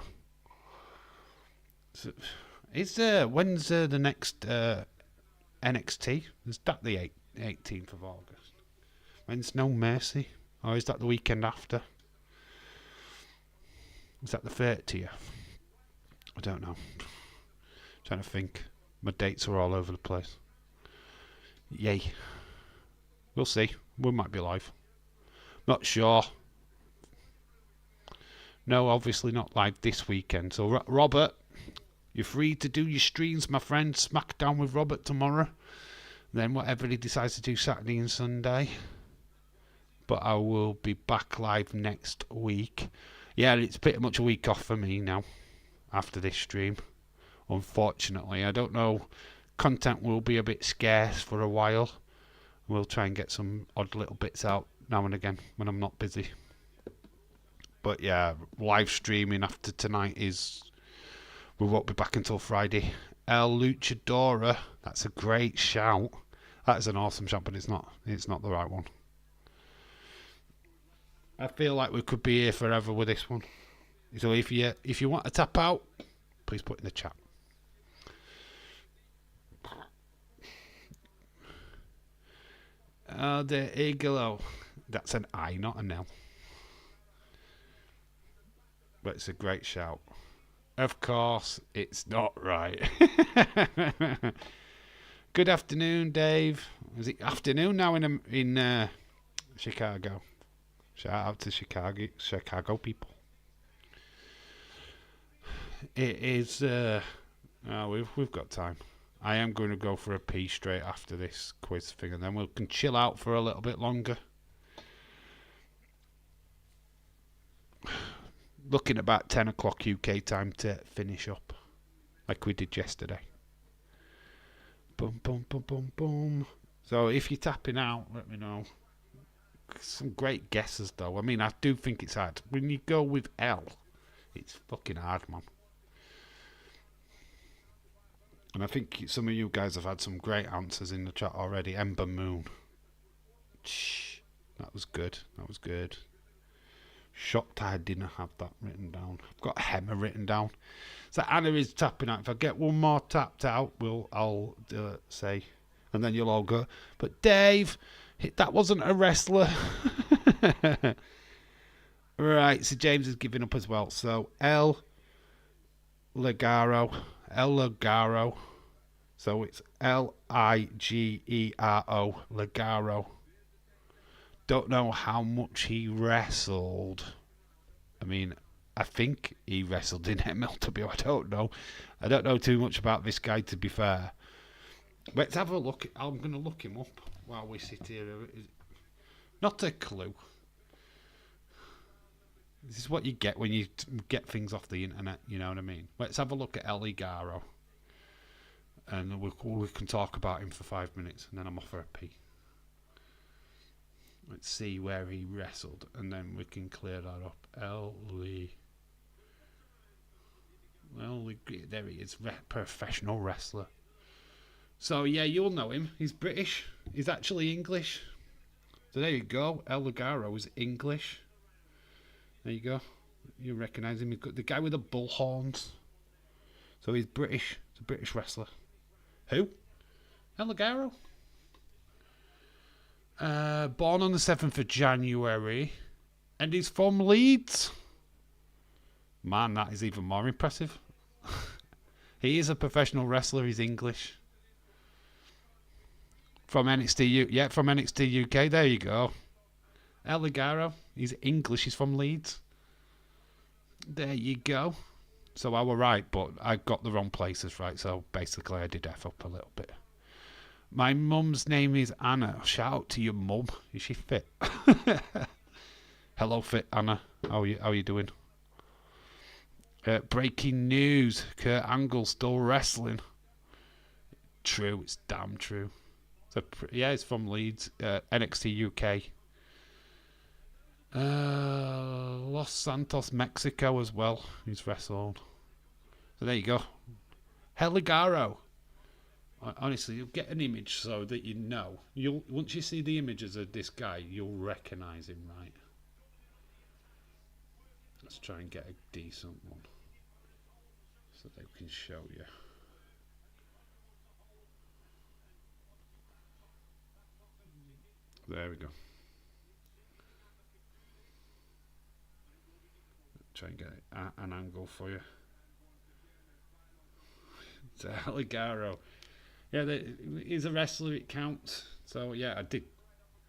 So, when's the next NXT? Is that the 18th of August? When's No Mercy? Or is that the weekend after? Is that the 30th? I don't know. Trying to think. My dates are all over the place. Yay. We'll see. We might be live. Not sure. No, obviously not live this weekend. So, Robert, you're free to do your streams, my friend. Smackdown with Robert tomorrow. Then whatever he decides to do Saturday and Sunday. But I will be back live next week. Yeah, it's pretty much a week off for me now. After this stream. Unfortunately, I don't know. Content will be a bit scarce for a while. We'll try and get some odd little bits out now and again when I'm not busy. But yeah, live streaming after tonight we won't be back until Friday. El Luchadora, that's a great shout. That is an awesome shout, but it's not the right one. I feel like we could be here forever with this one. So if you want to tap out, please put in the chat. The Igalo. That's an I, not an L. But it's a great shout. Of course, it's not right. Good afternoon, Dave. Is it afternoon now in Chicago? Shout out to Chicago people. It is. We've got time. I am going to go for a pee straight after this quiz thing, and then we can chill out for a little bit longer. Looking about 10 o'clock UK time to finish up, like we did yesterday. Boom, boom, boom, boom, boom. So if you're tapping out, let me know. Some great guesses, though. I mean, I do think it's hard. When you go with L, it's fucking hard, man. And I think some of you guys have had some great answers in the chat already. Ember Moon. Shh. That was good. Shocked I didn't have that written down. I've got Hemmer written down. So Anna is tapping out. If I get one more tapped out, I'll say. And then you'll all go, but Dave, that wasn't a wrestler. Right, so James is giving up as well. So El Ligero. So it's Ligero. Ligero. Don't know how much he wrestled. I mean, I think he wrestled in MLW. I don't know. I don't know too much about this guy, to be fair. Let's have a look. I'm going to look him up while we sit here. Not a clue. This is what you get when you get things off the internet, you know what I mean? Let's have a look at El Ligero. And we can talk about him for 5 minutes, and then I'm off for a pee. Let's see where he wrestled, and then we can clear that up. There he is, professional wrestler. So yeah, you'll know him. He's British. He's actually English. So there you go. El Ligero is English. There you go. You recognise him. The guy with the bull horns. So he's British. He's a British wrestler. Who? El Ligero? Born on the 7th of January. And he's from Leeds. Man, that is even more impressive. He is a professional wrestler. He's English. From NXT from NXT UK. There you go. El Ligero. He's English. He's from Leeds. There you go. So I were right, but I got the wrong places right. So basically I did F up a little bit. My mum's name is Anna. Shout out to your mum. Is she fit? Hello, fit Anna. How you doing? Breaking news: Kurt Angle still wrestling. True, it's damn true. Yeah, it's from Leeds, NXT UK. Los Santos, Mexico as well. He's wrestled. So there you go. Heligaro. Honestly, you'll get an image so that you know. You'll once you see the images of this guy, you'll recognise him, right? Let's try and get a decent one so they can show you. There we go. Try and get an angle for you. It's a Heligaro. Yeah, he's a wrestler, it counts. So, yeah, I did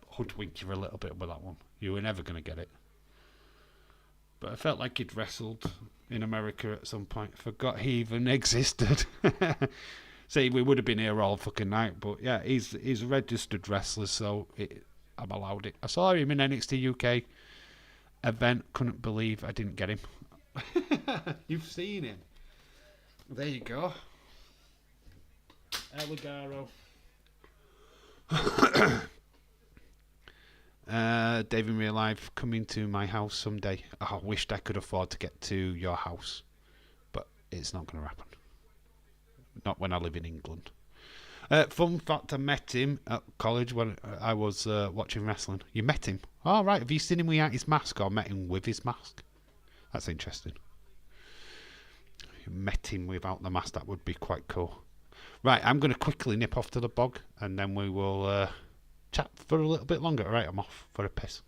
hoodwink you a little bit with that one. You were never going to get it. But I felt like he'd wrestled in America at some point. Forgot he even existed. See, we would have been here all fucking night. But, yeah, he's a registered wrestler, so I'm allowed it. I saw him in NXT UK event. Couldn't believe I didn't get him. You've seen him. There you go. Eligaro. Dave in real life, coming to my house someday. I wished I could afford to get to your house, but it's not going to happen. Not when I live in England. Fun fact, I met him at college when I was watching wrestling. You met him? Oh, right. Have you seen him without his mask or met him with his mask? That's interesting. You met him without the mask. That would be quite cool. Right, I'm going to quickly nip off to the bog and then we will chat for a little bit longer. Right, I'm off for a piss.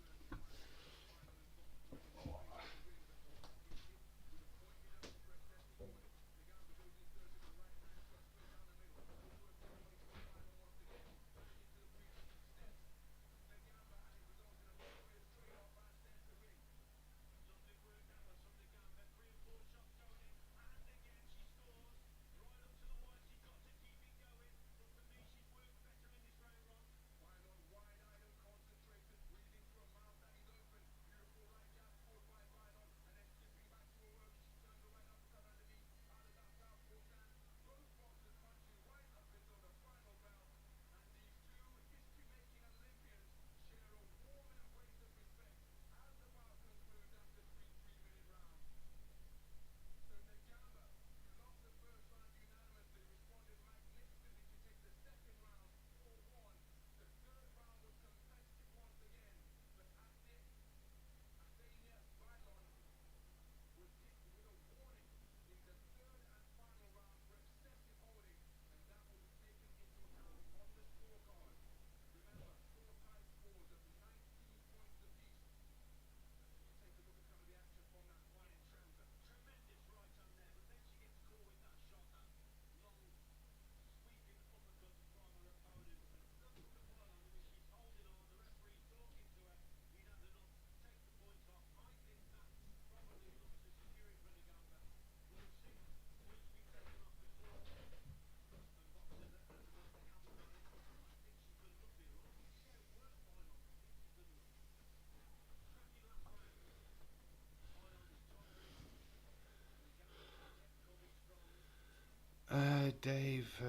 Dave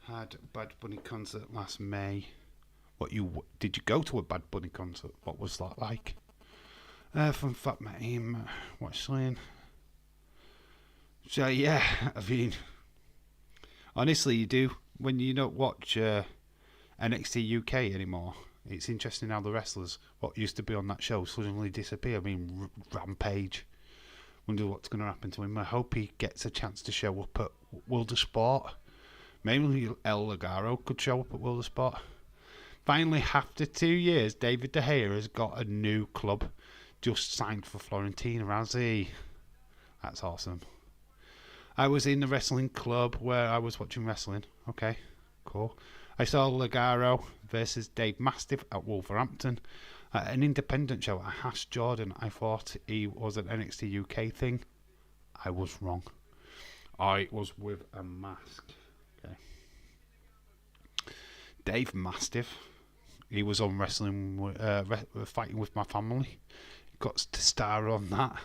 had a Bad Bunny concert last May. Did you go to a Bad Bunny concert? What was that like? Fun fact, met him watching. So yeah, I mean, honestly, you do when you don't watch NXT UK anymore. It's interesting how the wrestlers, what used to be on that show, suddenly disappear. I mean, Rampage. Wonder what's going to happen to him. I hope he gets a chance to show up at World of Sport. Maybe El Ligaro could show up at World of Sport. Finally, after 2 years, David De Gea has got a new club. Just signed for Fiorentina, has he? That's awesome. I was in the wrestling club where I was watching wrestling. Okay, cool. I saw Ligaro versus Dave Mastiff at Wolverhampton. An independent show. I asked Jordan. I thought he was an NXT UK thing. I was wrong. I was with a mask. Okay. Dave Mastiff. He was on wrestling, fighting with my family. Got to star on that.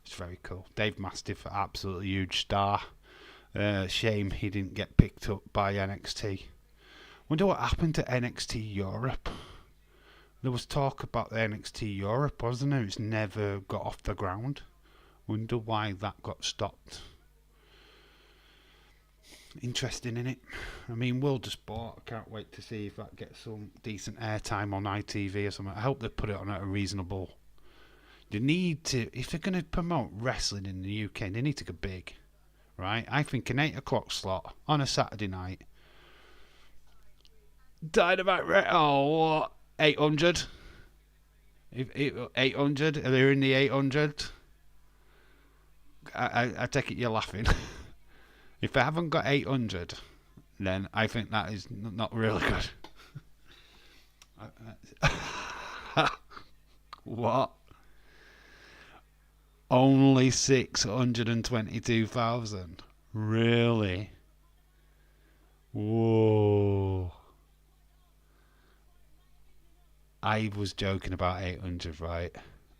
It's very cool. Dave Mastiff, absolutely huge star. Shame he didn't get picked up by NXT. Wonder what happened to NXT Europe. There was talk about the NXT Europe, wasn't there? It's never got off the ground. Wonder why that got stopped. Interesting, innit? I mean, World of Sport, I can't wait to see if that gets some decent airtime on ITV or something. I hope they put it on at a reasonable... They need to, if they're going to promote wrestling in the UK, they need to go big, right? I think an 8 o'clock slot on a Saturday night. Dynamite, what? 800? 800? Are they in the 800? I take it you're laughing. If I haven't got 800, then I think that is not really good. What? Only 622,000? Really? Whoa. I was joking about 800, right?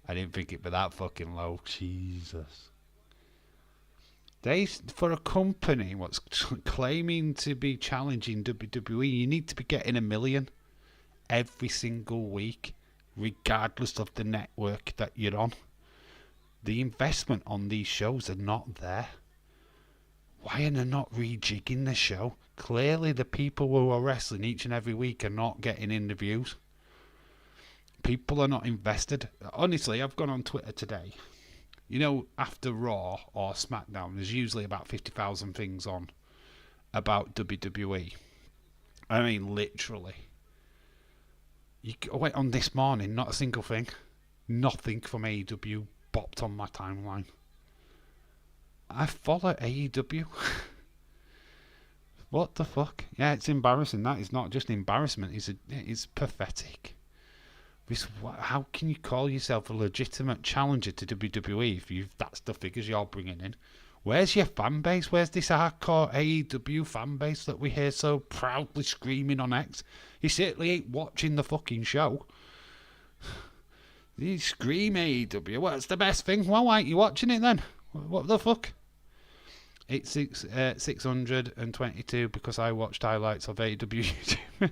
I didn't think it'd be that fucking low. Jesus. For a company what's claiming to be challenging WWE, you need to be getting 1 million every single week, regardless of the network that you're on. The investment on these shows are not there. Why are they not rejigging the show? Clearly the people who are wrestling each and every week are not getting interviews. People are not invested. Honestly, I've gone on Twitter today. You know, after Raw or Smackdown, there's usually about 50,000 things on about WWE. I mean, literally. I went on this morning, not a single thing. Nothing from AEW bopped on my timeline. I follow AEW. What the fuck? Yeah, it's embarrassing. That is not just embarrassment. It's pathetic. How can you call yourself a legitimate challenger to WWE if that's the figures you're bringing in? Where's your fan base? Where's this hardcore AEW fan base that we hear so proudly screaming on X? You certainly ain't watching the fucking show. You scream AEW. What's the best thing? Well, why aren't you watching it then? What the fuck? It's 622 because I watched highlights of AEW YouTube.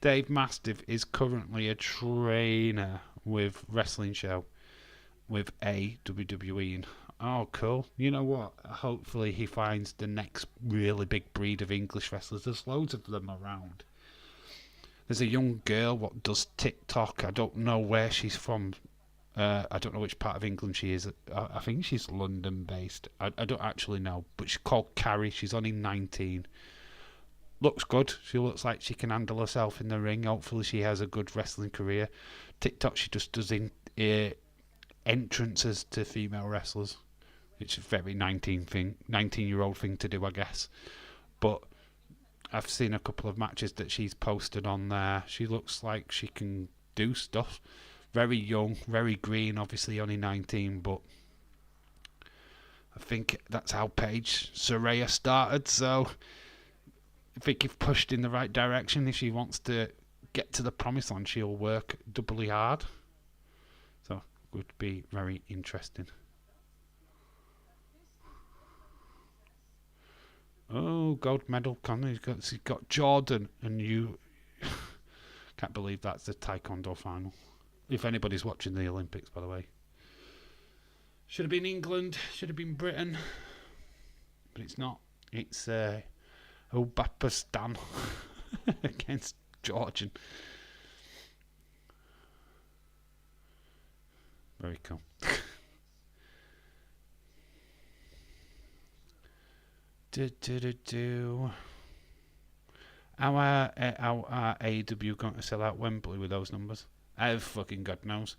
Dave Mastiff is currently a trainer with Wrestling Show with WWE. Oh, cool. You know what? Hopefully he finds the next really big breed of English wrestlers. There's loads of them around. There's a young girl what does TikTok. I don't know where she's from. I don't know which part of England she is. I think she's London based. I don't actually know. But she's called Carrie. She's only 19. Looks good. She looks like she can handle herself in the ring. Hopefully she has a good wrestling career. TikTok, she just does entrances to female wrestlers. It's a very 19-year-old thing to do, I guess. But I've seen a couple of matches that she's posted on there. She looks like she can do stuff. Very young, very green, obviously only 19, but I think that's how Paige Saraya started, so I think if pushed in the right direction, if she wants to get to the promised land, she'll work doubly hard. So, would be very interesting. Oh, gold medal, Conor. He's got Jordan and you. Can't believe that's the Taekwondo final. If anybody's watching the Olympics, by the way. Should have been England, should have been Britain. But it's not. It's Uzbekistan against Georgian. Very cool. How are AEW going to sell out Wembley with those numbers? Fucking God knows.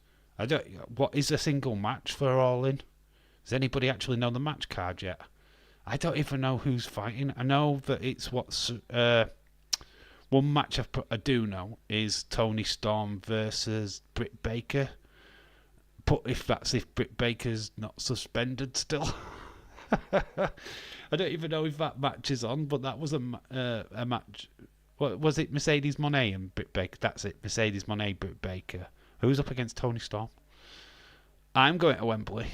What is a single match for All In? Does anybody actually know the match card yet? I don't even know who's fighting. I know that it's one match I do know is Tony Storm versus Britt Baker. But if Britt Baker's not suspended still. I don't even know if that match is on, but that was a match. What was it? Mercedes Moné and Britt Baker. That's it. Mercedes Moné, Britt Baker. Who's up against Toni Storm? I'm going to Wembley.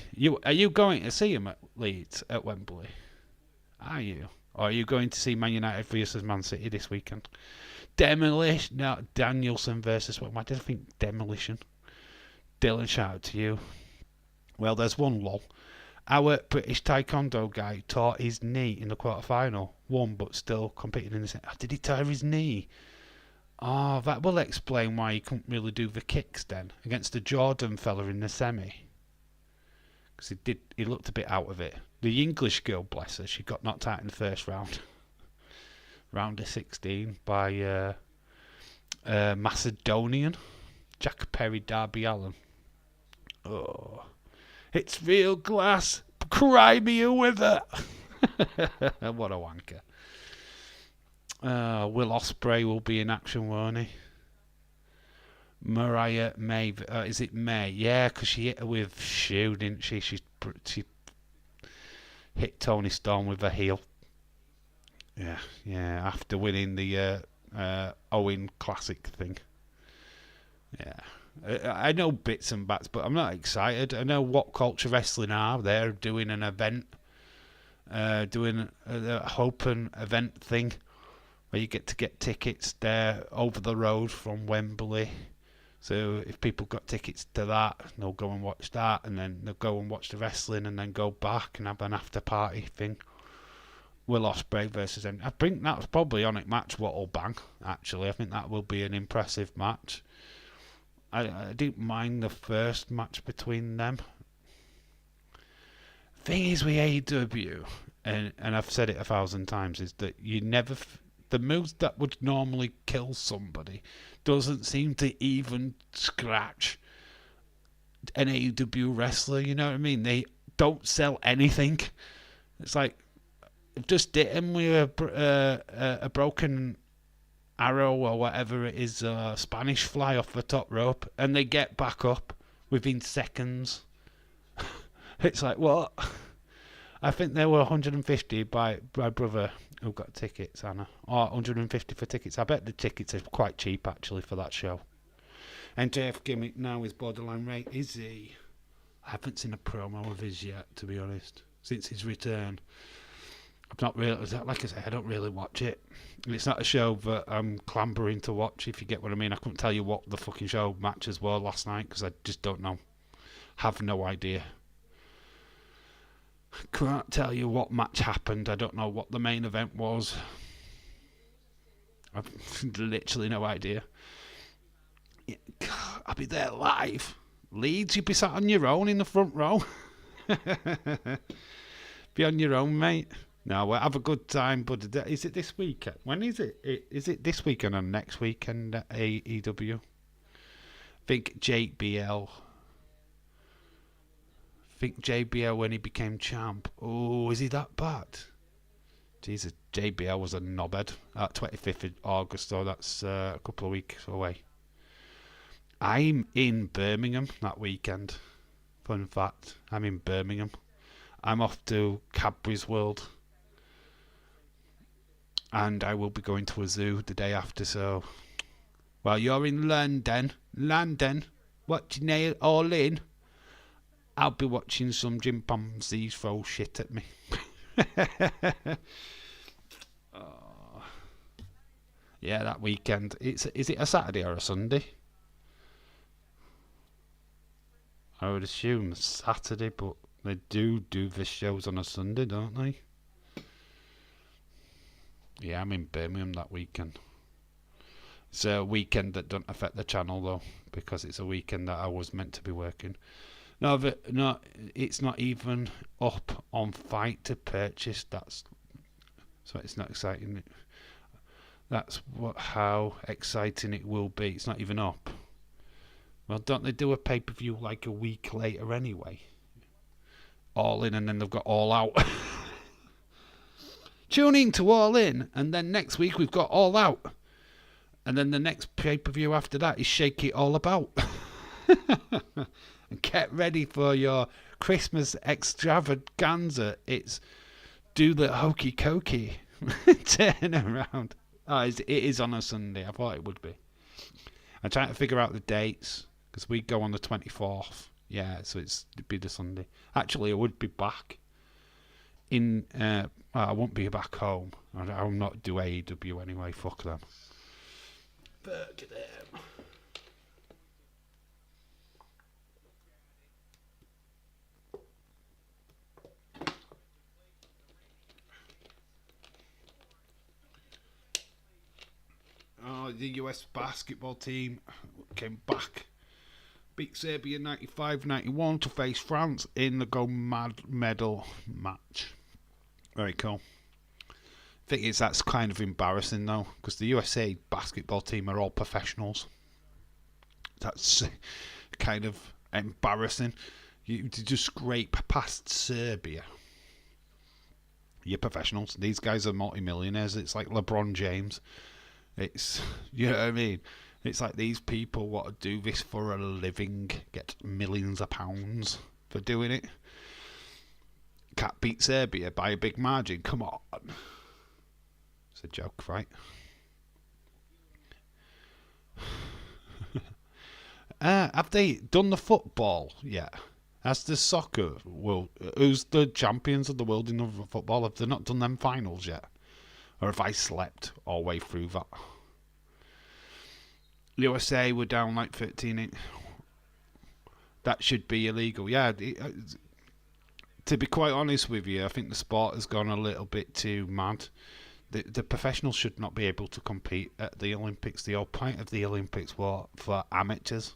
Are you going to see him at Leeds at Wembley? Are you? Or are you going to see Man United versus Man City this weekend? Demolition. No, Danielson versus what? Why did I think Demolition? Dylan, shout out to you. Well, there's one lol. Our British Taekwondo guy tore his knee in the quarterfinal. Won, but still competing in the... Did he tear his knee? Oh, that will explain why he couldn't really do the kicks then. Against the Jordan fella in the semi. Because he looked a bit out of it. The English girl, bless her, she got knocked out in the first round. Round of 16 by Macedonian. Jack Perry, Darby Allin. Oh... It's real glass. Cry me a wither. What a wanker. Will Ospreay will be in action, won't he? Mariah May. Is it May? Yeah, because she hit her with shoe, didn't she? She hit Toni Storm with her heel. Yeah. After winning the Owen Classic thing. Yeah. I know bits and bats, but I'm not excited. I know What Culture Wrestling are. They're doing an event, doing a open event thing where you get to get tickets there over the road from Wembley. So if people got tickets to that, they'll go and watch that, and then they'll go and watch the wrestling, and then go back and have an after party thing. Will Ospreay versus... I think that's probably on it match what'll bang, actually. I think that will be an impressive match. I didn't mind the first match between them. Thing is with AEW, and I've said it 1,000 times, is that you never... the moves that would normally kill somebody doesn't seem to even scratch an AEW wrestler, you know what I mean? They don't sell anything. It's like, just hit him with a broken... arrow or whatever it is, Spanish fly off the top rope, and they get back up within seconds. It's like, what? I think there were 150 by my brother who got tickets, Anna. Or 150 for tickets. I bet the tickets are quite cheap, actually, for that show. NJF gimmick now is borderline rate. Is he? I haven't seen a promo of his yet, to be honest, since his return. I've not really, like I say, I don't really watch it. It's not a show that I'm clambering to watch, if you get what I mean. I couldn't tell you what the fucking show matches were last night, because I just don't know. Have no idea. Can't tell you what match happened. I don't know what the main event was. I've literally no idea. I'll be there live. Leeds, you'd be sat on your own in the front row. Be on your own, mate. No, we'll have a good time, but is it this weekend? When is it? Is it this weekend or next weekend at AEW? I think JBL when he became champ. Oh, is he that bad? Jesus, JBL was a knobhead. 25th of August, so that's a couple of weeks away. I'm in Birmingham that weekend. Fun fact, I'm in Birmingham. I'm off to Cadbury's World. And I will be going to a zoo the day after, so... While you're in London, watching it all in, I'll be watching some chimpanzees throw shit at me. Oh. Yeah, that weekend. Is it a Saturday or a Sunday? I would assume Saturday, but they do the shows on a Sunday, don't they? Yeah, I'm in Birmingham that weekend. It's a weekend that don't affect the channel, though, because it's a weekend that I was meant to be working. No, it's not even up on Fight to purchase. So it's not exciting. That's how exciting it will be. It's not even up. Well, don't they do a pay-per-view like a week later anyway? All In, and then they've got All Out. Tune in to All In, and then next week we've got All Out. And then the next pay-per-view after that is Shake It All About. And get ready for your Christmas extravaganza. It's do the hokey cokey. Turn around. Oh, it is on a Sunday. I thought it would be. I'm trying to figure out the dates because we go on the 24th. Yeah, so it'd be the Sunday. Actually, I would be back in. I won't be back home. I'll not do AEW anyway. Fuck them. Fuck them. Oh, the US basketball team came back. Beat Serbia 95-91 to face France in the gold medal match. Very cool. I think that's kind of embarrassing though, because the USA basketball team are all professionals. That's kind of embarrassing. You just scrape past Serbia. You're professionals. These guys are multi-millionaires. It's like LeBron James. It's, you know what I mean? It's like these people want to do this for a living, get millions of pounds for doing it. Can't beat Serbia by a big margin. Come on. It's a joke, right? Have they done the football yet? Has the soccer world? Who's the champions of the world in the football? Have they not done them finals yet? Or have I slept all the way through that? USA were down like 13. That should be illegal. Yeah, to be quite honest with you, I think the sport has gone a little bit too mad. The professionals should not be able to compete at the Olympics. The whole point of the Olympics was for amateurs.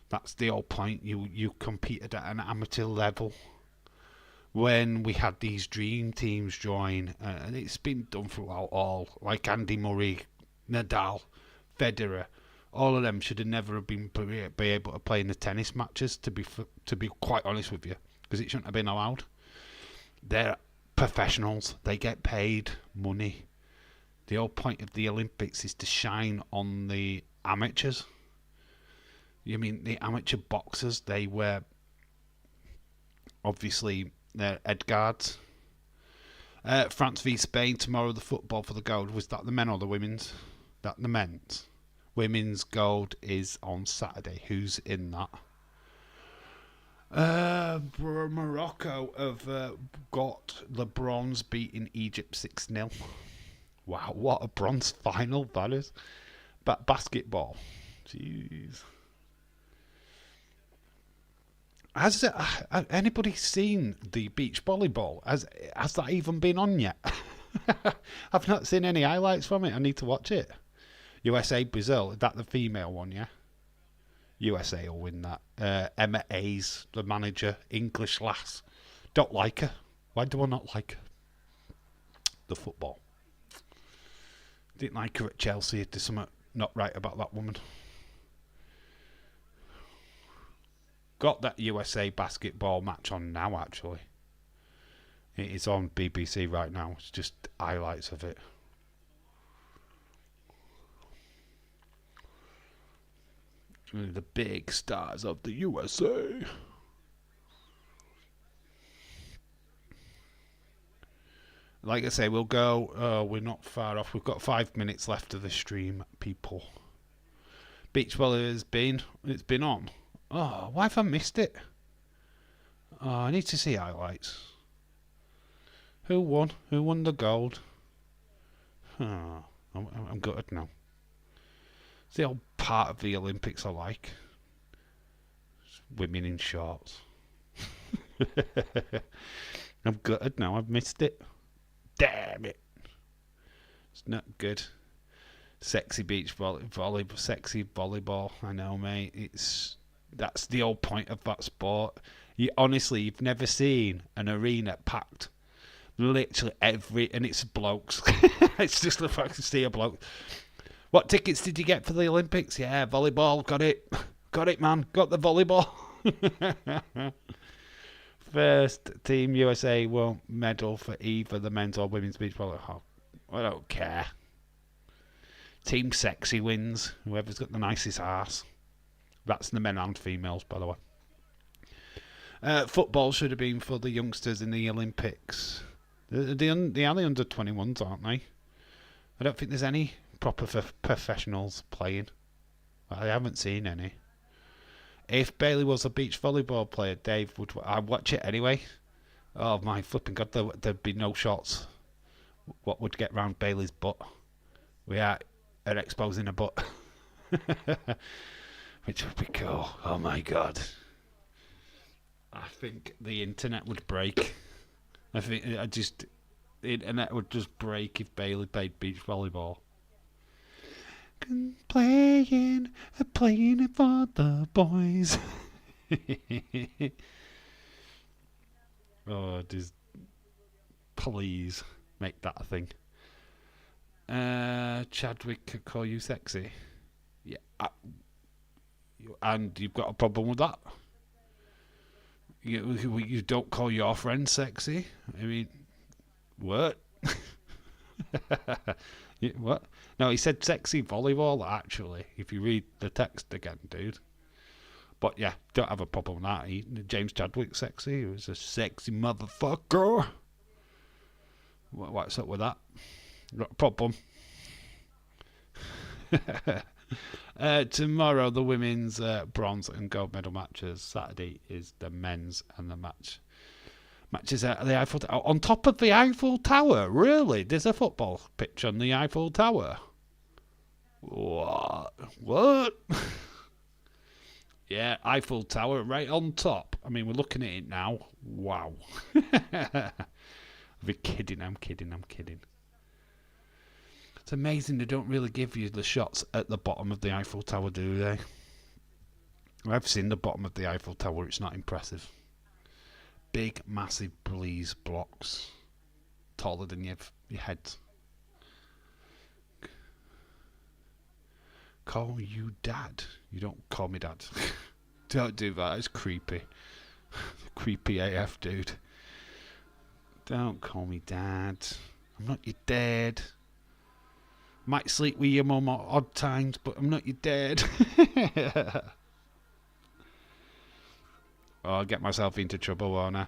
That's the whole point. You competed at an amateur level. When we had these dream teams join, and it's been done throughout all, like Andy Murray, Nadal, Federer, all of them should have never been be able to play in the tennis matches. To be quite honest with you, because it shouldn't have been allowed. They're professionals. They get paid money. The whole point of the Olympics is to shine on the amateurs. You mean the amateur boxers? They were obviously they're Edgards. France v Spain tomorrow. The football for the gold. Was that the men or the women's? That the men's. Women's gold is on Saturday. Who's in that? Morocco have got the bronze, beating Egypt 6-0. Wow, what a bronze final that is. But basketball. Jeez. Has anybody seen the beach volleyball? Has that even been on yet? I've not seen any highlights from it. I need to watch it. USA Brazil, is that the female one? Yeah. USA will win that. Emma Hayes, the manager, English lass. Don't like her. Why do I not like her? The football. Didn't like her at Chelsea. There's something not right about that woman. Got that USA basketball match on now, actually. It is on BBC right now. It's just highlights of it. The big stars of the USA. Like I say, we'll go. We're not far off. We've got 5 minutes left of the stream, people. Beach volley has been. It's been on. Oh, why have I missed it? Oh, I need to see highlights. Who won? Who won the gold? Oh, I'm gutted now. It's the old part of the Olympics I like. Women in shorts. I'm gutted now. I've missed it. Damn it. It's not good. Sexy beach volleyball. Sexy volleyball. I know, mate. That's the whole point of that sport. You've never seen an arena packed. Literally and it's blokes. It's just the fact to see a bloke. What tickets did you get for the Olympics? Yeah, volleyball. Got it. Got it, man. Got the volleyball. First team USA won't medal for either the men's or women's beach volleyball. Oh, I don't care. Team sexy wins. Whoever's got the nicest ass. That's the men and females, by the way. Football should have been for the youngsters in the Olympics. They are the under 21s, aren't they? I don't think there's any proper professionals playing. I haven't seen any. If Bailey was a beach volleyball player, Dave would. I'd watch it anyway. Oh my flipping god, there'd be no shots. What would get round Bailey's butt? We are exposing a butt. Which would be cool. Oh my god. I think the internet would break. The internet would just break if Bailey played beach volleyball. Playing it for the boys. Oh, just please make that a thing. Chadwick could call you sexy. Yeah, and you've got a problem with that? You don't call your friend sexy? I mean, what? What? No, he said sexy volleyball, actually, if you read the text again, dude. But yeah, don't have a problem with that. James Chadwick sexy? He was a sexy motherfucker. What's up with that? Got a problem. Tomorrow, the women's bronze and gold medal matches. Saturday is the men's, and the matches at the Eiffel Tower. On top of the Eiffel Tower? Really? There's a football pitch on the Eiffel Tower? What? Yeah, Eiffel Tower right on top. I mean, we're looking at it now. Wow. I'm kidding. It's amazing they don't really give you the shots at the bottom of the Eiffel Tower, do they? I've seen the bottom of the Eiffel Tower. It's not impressive. Big, massive breeze blocks. Taller than your head. Call you dad. You don't call me dad. Don't do that. It's creepy. Creepy AF, dude. Don't call me dad. I'm not your dad. Might sleep with your mum at odd times, but I'm not your dad. Oh, I'll get myself into trouble, won't I?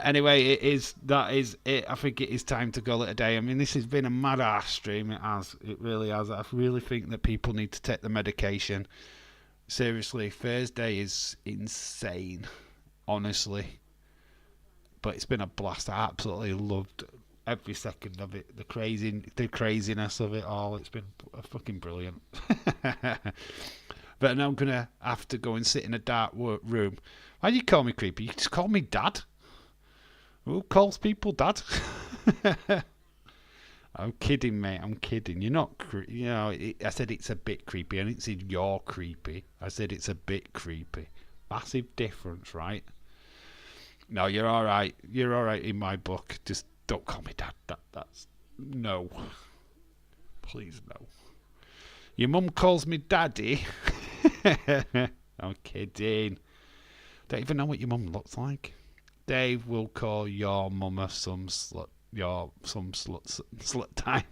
Anyway, that is it. I think it is time to call it a day. I mean, this has been a mad ass stream. It really has. I really think that people need to take the medication. Seriously, Thursday is insane, honestly. But it's been a blast. I absolutely loved every second of it. The craziness of it all. It's been fucking brilliant. But now I'm gonna have to go and sit in a dark room. Why do you call me creepy? You just call me dad. Who calls people dad? I'm kidding, mate. I'm kidding. You're not. I said it's a bit creepy. I didn't say you're creepy. I said it's a bit creepy. Massive difference, right? No, you're all right. You're all right in my book. Just don't call me dad. That's no. Please no. Your mum calls me daddy. I'm kidding. Don't even know what your mum looks like. Dave will call your mama some slut. Slut time.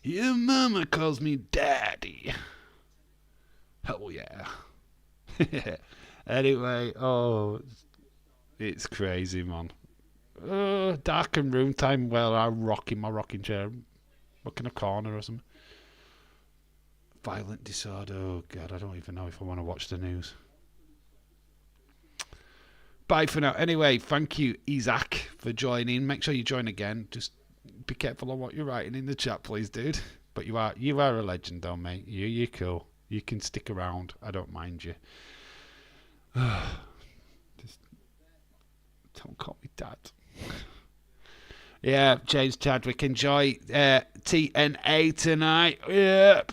Your mama calls me daddy. Hell yeah. Anyway, it's crazy, man. Dark and room time. Well, I'm rocking my rocking chair, rocking a corner or something. Violent disorder. Oh god, I don't even know if I want to watch the news. Bye for now. Anyway, thank you, Isaac, for joining. Make sure you join again. Just be careful on what you're writing in the chat, please, dude. But you are a legend, though, mate. You're cool. You can stick around. I don't mind you. Just don't call me dad. Yeah, James Chadwick. Enjoy TNA tonight. Yep.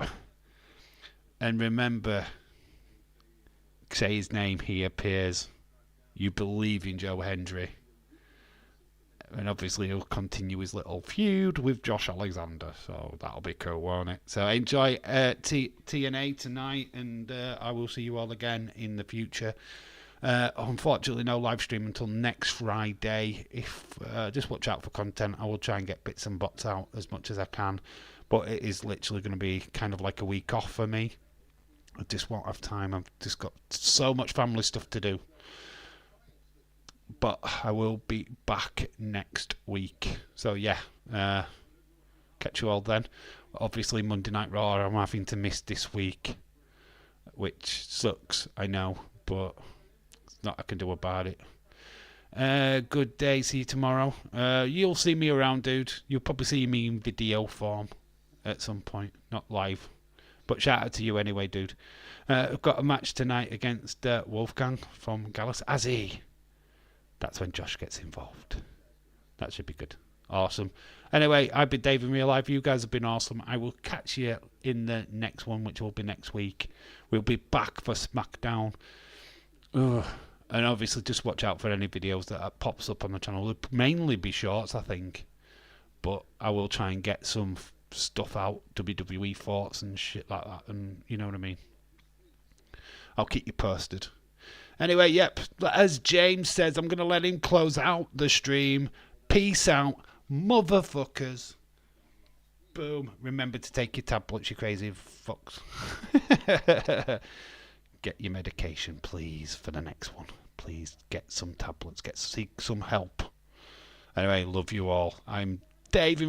And remember, say his name. He appears. You believe in Joe Hendry. And obviously he'll continue his little feud with Josh Alexander. So that'll be cool, won't it? So enjoy TNA tonight, and I will see you all again in the future. Unfortunately, no live stream until next Friday. Just watch out for content. I will try and get bits and bots out as much as I can. But it is literally going to be kind of like a week off for me. I just won't have time. I've just got so much family stuff to do. But I will be back next week. So yeah, catch you all then. Obviously Monday Night Raw I'm having to miss this week, which sucks, I know, but there's nothing I can do about it. Good day, see you tomorrow. You'll see me around, dude. You'll probably see me in video form at some point, not live. But shout out to you anyway, dude. I've got a match tonight against Wolfgang from Gallus. Azzy. That's when Josh gets involved. That should be good. Awesome. Anyway, I've been Dave in real life. You guys have been awesome. I will catch you in the next one, which will be next week. We'll be back for Smackdown. Ugh. And obviously just watch out for any videos that pops up on the channel. It'll mainly be shorts, I think. But I will try and get some stuff out, WWE thoughts and shit like that. And you know what I mean. I'll keep you posted. Anyway, yep, as James says, I'm going to let him close out the stream. Peace out, motherfuckers. Boom. Remember to take your tablets, you crazy fucks. Get your medication, please, for the next one. Please get some tablets. Seek some help. Anyway, love you all. I'm Dave.